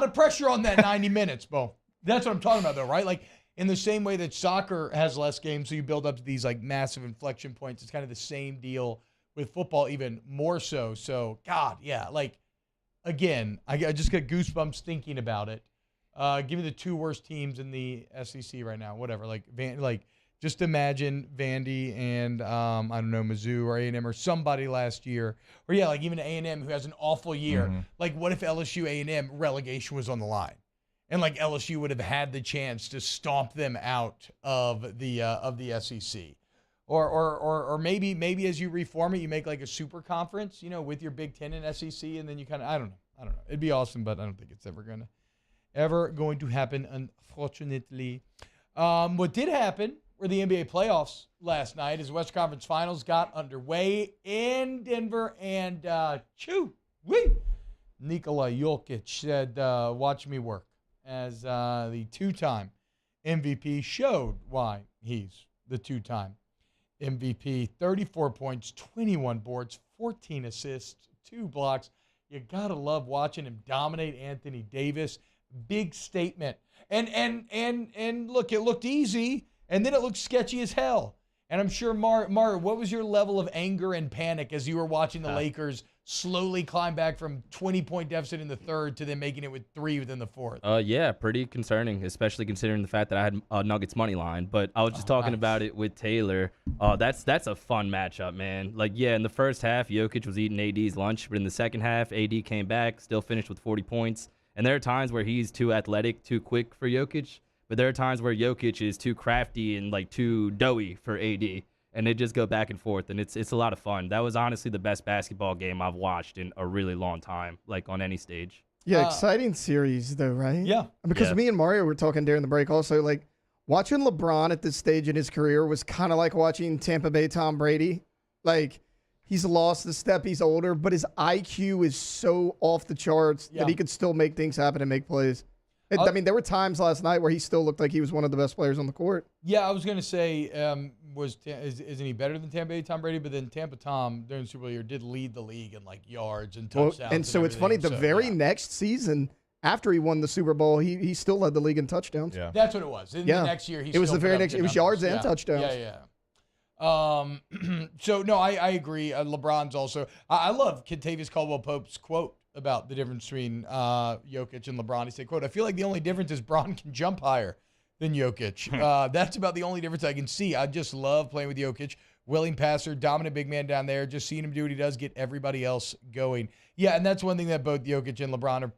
of pressure on that 90 minutes, Bo. That's what I'm talking about, though, right? Like, in the same way that soccer has less games, so you build up to these like massive inflection points. It's kind of the same deal with football, even more so. So, God, yeah, like, again, I just got goosebumps thinking about it. Give me the 2 worst teams in the SEC right now. Whatever, just imagine Vandy and I don't know, Mizzou or A&M or somebody last year, or even A&M who has an awful year. Mm-hmm. Like, what if LSU A&M relegation was on the line? And like LSU would have had the chance to stomp them out of the SEC, or maybe as you reform it, you make like a super conference, with your Big Ten and SEC, and then you kind of I don't know. It'd be awesome, but I don't think it's ever going to happen, unfortunately. What did happen were the NBA playoffs last night as West Conference Finals got underway in Denver, and Nikola Jokic said, "Watch me work." As the 2-time MVP showed why he's the 2-time MVP. 34 points, 21 boards, 14 assists, 2 blocks. You got to love watching him dominate Anthony Davis. Big statement. And look, it looked easy, and then it looked sketchy as hell. And I'm sure, Mar, what was your level of anger and panic as you were watching the Lakers slowly climb back from 20-point deficit in the third to then making it with 3 within the fourth? Yeah, pretty concerning, especially considering the fact that I had Nuggets money line. But I was just talking about it with Taylor. That's a fun matchup, man. Like, yeah, in the first half, Jokic was eating AD's lunch, but in the second half, AD came back, still finished with 40 points. And there are times where he's too athletic, too quick for Jokic, but there are times where Jokic is too crafty and like too doughy for AD. And they just go back and forth, and it's a lot of fun. That was honestly the best basketball game I've watched in a really long time, like on any stage. Yeah, exciting series though, right? Yeah. Because me and Mario were talking during the break also, like watching LeBron at this stage in his career was kind of like watching Tampa Bay Tom Brady. Like, he's lost the step, he's older, but his IQ is so off the charts that he could still make things happen and make plays. I mean, there were times last night where he still looked like he was one of the best players on the court. Yeah, I was going to say, isn't he better than Tampa Bay Tom Brady? But then Tampa Tom, during the Super Bowl year, did lead the league in like yards and touchdowns. And so it's funny, the very next season, after he won the Super Bowl, he still led the league in touchdowns. Yeah. That's what it was. In the next year, it was the very next. It was yards and touchdowns. So no, I agree. LeBron's also. I love Kentavious Caldwell-Pope's quote about the difference between Jokic and LeBron. He said, "quote I feel like the only difference is Bron can jump higher than Jokic. That's about the only difference I can see. I just love playing with Jokic. Willing passer, dominant big man down there. Just seeing him do what he does, get everybody else going. Yeah, and that's one thing that both Jokic and LeBron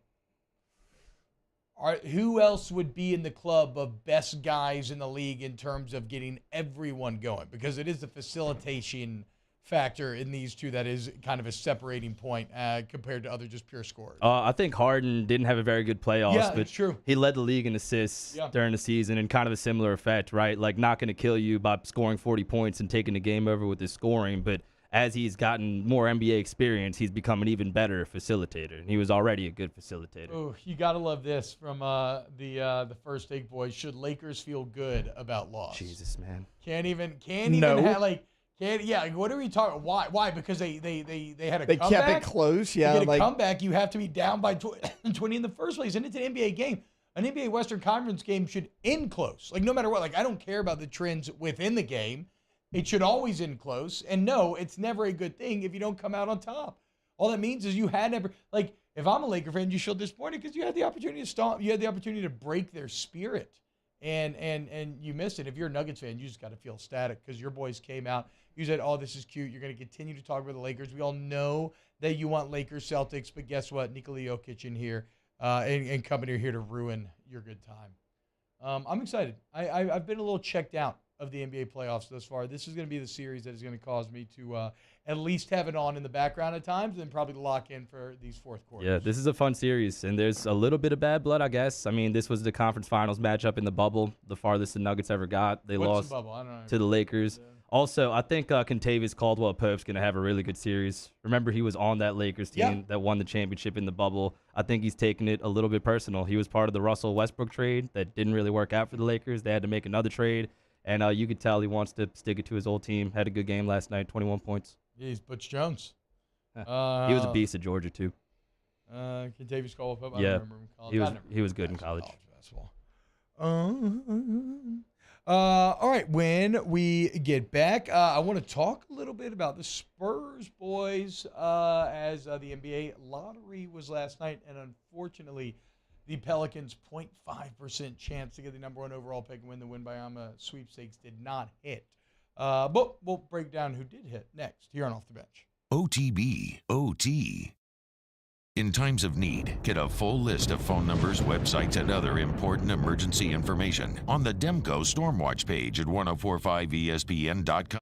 are. Who else would be in the club of best guys in the league in terms of getting everyone going? Because it is the facilitation factor in these two that is kind of a separating point compared to other just pure scorers. I think Harden didn't have a very good playoffs, Yeah, but it's true. He led the league in assists during the season, and kind of a similar effect, right? Like, not going to kill you by scoring 40 points and taking the game over with his scoring, but as he's gotten more NBA experience, he's become an even better facilitator, and he was already a good facilitator. Oh, you gotta love this from the First Take Boys. Should Lakers feel good about loss? Jesus, man. Can't even have like. What are we talking? Why? Because they had a They comeback? kept it close. Yeah, To get a like comeback, you have to be down by 20 in the first place, and it's an NBA game. An NBA Western Conference game should end close. Like, no matter what. Like, I don't care about the trends within the game. It should always end close. And no, it's never a good thing if you don't come out on top. All that means is you had never, like, if I'm a Laker fan, you feel disappointed because you had the opportunity to stop. You had the opportunity to break their spirit, and you missed it. If you're a Nuggets fan, you just got to feel ecstatic because your boys came out. You said, "Oh, this is cute." You're going to continue to talk about the Lakers. We all know that you want Lakers Celtics, but guess what? Nikola Jokic in here and company are here to ruin your good time. I'm excited. I've been a little checked out of the NBA playoffs thus far. This is going to be the series that is going to cause me to at least have it on in the background at times, and then probably lock in for these fourth quarters. Yeah, this is a fun series, and there's a little bit of bad blood, I guess. I mean, this was the conference finals matchup in the bubble, the farthest the Nuggets ever got. They lost the bubble? I don't know. to the Lakers. Yeah. Also, I think Kentavious Caldwell-Pope's going to have a really good series. Remember, he was on that Lakers team that won the championship in the bubble. I think he's taking it a little bit personal. He was part of the Russell Westbrook trade that didn't really work out for the Lakers. They had to make another trade. And you could tell he wants to stick it to his old team. Had a good game last night, 21 points. Yeah, he's Butch Jones. He was a beast at Georgia, too. Kentavious Caldwell-Pope, I yeah, remember him in college. He was good in college. Basketball. All right, when we get back, I want to talk a little bit about the Spurs, boys, as the NBA lottery was last night, and unfortunately, the Pelicans' 0.5% chance to get the number 1 overall pick and win the Wembanyama sweepstakes did not hit. But we'll break down who did hit next here on Off the Bench. OTB, OT. In times of need, get a full list of phone numbers, websites, and other important emergency information on the Demco Stormwatch page at 1045ESPN.com.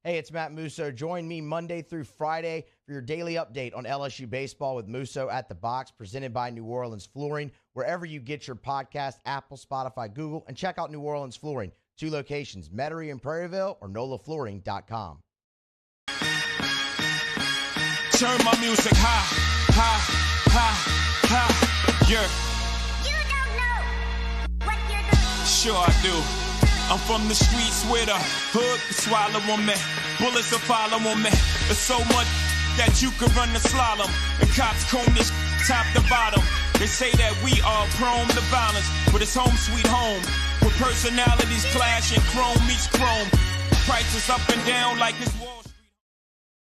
Hey, it's Matt Musso. Join me Monday through Friday for your daily update on LSU baseball with Musso at the Box, presented by New Orleans Flooring, wherever you get your podcast, Apple, Spotify, Google, and check out New Orleans Flooring. 2 locations, Metairie and Prairieville, or NOLAFlooring.com. Turn my music high, high, high, high, yeah. You don't know what you're doing. Sure I do. I'm from the streets where the hood swallow on me. Bullets will follow on me. There's so much that you could run the slalom. And cops comb this top to bottom. They say that we are prone to violence, but it's home sweet home. With personalities clashing, chrome meets chrome. Prices up and down like this Wall Street.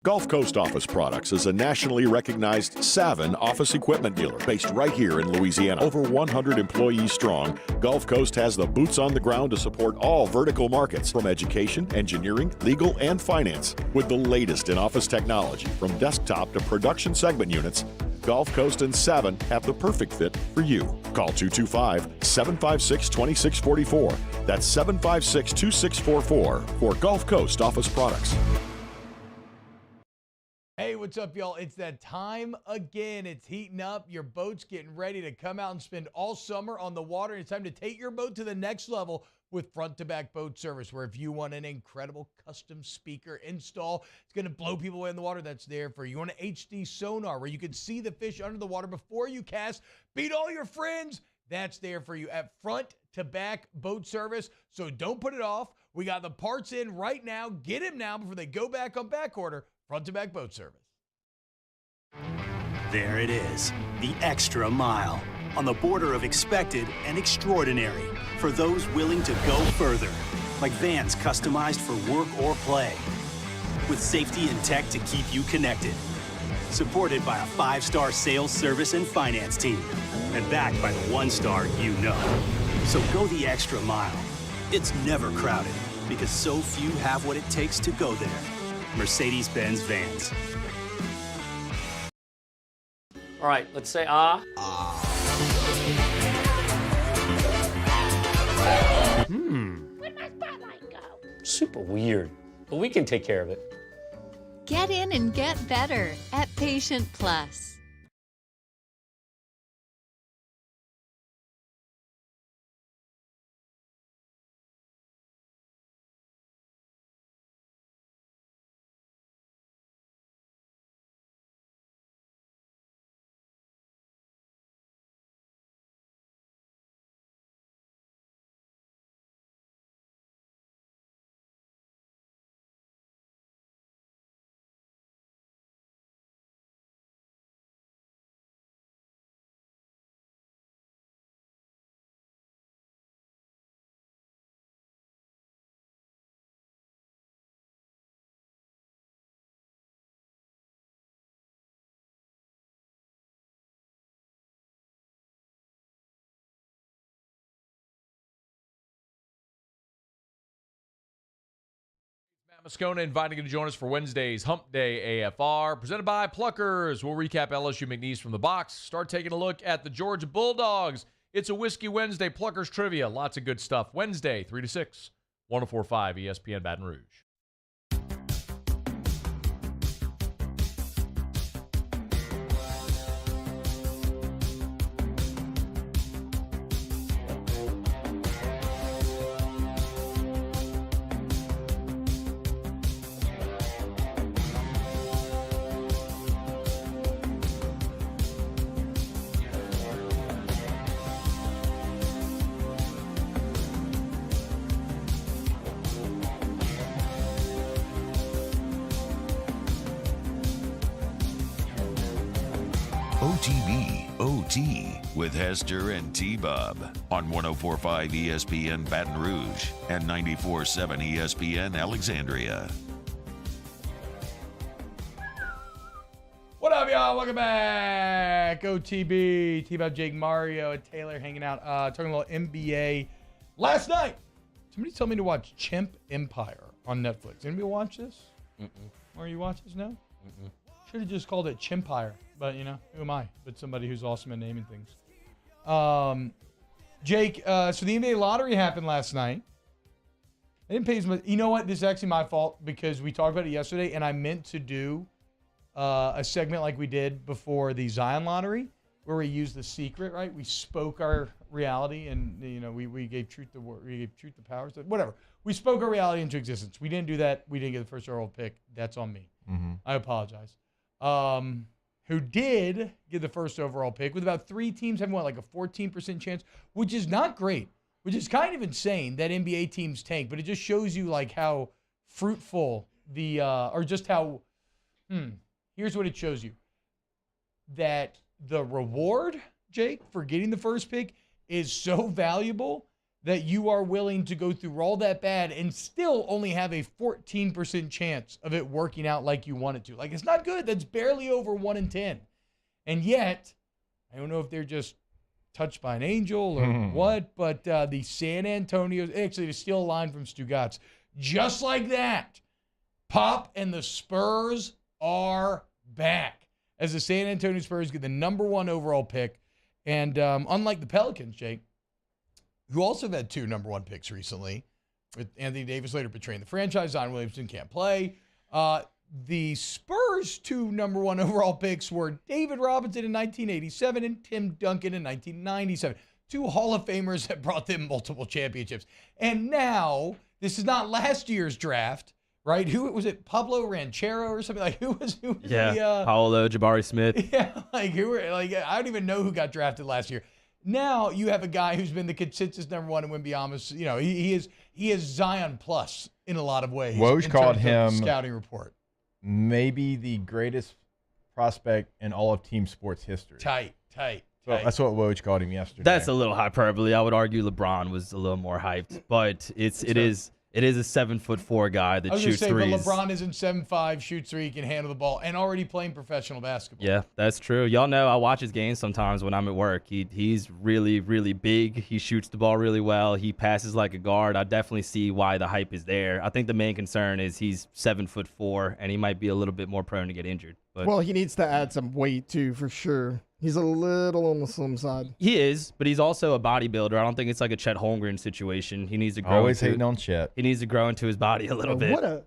Gulf Coast Office Products is a nationally recognized Savin office equipment dealer based right here in Louisiana. Over 100 employees strong, Gulf Coast has the boots on the ground to support all vertical markets, from education, engineering, legal, and finance. With the latest in office technology, from desktop to production segment units, Gulf Coast and Savin have the perfect fit for you. Call 225-756-2644. That's 756-2644 for Gulf Coast Office Products. Hey, what's up, y'all? It's that time again. It's heating up. Your boat's getting ready to come out and spend all summer on the water. It's time to take your boat to the next level with front-to-back boat service, where if you want an incredible custom speaker install, it's going to blow people away in the water, that's there for you. You want an HD sonar where you can see the fish under the water before you cast, beat all your friends, that's there for you at front-to-back boat service. So don't put it off. We got the parts in right now. Get them now before they go back on back order. Front-to-back boat service. There it is, the extra mile, on the border of expected and extraordinary, for those willing to go further, like vans customized for work or play. with safety and tech to keep you connected. Supported by a 5-star sales, service, and finance team. And backed by the 1-star you know. So go the extra mile. It's never crowded because so few have what it takes to go there. Mercedes-Benz Vans. All right, let's say ah. Where'd my spotlight go? Super weird, but we can take care of it. Get in and get better at Patient Plus. Moscona inviting you to join us for Wednesday's Hump Day AFR, presented by Pluckers. We'll recap LSU McNeese from the box, start taking a look at the Georgia Bulldogs. It's a Whiskey Wednesday, Pluckers trivia, lots of good stuff. Wednesday, 3 to 6, 104.5 ESPN Baton Rouge. OTB OT with Hester and T-Bob on 104.5 ESPN Baton Rouge and 94.7 ESPN Alexandria. What up, y'all? Welcome back. OTB, T-Bob, Jake, Mario, and Taylor hanging out, talking about NBA. Last night, somebody told me to watch Chimp Empire on Netflix. Anybody watch this? Or you watch this? No? Should have just called it Chimpire. But, you know, who am I? But somebody who's awesome at naming things. Jake, so the NBA lottery happened last night. I didn't pay as much. You know what? This is actually my fault because we talked about it yesterday, and I meant to do a segment like we did before the Zion lottery where we used the secret, right? We spoke our reality, and, you know, we gave truth to word, we gave truth to power. So whatever. We spoke our reality into existence. We didn't do that. We didn't get the first overall pick. That's on me. I apologize. Who did get the first overall pick with about 3 teams having, what, like a 14% chance, which is not great, which is kind of insane that NBA teams tank, but it just shows you, like, how fruitful the, or just how, here's what it shows you. That the reward, Jake, for getting the first pick is so valuable that you are willing to go through all that bad and still only have a 14% chance of it working out like you want it to. Like, it's not good. That's barely over 1 in 10. And yet, I don't know if they're just touched by an angel or what, but the San Antonio, actually, to steal a line from Stugatz, just like that, Pop and the Spurs are back as the San Antonio Spurs get the #1 overall pick. And unlike the Pelicans, Jake, who also have had 2 #1 picks recently, with Anthony Davis later betraying the franchise. Zion Williamson can't play. The Spurs' 2 #1 overall picks were David Robinson in 1987 and Tim Duncan in 1997. 2 Hall of Famers that brought them multiple championships. And now, this is not last year's draft, right? Who was it? Pablo Ranchero or something? Like, who was Paolo, Jabari Smith. Yeah, like, I don't even know who got drafted last year. Now you have a guy who's been the consensus #1 in Wembyama's. You know, he is Zion plus in a lot of ways. Woj called him scouting report. Maybe the greatest prospect in all of team sports history. Tight. So that's what Woj called him yesterday. That's a little hyperbole. I would argue LeBron was a little more hyped, but it is It is a 7'4" guy that I was going to shoots say, threes. but LeBron isn't 7'5", shoots three, can handle the ball, and already playing professional basketball. Yeah, that's true. Y'all know I watch his games sometimes when I'm at work. He's really, really big. He shoots the ball really well. He passes like a guard. I definitely see why the hype is there. I think the main concern is he's 7'4", and he might be a little bit more prone to get injured. But well, he needs to add some weight too, for sure. He's a little on the slim side. he is, but he's also a bodybuilder. I don't think it's like a Chet Holmgren situation. He needs to grow. Always hating on Chet. He needs to grow into his body a little bit.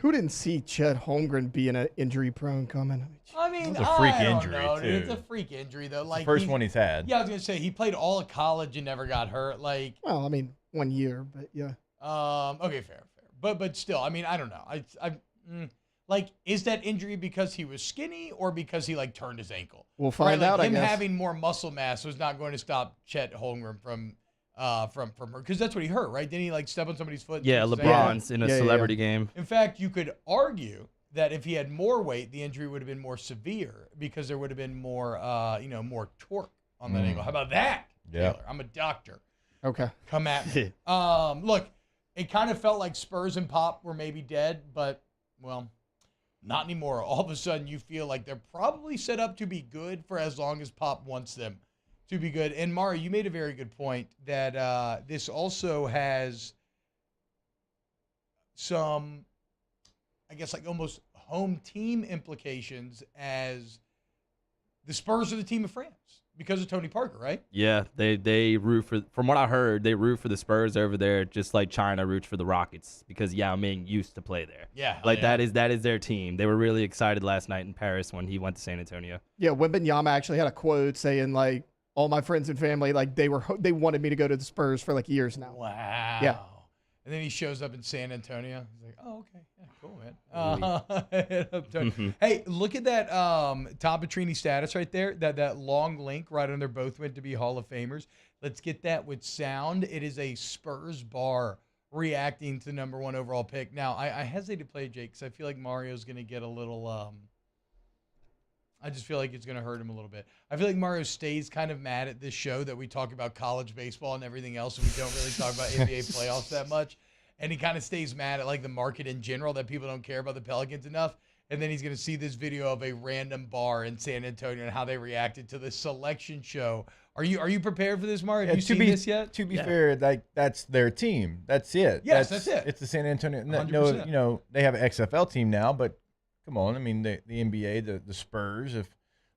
Who didn't see Chet Holmgren being an injury prone coming? I mean, It's a freak I don't injury, know, dude. too. It's a freak injury, though. Like the first one he's had. Yeah, I was gonna say he played all of college and never got hurt. Like, well, I mean, 1 year, but yeah. Okay, fair. But still, I mean, I don't know. Like, is that injury because he was skinny or because he like turned his ankle? We'll find out. Him I guess. having more muscle mass was not going to stop Chet Holmgren from because that's what he hurt, right? Didn't he like step on somebody's foot? Yeah, LeBron's in a celebrity game. In fact, you could argue that if he had more weight, the injury would have been more severe because there would have been more, more torque on that ankle. How about that? Yeah. Taylor? I'm a doctor. Okay. Come at me. Look, it kind of felt like Spurs and Pop were maybe dead, but, well, not anymore. All of a sudden, you feel like they're probably set up to be good for as long as Pop wants them to be good. And, Mario, you made a very good point that this also has some, I guess, like almost home team implications as the Spurs are the team of France because of Tony Parker, right? Yeah, they root for, from what I heard, they root for the Spurs over there just like China roots for the Rockets because Yao Ming used to play there. Yeah. Like that is their team. They were really excited last night in Paris when he went to San Antonio. Yeah, Wembanyama actually had a quote saying like, all my friends and family, like they wanted me to go to the Spurs for like years now. Wow. Yeah. And then he shows up in San Antonio. He's like, oh, okay. Yeah, cool, man. Hey, look at that Tom Petrini status right there. That long link right under both went to be Hall of Famers. Let's get that with sound. It is a Spurs bar reacting to the #1 overall pick. Now, I hesitate to play Jake because I feel like Mario's going to get a little I just feel like it's going to hurt him a little bit. I feel like Mario stays kind of mad at this show that we talk about college baseball and everything else, and we don't really talk about NBA playoffs that much. And he kind of stays mad at like the market in general that people don't care about the Pelicans enough. And then he's going to see this video of a random bar in San Antonio and how they reacted to the selection show. Are you prepared for this, Mario? Have you seen this yet? To be fair, like that's their team. That's it. Yes, that's it. It's the San Antonio. 100%. No, they have an XFL team now, but come on. I mean, the NBA, the Spurs have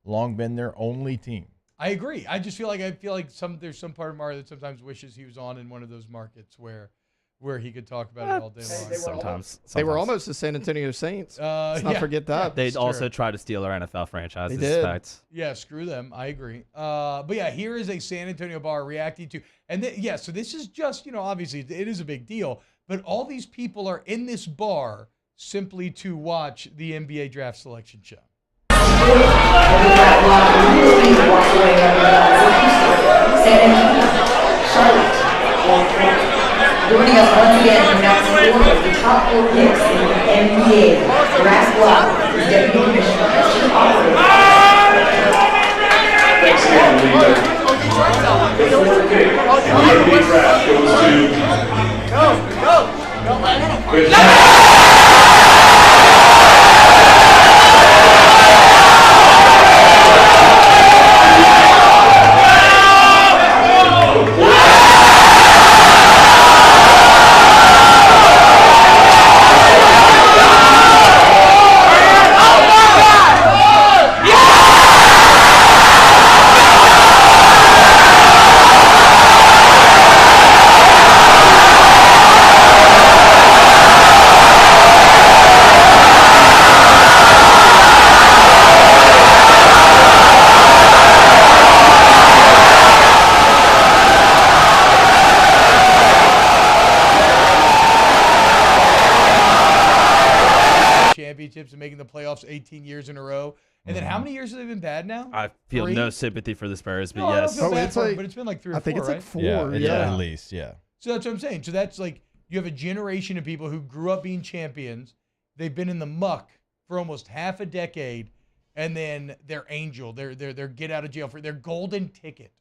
long been their only team. I agree. I feel like there's some part of Mario that sometimes wishes he was on in one of those markets where he could talk about it all day long. Sometimes. They were almost the San Antonio Saints. Let's not forget that. They'd also try to steal our NFL franchises. They did. Fact. Yeah, screw them. I agree. But yeah, here is a San Antonio bar reacting to, and so this is just, obviously it is a big deal, but all these people are in this bar simply to watch the NBA draft selection show. Joining us once again from next quarter of the top 4 picks in the NBA. Grass Block is Deputy Commissioner and Chief Operating Thanks again, Leader. The fourth pick in the NBA draft goes to championships and making the playoffs 18 years in a row. And then how many years have they been bad now? I feel 3? no sympathy for the Spurs, but No, I don't yes. feel bad for them, but it's been like 3 or 4, I think it's right? like 4. Yeah, at least, yeah. So that's what I'm saying. So that's like you have a generation of people who grew up being champions. They've been in the muck for almost half a decade, and then their angel, their get out of jail free, their golden ticket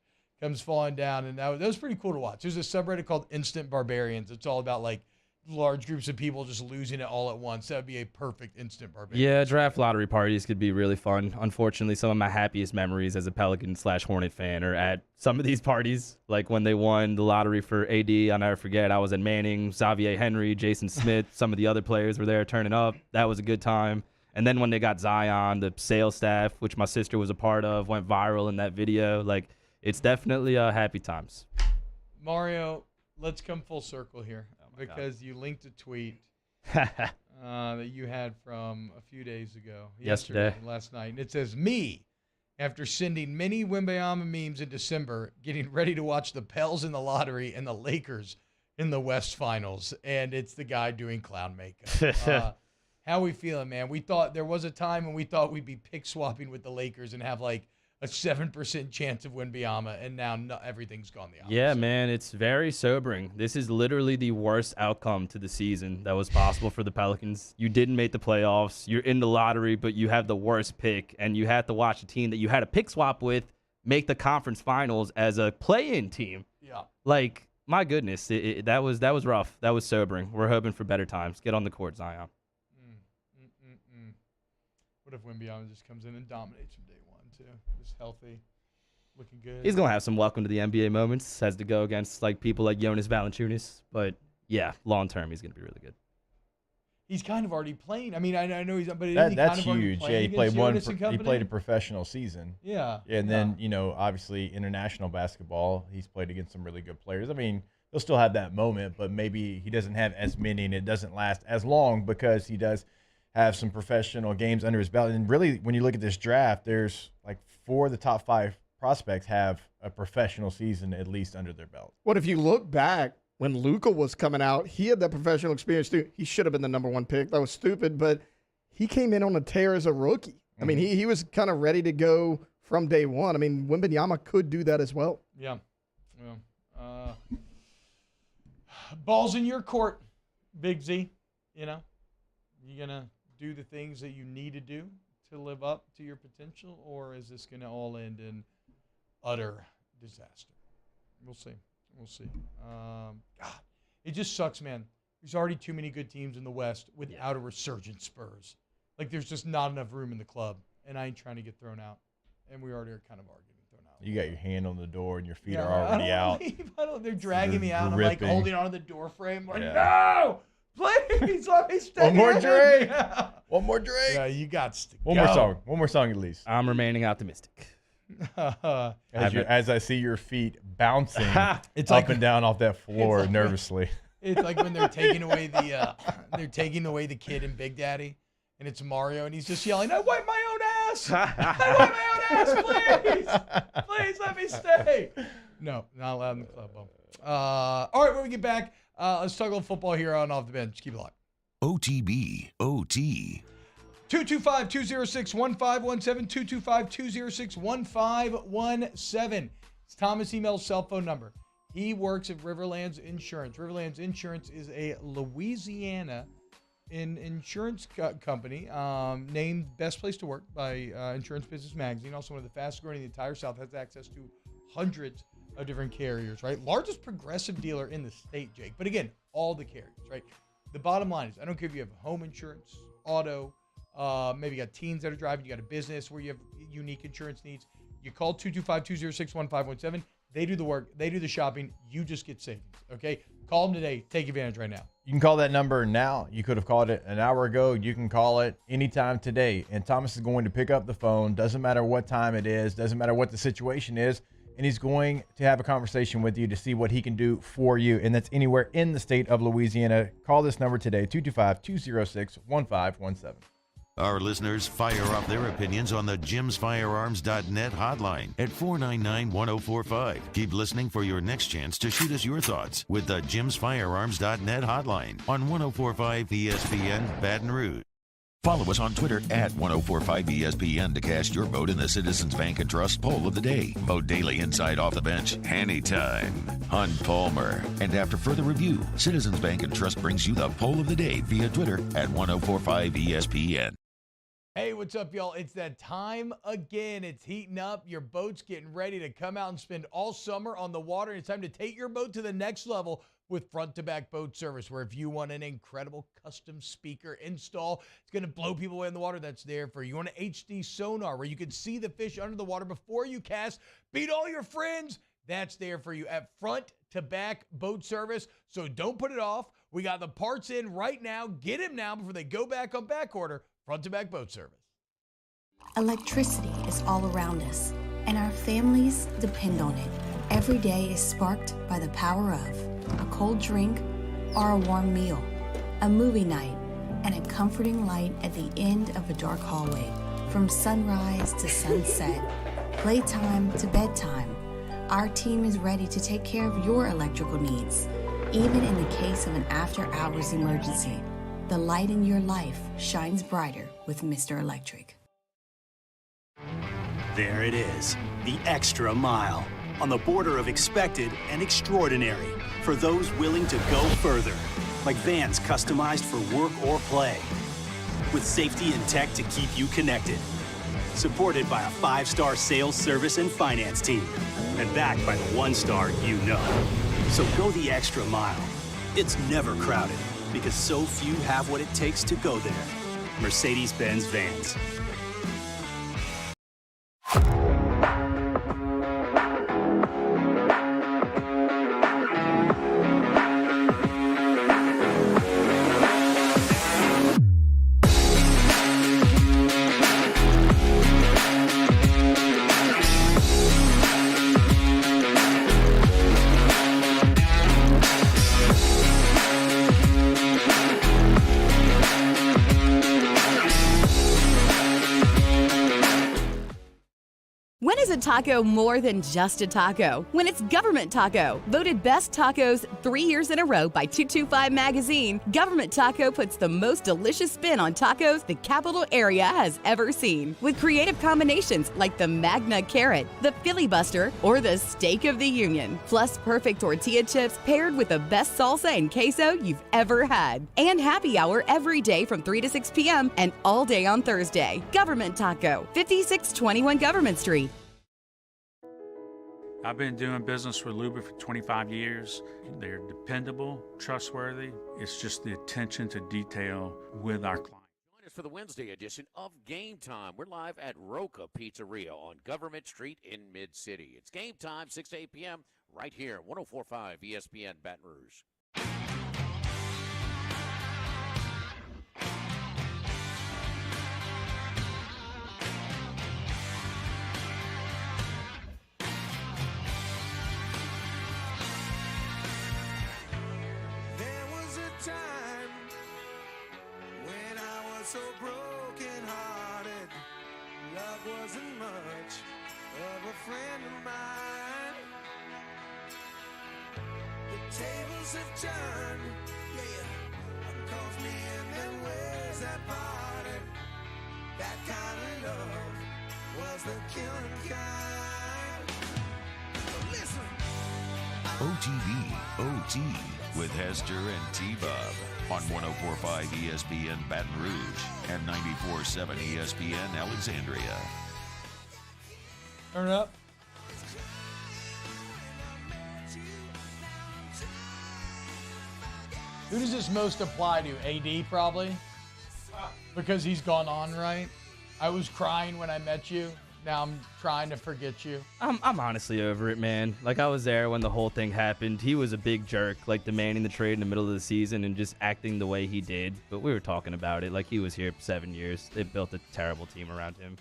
comes falling down, and that was pretty cool to watch. There's a subreddit called Instant Barbarians. It's all about like large groups of people just losing it all at once. That would be a perfect instant barbarian. Yeah, draft lottery parties could be really fun. Unfortunately, some of my happiest memories as a Pelican/Hornet fan are at some of these parties. Like when they won the lottery for AD, I'll never forget. I was at Manning, Xavier Henry, Jason Smith. Some of the other players were there turning up. That was a good time. And then when they got Zion, the sales staff, which my sister was a part of, went viral in that video. Like, it's definitely happy times. Mario, let's come full circle here. Because you linked a tweet that you had from a few days ago. Last night. And it says, me, after sending many Wembanyama memes in December, getting ready to watch the Pels in the lottery and the Lakers in the West Finals. And it's the guy doing clown makeup. How we feeling, man? We thought there was a time when we thought we'd be pick swapping with the Lakers and have like a 7% chance of Wembanyama, and now everything's gone the opposite. Yeah, man, it's very sobering. This is literally the worst outcome to the season that was possible for the Pelicans. You didn't make the playoffs. You're in the lottery, but you have the worst pick, and you had to watch a team that you had a pick swap with make the conference finals as a play-in team. Yeah. Like, my goodness, that was rough. That was sobering. We're hoping for better times. Get on the court, Zion. What if Wembanyama just comes in and dominates from day one, too? Just healthy, looking good. He's going to have some welcome to the NBA moments. Has to go against like people like Jonas Valanciunas. But, yeah, long-term, he's going to be really good. He's kind of already playing. I mean, I know he's – but that's kind of huge. Yeah, he played a professional season. Yeah. And then, obviously international basketball, he's played against some really good players. I mean, he'll still have that moment, but maybe he doesn't have as many and it doesn't last as long because he does – have some professional games under his belt. And really, when you look at this draft, there's like 4 of the top 5 prospects have a professional season at least under their belt. What if you look back when Luka was coming out, he had that professional experience too. He should have been the number 1 pick. That was stupid, but he came in on a tear as a rookie. Mm-hmm. I mean, he was kind of ready to go from day one. I mean, Wembanyama could do that as well. Yeah. Ball's in your court, Big Z. You going to do the things that you need to do to live up to your potential, or is this going to all end in utter disaster? We'll see. God, it just sucks, man. There's already too many good teams in the West without a resurgent Spurs. Like, there's just not enough room in the club, and I ain't trying to get thrown out. And we already are kind of arguing thrown out. You got your hand on the door, and your feet are already out. They're dragging me out, and I'm like holding on to the door frame. Like, yeah. No! Please let me stay. One more drink. Yeah. One more drink. Yeah, you got to One more song. One more song at least. I'm remaining optimistic. As I see your feet bouncing it's up and down off that floor nervously. It's like when they're taking away the kid in Big Daddy, and it's Mario, and he's just yelling, "I wipe my own ass! I wipe my own ass! Please let me stay." No, not allowed in the club. All right, when we get back. Let's talk a little football here on Off the Bench. Keep it locked. OTB, OT. 225-206-1517, 225-206-1517. It's Thomas Emel's cell phone number. He works at Riverlands Insurance. Riverlands Insurance is a Louisiana insurance company named Best Place to Work by Insurance Business Magazine. Also one of the fastest growing in the entire South. Has access to hundreds of different carriers, right? Largest progressive dealer in the state, Jake. But again, all the carriers, right? The bottom line is, I don't care if you have home insurance, auto, maybe you got teens that are driving, you got a business where you have unique insurance needs. You call 225-206-1517. They do the work. They do the shopping. You just get savings, okay? Call them today. Take advantage right now. You can call that number now. You could have called it an hour ago. You can call it anytime today. And Thomas is going to pick up the phone. Doesn't matter what time it is. Doesn't matter what the situation is. And he's going to have a conversation with you to see what he can do for you. And that's anywhere in the state of Louisiana. Call this number today, 225-206-1517. Our listeners fire off their opinions on the jimsfirearms.net hotline at 499-1045. Keep listening for your next chance to shoot us your thoughts with the jimsfirearms.net hotline on 1045 ESPN Baton Rouge. Follow us on Twitter at 1045ESPN to cast your vote in the Citizens Bank and Trust poll of the day. Vote daily inside Off the Bench, anytime. Hunt Palmer. And after further review, Citizens Bank and Trust brings you the poll of the day via Twitter at 1045ESPN. Hey, what's up, y'all? It's that time again. It's heating up. Your boat's getting ready to come out and spend all summer on the water. It's time to take your boat to the next level with front-to-back boat service, where if you want an incredible custom speaker install, it's going to blow people away in the water, that's there for you. You want an HD sonar where you can see the fish under the water before you cast, beat all your friends, that's there for you at front-to-back boat service. So don't put it off. We got the parts in right now. Get them now before they go back on back order. Front-to-back boat service. Electricity is all around us, and our families depend on it. Every day is sparked by the power of a cold drink or a warm meal, a movie night, and a comforting light at the end of a dark hallway. From sunrise to sunset, playtime to bedtime, our team is ready to take care of your electrical needs. Even in the case of an after-hours emergency, the light in your life shines brighter with Mr. Electric. There it is, the extra mile, on the border of expected and extraordinary, for those willing to go further, like vans customized for work or play, with safety and tech to keep you connected, supported by a 5-star sales, service, and finance team, and backed by the 1-star you know. So go the extra mile. It's never crowded, because so few have what it takes to go there. Mercedes-Benz Vans. When is a taco more than just a taco? When it's Government Taco. Voted best tacos 3 years in a row by 225 Magazine, Government Taco puts the most delicious spin on tacos the capital area has ever seen. With creative combinations like the Magna Carrot, the Filibuster, or the Steak of the Union. Plus perfect tortilla chips paired with the best salsa and queso you've ever had. And happy hour every day from 3 to 6 p.m. and all day on Thursday. Government Taco, 5621 Government Street. I've been doing business with Luba for 25 years. They're dependable, trustworthy. It's just the attention to detail with our clients. Join us for the Wednesday edition of Game Time. We're live at Roca Pizzeria on Government Street in Mid-City. It's Game Time, 6 to 8 p.m. right here, 104.5 ESPN Baton Rouge. Time when I was so broken hearted, love wasn't much of a friend of mine. The tables have turned, yeah, one calls me and then where's that party? That kind of love was the killing kind. So listen, OTV OT with Hester and T-Bob on 104.5 ESPN Baton Rouge and 94.7 ESPN Alexandria. Turn it up. Who does this most apply to? AD probably? Because he's gone on, right? I was crying when I met you. Now I'm trying to forget you. I'm honestly over it, man. Like, I was there when the whole thing happened. He was a big jerk, like demanding the trade in the middle of the season and just acting the way he did. But we were talking about it. Like, he was here 7 years. They built a terrible team around him.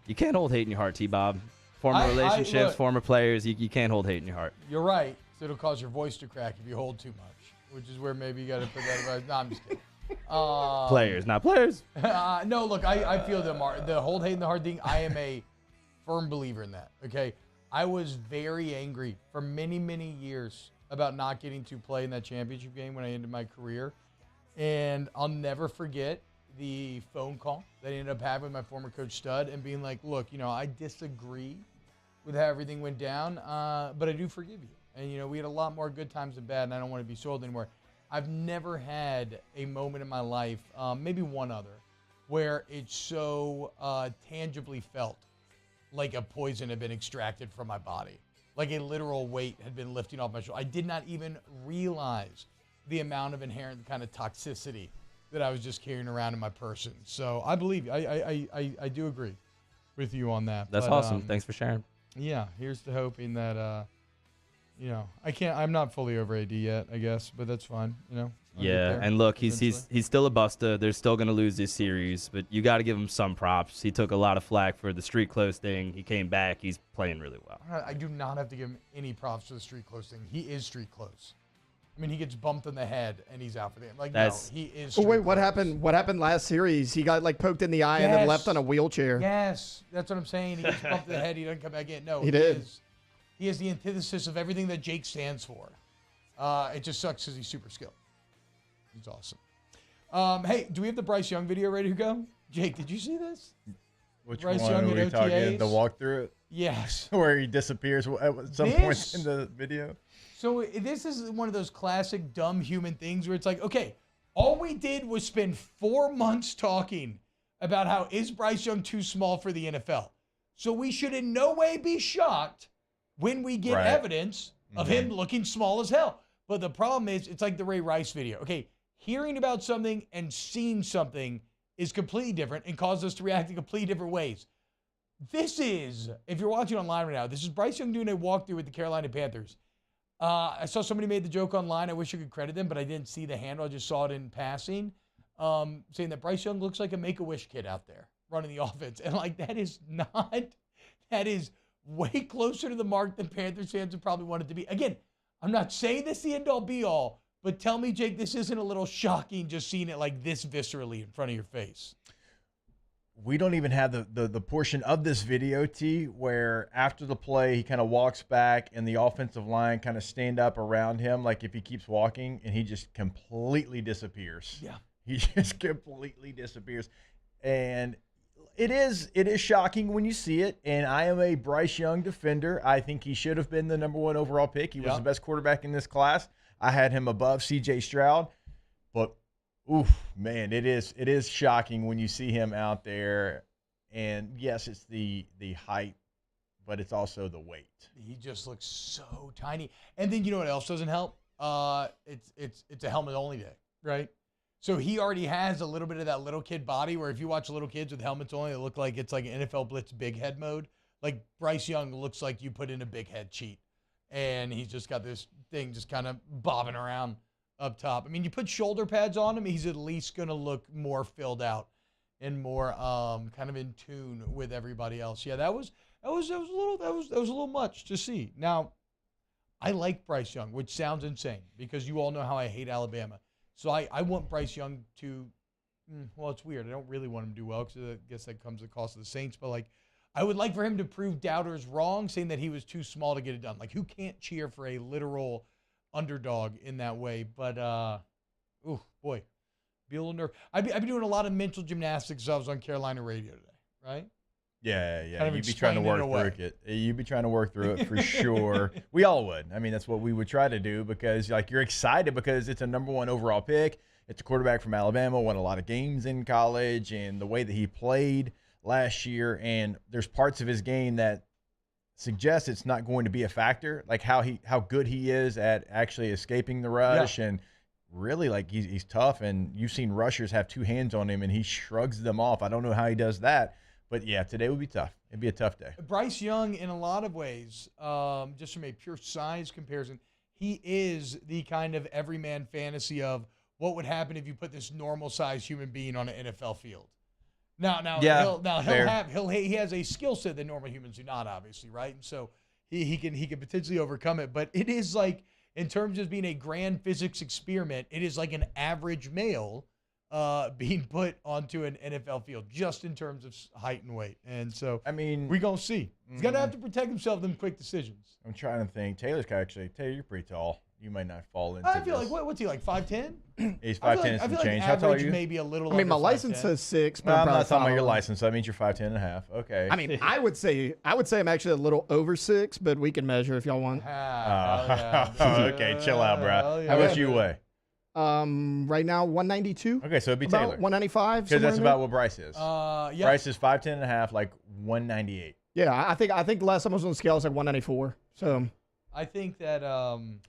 You can't hold hate in your heart, T-Bob. Former relationships, former players, you can't hold hate in your heart. You're right. So it'll cause your voice to crack if you hold too much, which is where maybe you got to put that about. No, I'm just kidding. Players, not players. No, look, I feel the hold hate in the heart thing. I am a firm believer in that, okay? I was very angry for many, many years about not getting to play in that championship game when I ended my career. And I'll never forget the phone call that I ended up having with my former coach, Stud, and being like, look, I disagree with how everything went down, but I do forgive you. And, we had a lot more good times than bad, and I don't want to be soiled anymore. I've never had a moment in my life, maybe one other, where it's so tangibly felt, like a poison had been extracted from my body, like a literal weight had been lifting off my shoulder. I did not even realize the amount of inherent kind of toxicity that I was just carrying around in my person. So I believe I do agree with you on that. That's awesome. Thanks for sharing. Yeah, here's to hoping that I'm not fully over AD yet, I guess, but that's fine. I'll Yeah, and look, he's still a buster. They're still going to lose this series, but you got to give him some props. He took a lot of flack for the street close thing. He came back. He's playing really well. I do not have to give him any props for the street close thing. He is street close. I mean, he gets bumped in the head and he's out for the game. Like, no, he is street wait, what close. happened? What happened last series? He got poked in the eye and then left on a wheelchair. Yes, that's what I'm saying. He gets bumped in the head. He doesn't come back in. No, he did. He is the antithesis of everything that Jake stands for. It just sucks because he's super skilled. He's awesome. Hey, do we have the Bryce Young video ready to go? Jake, did you see this? Which Bryce one Young are we at talking? OTAs? The walkthrough? Yes. Where he disappears at some point in the video? So this is one of those classic dumb human things where it's like, okay, all we did was spend 4 months talking about how is Bryce Young too small for the NFL. So we should in no way be shocked when we get evidence of him looking small as hell. But the problem is, it's like the Ray Rice video. Okay, hearing about something and seeing something is completely different and causes us to react in completely different ways. This is, if you're watching online right now, this is Bryce Young doing a walkthrough with the Carolina Panthers. I saw somebody made the joke online. I wish I could credit them, but I didn't see the handle. I just saw it in passing, saying that Bryce Young looks like a Make-A-Wish kid out there running the offense. And that is way closer to the mark than Panthers fans would probably want it to be. Again, I'm not saying this the end-all be-all, but tell me, Jake, this isn't a little shocking just seeing it like this viscerally in front of your face. We don't even have the portion of this video, T, where after the play, he kind of walks back and the offensive line kind of stand up around him, like if he keeps walking, and he just completely disappears. Yeah. He just completely disappears. And it is shocking when you see it, and I am a Bryce Young defender. I think he should have been the #1 overall pick. He was the best quarterback in this class. I had him above C.J. Stroud, but oof, man, it is shocking when you see him out there. And yes, it's the height, but it's also the weight. He just looks so tiny. And then you know what else doesn't help? It's a helmet only day, right? So he already has a little bit of that little kid body where if you watch little kids with helmets only, it look like it's like an NFL Blitz big head mode. Like Bryce Young looks like you put in a big head cheat. And he's just got this thing just kind of bobbing around up top. I mean, you put shoulder pads on him, he's at least going to look more filled out and more kind of in tune with everybody else. Yeah, that was a little much to see. Now, I like Bryce Young, which sounds insane because you all know how I hate Alabama. So I want Bryce Young to, well, it's weird. I don't really want him to do well because I guess that comes at the cost of the Saints. But, I would like for him to prove doubters wrong, saying that he was too small to get it done. Who can't cheer for a literal underdog in that way? But, boy, be a little nervous. I've been doing a lot of mental gymnastics as I was on Carolina radio today, right? Yeah. Kind of You'd be trying to work through it. You'd be trying to work through it for sure. We all would. I mean, that's what we would try to do because, you're excited because it's a #1 overall pick. It's a quarterback from Alabama, won a lot of games in college, and the way that he played last year, and there's parts of his game that suggest it's not going to be a factor, like how good he is at actually escaping the rush, and really he's tough. And you've seen rushers have 2 hands on him, and he shrugs them off. I don't know how he does that. But, yeah, today would be tough. It'd be a tough day. Bryce Young, in a lot of ways, just from a pure size comparison, he is the kind of everyman fantasy of what would happen if you put this normal-sized human being on an NFL field. He has a skill set that normal humans do not, obviously, right? And so he can potentially overcome it. But it is in terms of being a grand physics experiment, it is like an average male being put onto an NFL field, just in terms of height and weight. And so, I mean, we're going to see. He's going to have to protect himself in quick decisions. I'm trying to think. Taylor, you're pretty tall. You might not fall into I feel this. what's he, 5'10"? He's 5'10" and some change. How tall are you? Maybe a little my under license 5'10". says 6, but No, I'm I'm not talking about your license, so that means you're 5'10" and a half. Okay. I mean, I would say I'm actually a little over 6, but we can measure if y'all want. Okay, chill out, bro. How much you weigh? Right now, 192. Okay, so it'd be about Taylor. 195. Because that's about what Bryce is. Yeah. Bryce is 5'10 and a half, like 198. Yeah, I think the last time I was on the scale, I was like 194. So I think that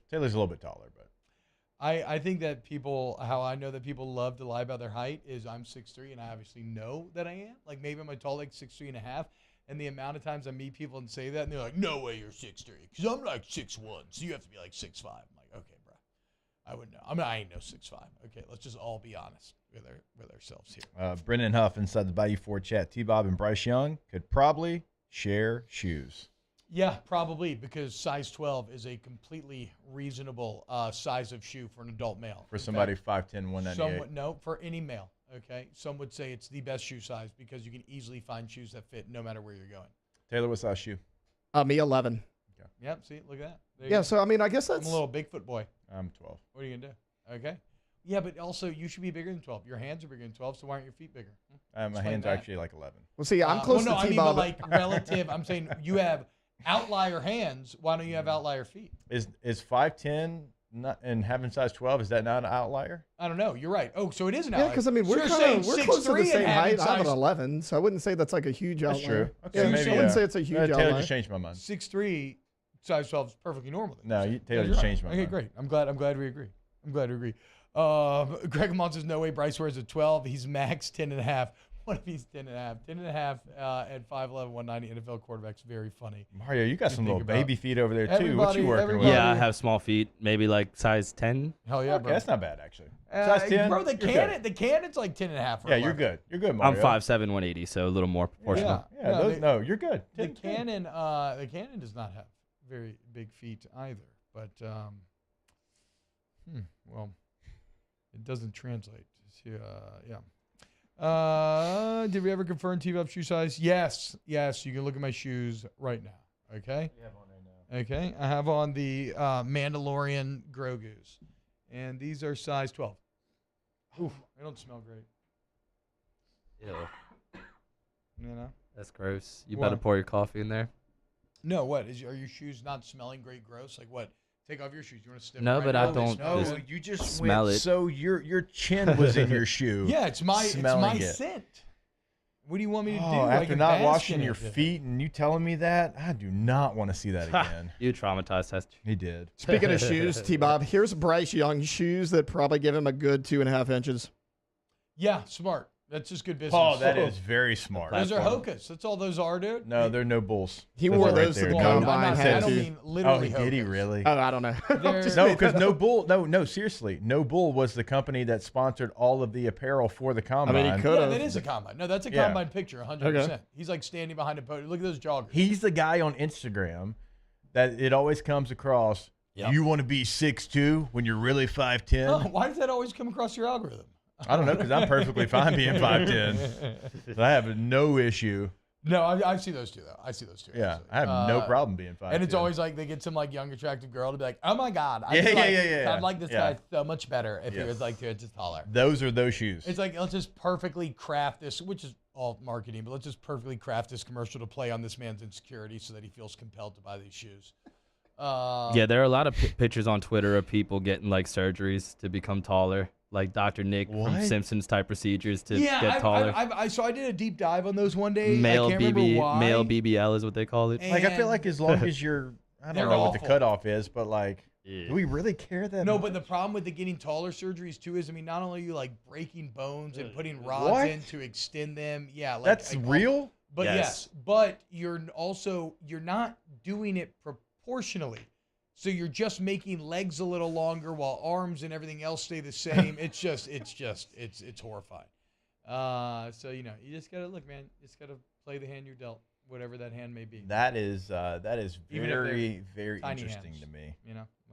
Taylor's a little bit taller, but I think that how I know that people love to lie about their height is I'm 6'3", and I obviously know that I am. Like maybe I'm a tall, like 6'3 and a half. And the amount of times I meet people and say that, and they're like, "No way, you're 6'3", because I'm like 6'1", so you have to be like 6'5". I'm like, okay, bro, I wouldn't know. I ain't no 6'5". Okay, let's just all be honest with ourselves here. Brendan Huff inside the Bayou Ford chat. T-Bob and Bryce Young could probably share shoes. Yeah, probably, because size 12 is a completely reasonable size of shoe for an adult male. For somebody 5'10", 198. No, for any male. Okay, some would say it's the best shoe size because you can easily find shoes that fit no matter where you're going. Taylor, what size shoe? Me 11. Okay. Yep. See, look at that. Yeah. So I mean, I guess that's I'm a little Bigfoot boy. I'm 12. What are you gonna do? Okay. Yeah, but also you should be bigger than 12. Your hands are bigger than 12, so why aren't your feet bigger? My hands are actually like 11. Well, see, I'm close to T-Bob. I mean, but like relative. I'm saying you have outlier hands. Why don't you have outlier feet? Is 5'10" and having size 12, is that not an outlier? I don't know. You're right. Oh, so it is an outlier. Yeah, because I mean we're close to the same height. I'm at 11, so I wouldn't say that's like a huge outlier. That's true. Okay, Yeah, maybe, I wouldn't say it's a huge outlier. Taylor just changed my mind. 6'3", size 12 is perfectly normal. No, Taylor just changed my mind. Okay, great. I'm glad we agree. Greg Lamont says no way Bryce wears a 12. He's max 10.5. What if he's 10.5? 10.5 at 5'11", 190 NFL quarterback's very funny. Mario, you got some little baby feet over there too. What you working with? Yeah, I have small feet, maybe like size 10. Hell yeah, bro. Okay, that's not bad actually. Size 10, bro. The cannon's like 10.5. Yeah, you're good. You're good, Mario. I'm 5'7", 180, so a little more proportional. Yeah, you're good. The cannon does not have very big feet either, but well, it doesn't translate. Yeah. Did we ever confirm T-Bob shoe size? Yes. You can look at my shoes right now. Okay. You have one right now. Okay. I have on the Mandalorian Grogu's, and these are size 12. Oof, they don't smell great. Ew. You know. That's gross. You Why? better pour your coffee in there. No, what are your shoes not smelling great? Gross. Like what? Take off your shoes. You want to sniff? No, right but now? I don't. No, you just smell went, it. So your chin was in your shoe. Yeah, it's my scent. What do you want me to do? After not washing your feet and you telling me that, I do not want to see that again. You traumatized Hester. He did. Speaking of shoes, T-Bob, here's Bryce Young shoes that probably give him a good 2.5 inches. Yeah, smart. That's just good business. Oh, that is very smart. Those are Hokas. That's all those are, dude. No, they're no bulls. He wore those to the combine. I don't mean literally Did he Hokas. really? Oh, I don't know. No, because No Bull. No, seriously. No Bull was the company that sponsored all of the apparel for the combine. I mean, he could have. Yeah, that is a combine. No, that's a combine picture, 100%. Okay. He's like standing behind a podium. Look at those joggers. He's the guy on Instagram that it always comes across. Yep. You want to be 6'2" when you're really 5'10"? Oh, why does that always come across your algorithm? I don't know, because I'm perfectly fine being 5'10". So I have no issue. No, I see those two, though. I see those two. Yeah, I have no problem being 5'10". And it's always like they get some like young, attractive girl to be like, oh my God. Yeah. I'd like this guy so much better if he was like 2 inches taller. Those are those shoes. It's like, let's just perfectly craft this, which is all marketing, but let's just perfectly craft this commercial to play on this man's insecurity so that he feels compelled to buy these shoes. Yeah, there are a lot of pictures on Twitter of people getting like surgeries to become taller. Like Dr. Nick from Simpsons type procedures to get taller. So I did a deep dive on those one day. Male I can't remember why. Male BBL is what they call it. Like I feel like as long as you're, I don't know what the cutoff is, but like, do we really care that much? But the problem with the getting taller surgeries too is, I mean, not only are you like breaking bones and putting rods in to extend them. Yeah, like, that's real. But yes, but you're not doing it proportionally. So you're just making legs a little longer while arms and everything else stay the same. It's horrifying. So you just gotta look, man. You just gotta play the hand you're dealt, whatever that hand may be. That is very, very interesting hands, to me.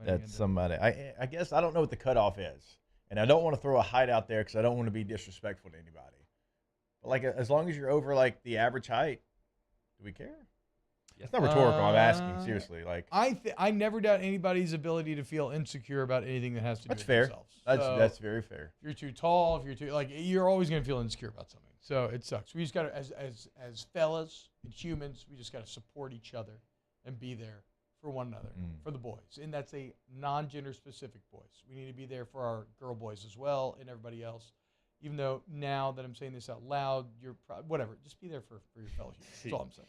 That's somebody. I guess I don't know what the cutoff is, and I don't want to throw a height out there because I don't want to be disrespectful to anybody. But like, as long as you're over like the average height, do we care? It's not rhetorical. I'm asking seriously. Like I never doubt anybody's ability to feel insecure about anything that has to do with themselves. That's very fair. If you're too tall, if you're too you're always gonna feel insecure about something. So it sucks. We just gotta, as fellas and humans, we just gotta support each other and be there for one another, for the boys. And that's a non-gender specific boys. We need to be there for our girl boys as well and everybody else. Even though now that I'm saying this out loud, you're whatever. Just be there for your fellow humans. That's all I'm saying.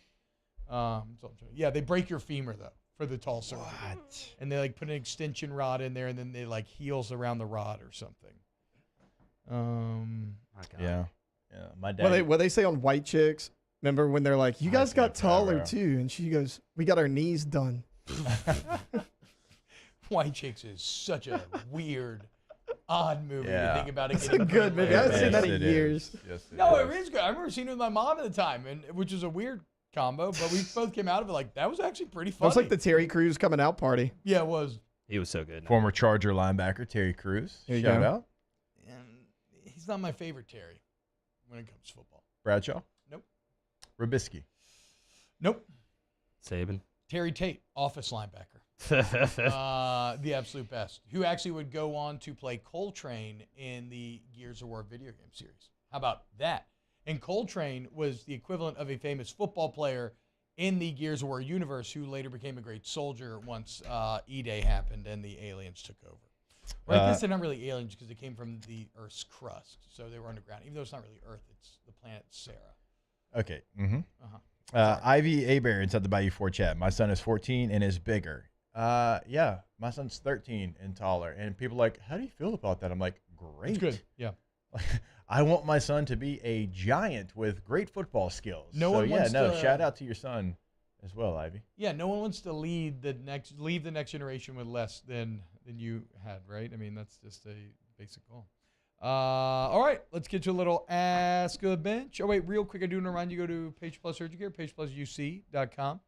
That's all I'm saying. Yeah, they break your femur, though, for the tall surgery. What? And they, like, put an extension rod in there, and then they, like, heals around the rod or something. Yeah. My dad. What they say on White Chicks? Remember when they're like, "You guys got taller too," and she goes, "We got our knees done." White Chicks is such a weird, odd movie to think about. It's a good movie. I haven't seen that in years. Yes, it is good. I remember seeing it with my mom at the time, which was a weird combo, but we both came out of it like that was actually pretty funny. It was like the Terry Crews coming out party. Yeah, it was. He was so good. Former Charger linebacker Terry Crews. Shout out. And he's not my favorite Terry when it comes to football. Bradshaw? Nope. Rubisky? Nope. Saban? Terry Tate, office linebacker. The absolute best. Who actually would go on to play Coltrane in the Gears of War video game series. How about that? And Coltrane was the equivalent of a famous football player in the Gears of War universe who later became a great soldier once E-Day happened and the aliens took over. Well, I guess they're not really aliens because they came from the Earth's crust, so they were underground. Even though it's not really Earth, it's the planet Sarah. Okay. Ivy Aber inside the Bayou 4 chat. My son is 14 and is bigger. Yeah, my son's 13 and taller. And people are like, how do you feel about that? I'm like, great. It's good. Yeah. I want my son to be a giant with great football skills. Shout out to your son as well, Ivy. Yeah, no one wants to leave the next generation with less than you had, right? I mean, that's just a basic goal. All right, let's get to a little Ask a Bench. Oh, wait, real quick, I do want to remind you, go to Patient Plus Urgent Care, patientplusuc.com,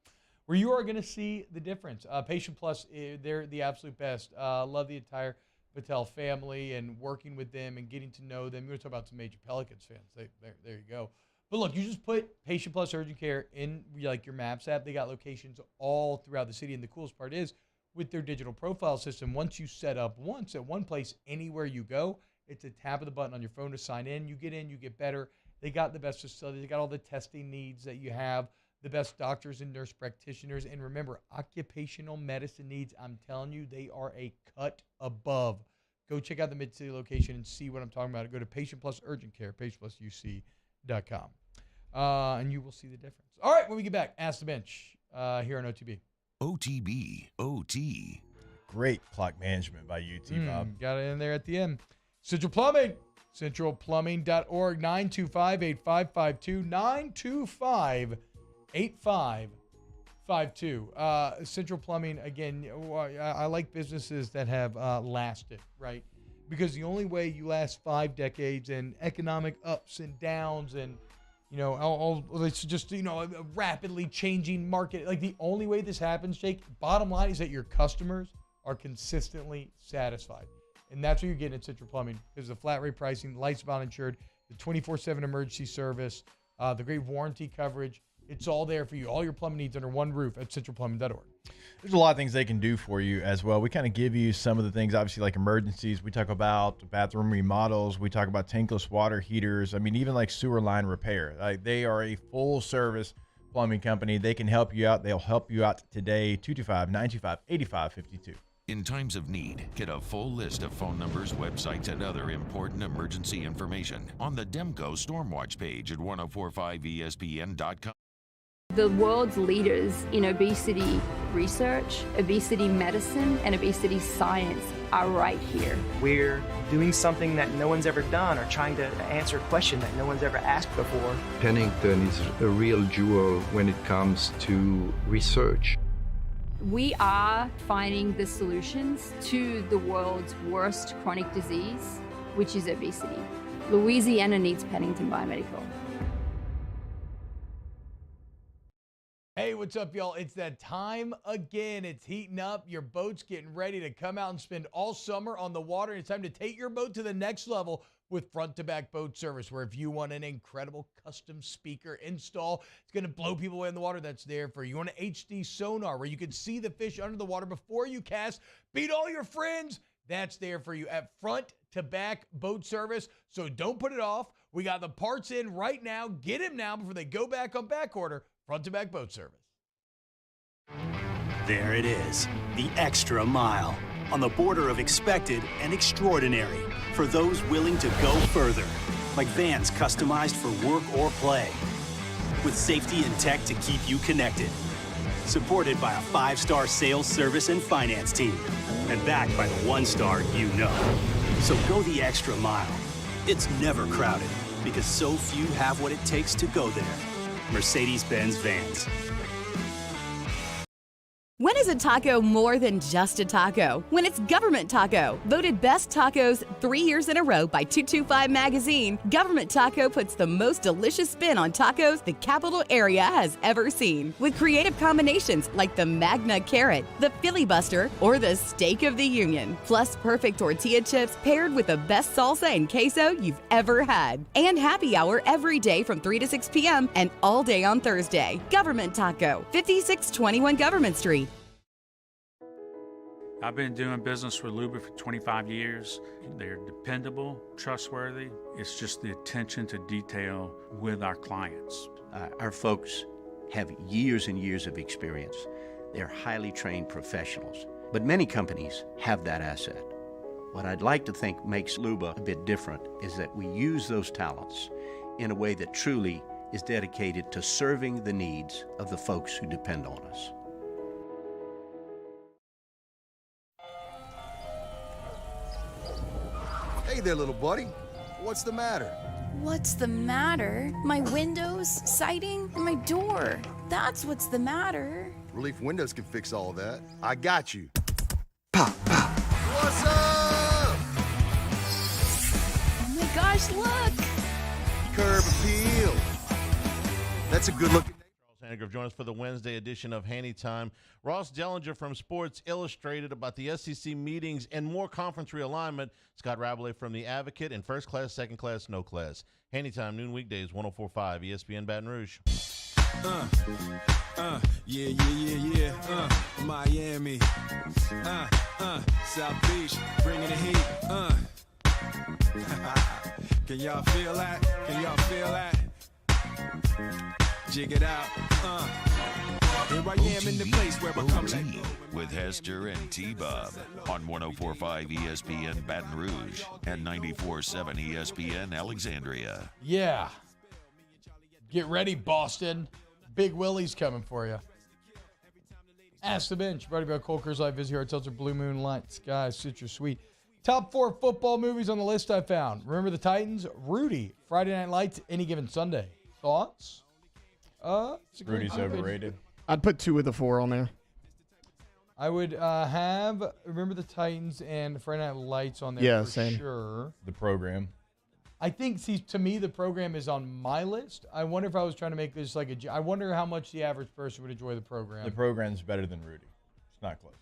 where you are going to see the difference. Patient Plus, they're the absolute best. Love the entire Patel family and working with them and getting to know them. You're going to talk about some major Pelicans fans. There you go. But look, you just put Patient Plus Urgent Care in like your Maps app. They got locations all throughout the city. And the coolest part is with their digital profile system, once you set up once at one place, anywhere you go, it's a tap of the button on your phone to sign in. You get in, you get better. They got the best facilities. They got all the testing needs that you have, the best doctors and nurse practitioners. And remember, occupational medicine needs, I'm telling you, they are a cut above. Go check out the Mid-City location and see what I'm talking about. Go to Patient Plus Urgent Care, patientplusuc.com. And you will see the difference. All right, when we get back, Ask the Bench here on OTB. OTB. Great clock management by UT, Bob. Got it in there at the end. Central Plumbing, centralplumbing.org, 925-8552, 925-8552. Central Plumbing, again, I like businesses that have lasted, right? Because the only way you last 5 decades and economic ups and downs and, it's just, a rapidly changing market. Like the only way this happens, Jake, bottom line is that your customers are consistently satisfied. And that's what you're getting at Central Plumbing because of the flat rate pricing, lights bond insured, the 24/7 emergency service, the great warranty coverage. It's all there for you. All your plumbing needs under one roof at centralplumbing.org. There's a lot of things they can do for you as well. We kind of give you some of the things, obviously, like emergencies. We talk about bathroom remodels. We talk about tankless water heaters. I mean, even like sewer line repair. Like they are a full-service plumbing company. They can help you out. They'll help you out today, 225-925-8552. In times of need, get a full list of phone numbers, websites, and other important emergency information on the Demco Stormwatch page at 1045ESPN.com. The world's leaders in obesity research, obesity medicine, and obesity science are right here. We're doing something that no one's ever done or trying to answer a question that no one's ever asked before. Pennington is a real jewel when it comes to research. We are finding the solutions to the world's worst chronic disease, which is obesity. Louisiana needs Pennington Biomedical. Hey, what's up, y'all? It's that time again. It's heating up. Your boat's getting ready to come out and spend all summer on the water. It's time to take your boat to the next level with front-to-back boat service, where if you want an incredible custom speaker install, it's going to blow people away in the water, that's there for you. You want an HD sonar where you can see the fish under the water before you cast, beat all your friends, that's there for you at front-to-back boat service. So don't put it off. We got the parts in right now. Get them now before they go back on back order. Front-to-back boat service. There it is, the extra mile, on the border of expected and extraordinary for those willing to go further, like vans customized for work or play, with safety and tech to keep you connected. Supported by a 5-star sales, service, and finance team, and backed by the 1-star you know. So go the extra mile. It's never crowded, because so few have what it takes to go there. Mercedes-Benz Vans. When is a taco more than just a taco? When it's Government Taco. Voted best tacos 3 years in a row by 225 Magazine, Government Taco puts the most delicious spin on tacos the capital area has ever seen. With creative combinations like the Magna Carrot, the Filibuster, or the Steak of the Union. Plus perfect tortilla chips paired with the best salsa and queso you've ever had. And happy hour every day from 3 to 6 p.m. and all day on Thursday. Government Taco, 5621 Government Street. I've been doing business with Luba for 25 years. They're dependable, trustworthy. It's just the attention to detail with our clients. Our folks have years and years of experience. They're highly trained professionals. But many companies have that asset. What I'd like to think makes Luba a bit different is that we use those talents in a way that truly is dedicated to serving the needs of the folks who depend on us. Hey there, little buddy. What's the matter? What's the matter? My windows, siding, and my door. That's what's the matter. Relief Windows can fix all that. I got you. Pop, pop. What's up? Oh my gosh, look! Curb appeal. That's a good looking. Hannigruff joins us for the Wednesday edition of Handy Time. Ross Dellinger from Sports Illustrated about the SEC meetings and more conference realignment. Scott Rabelais from The Advocate and First Class, Second Class, No Class. Handy Time, noon weekdays, 104.5 ESPN Baton Rouge. Yeah. Miami. South Beach, bringing the heat. Can y'all feel that? Can y'all feel that? Jig it out. Here I am in the place where I come like with Hester and T-Bob on 104.5 ESPN Baton Rouge and 94.7 ESPN Alexandria. Yeah. Get ready, Boston. Big Willie's coming for you. Ask the Bench. Brought to you by Colker's Life. Visit Hotels or Blue Moon Light Sky Citrus Suite. Top 4 football movies on the list I found. Remember the Titans? Rudy. Friday Night Lights. Any Given Sunday. Thoughts? Rudy's overrated. I'd put 2 of the 4 on there. I would have Remember the Titans and Friday Night Lights on there. Yeah, for same. Sure. The Program. I think, to me, The Program is on my list. I wonder if I was trying to make this like I wonder how much the average person would enjoy The Program. The Program's better than Rudy. It's not close.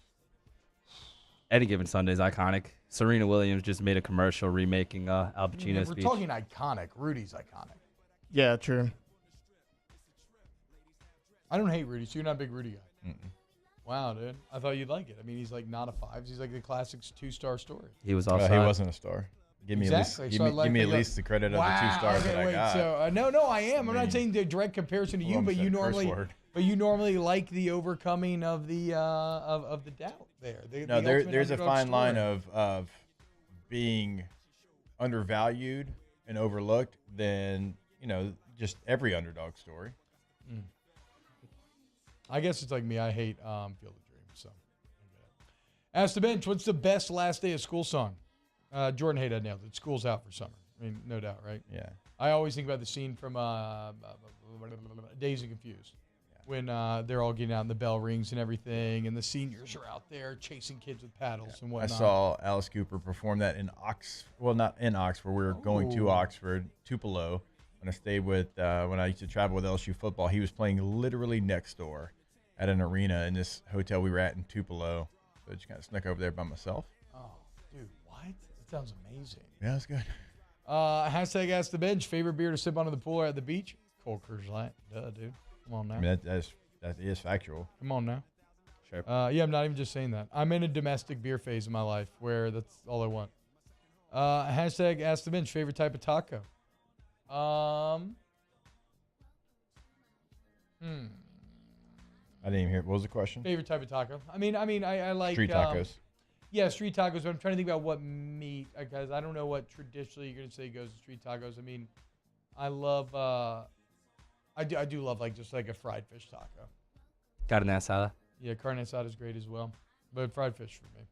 Any Given Sunday is iconic. Serena Williams just made a commercial remaking Al Pacino's speech. We're talking iconic. Rudy's iconic. Yeah, true. I don't hate Rudy, so you're not a big Rudy guy. Mm-mm. Wow, dude. I thought you'd like it. I mean, he's like not a 5. He's like the classic 2-star story. He was offside. He wasn't a star. Give me Exactly. at least the credit of the 2 stars that I got. So no, I am. I'm not saying the direct comparison to you, but you normally like the overcoming of the doubt there. There's a fine line of being undervalued and overlooked than just every underdog story. Mm. I guess it's like me. I hate Field of Dreams. So, Ask the Bench. What's the best last day of school song? Jordan Hayden nailed it. School's out for summer. I mean, no doubt, right? Yeah. I always think about the scene from Dazed and Confused when they're all getting out and the bell rings and everything, and the seniors are out there chasing kids with paddles and whatnot. I saw Alice Cooper perform that in not in Oxford. We were going to Oxford, Tupelo. When I stayed with, when I used to travel with LSU football, he was playing literally next door at an arena in this hotel we were at in Tupelo. So I just kind of snuck over there by myself. Oh, dude, what? That sounds amazing. Yeah, that's good. Hashtag Ask the Bench. Favorite beer to sip on the pool or at the beach? Cold Coors Light. Duh, dude. Come on now. I mean, that is factual. Come on now. Sure. Yeah, I'm not even just saying that. I'm in a domestic beer phase in my life where that's all I want. Hashtag Ask the Bench. Favorite type of taco? I didn't even hear. What was the question? Favorite type of taco? I like Street tacos. Yeah, street tacos. But I'm trying to think about what meat, because I don't know what traditionally you're gonna say goes to street tacos. I mean, I love. I do love just like a fried fish taco. Carne asada. Yeah, carne asada is great as well, but fried fish for me.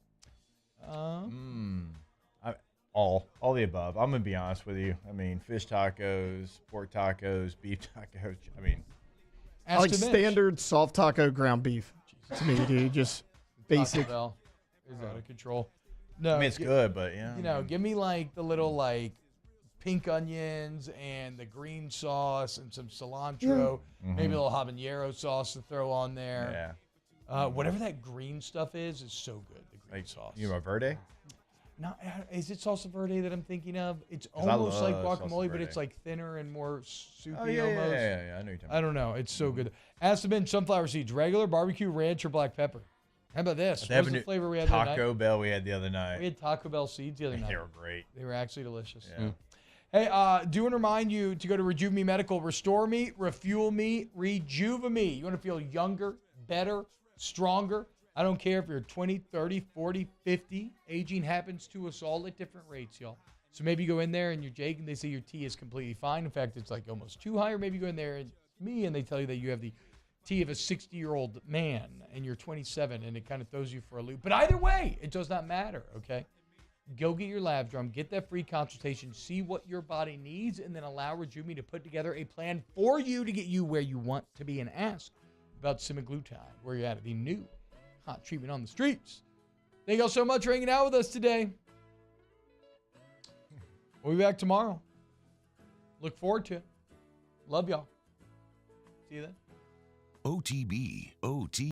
All the above. I'm gonna be honest with you. I mean, fish tacos, pork tacos, beef tacos. I mean, I like standard soft taco ground beef. To me, dude, just basic. Taco Bell is out of control. No, I mean, it's good, but yeah. You know, give me the little pink onions and the green sauce and some cilantro, maybe a little habanero sauce to throw on there. Yeah. Whatever that green stuff is so good. The green sauce. You know, verde? No, is it salsa verde that I'm thinking of? It's almost like guacamole, but it's thinner and more soupy almost. Yeah. I know you're talking about. I don't know. It's so good. Ask them in sunflower seeds, regular, barbecue, ranch, or black pepper. How about this? What was the flavor we had the other night? Taco Bell we had the other night. We had Taco Bell seeds the other night. They were great. They were actually delicious. Yeah. Hey, do want to remind you to go to Rejuve Me Medical. Restore me, refuel me, rejuve me. You want to feel younger, better, stronger. I don't care if you're 20, 30, 40, 50. Aging happens to us all at different rates, y'all. So maybe you go in there and you're Jake and they say your T is completely fine. In fact, it's almost too high. Or maybe you go in there and me and they tell you that you have the T of a 60-year-old man and you're 27 and it kind of throws you for a loop. But either way, it does not matter, okay? Go get your labs drawn, get that free consultation, see what your body needs, and then allow Rejuve Me to put together a plan for you to get you where you want to be. And ask about semaglutide, where you're at, the new hot treatment on the streets. Thank you all so much for hanging out with us today. We'll be back tomorrow. Look forward to it. Love y'all. See you then. OTB, OT.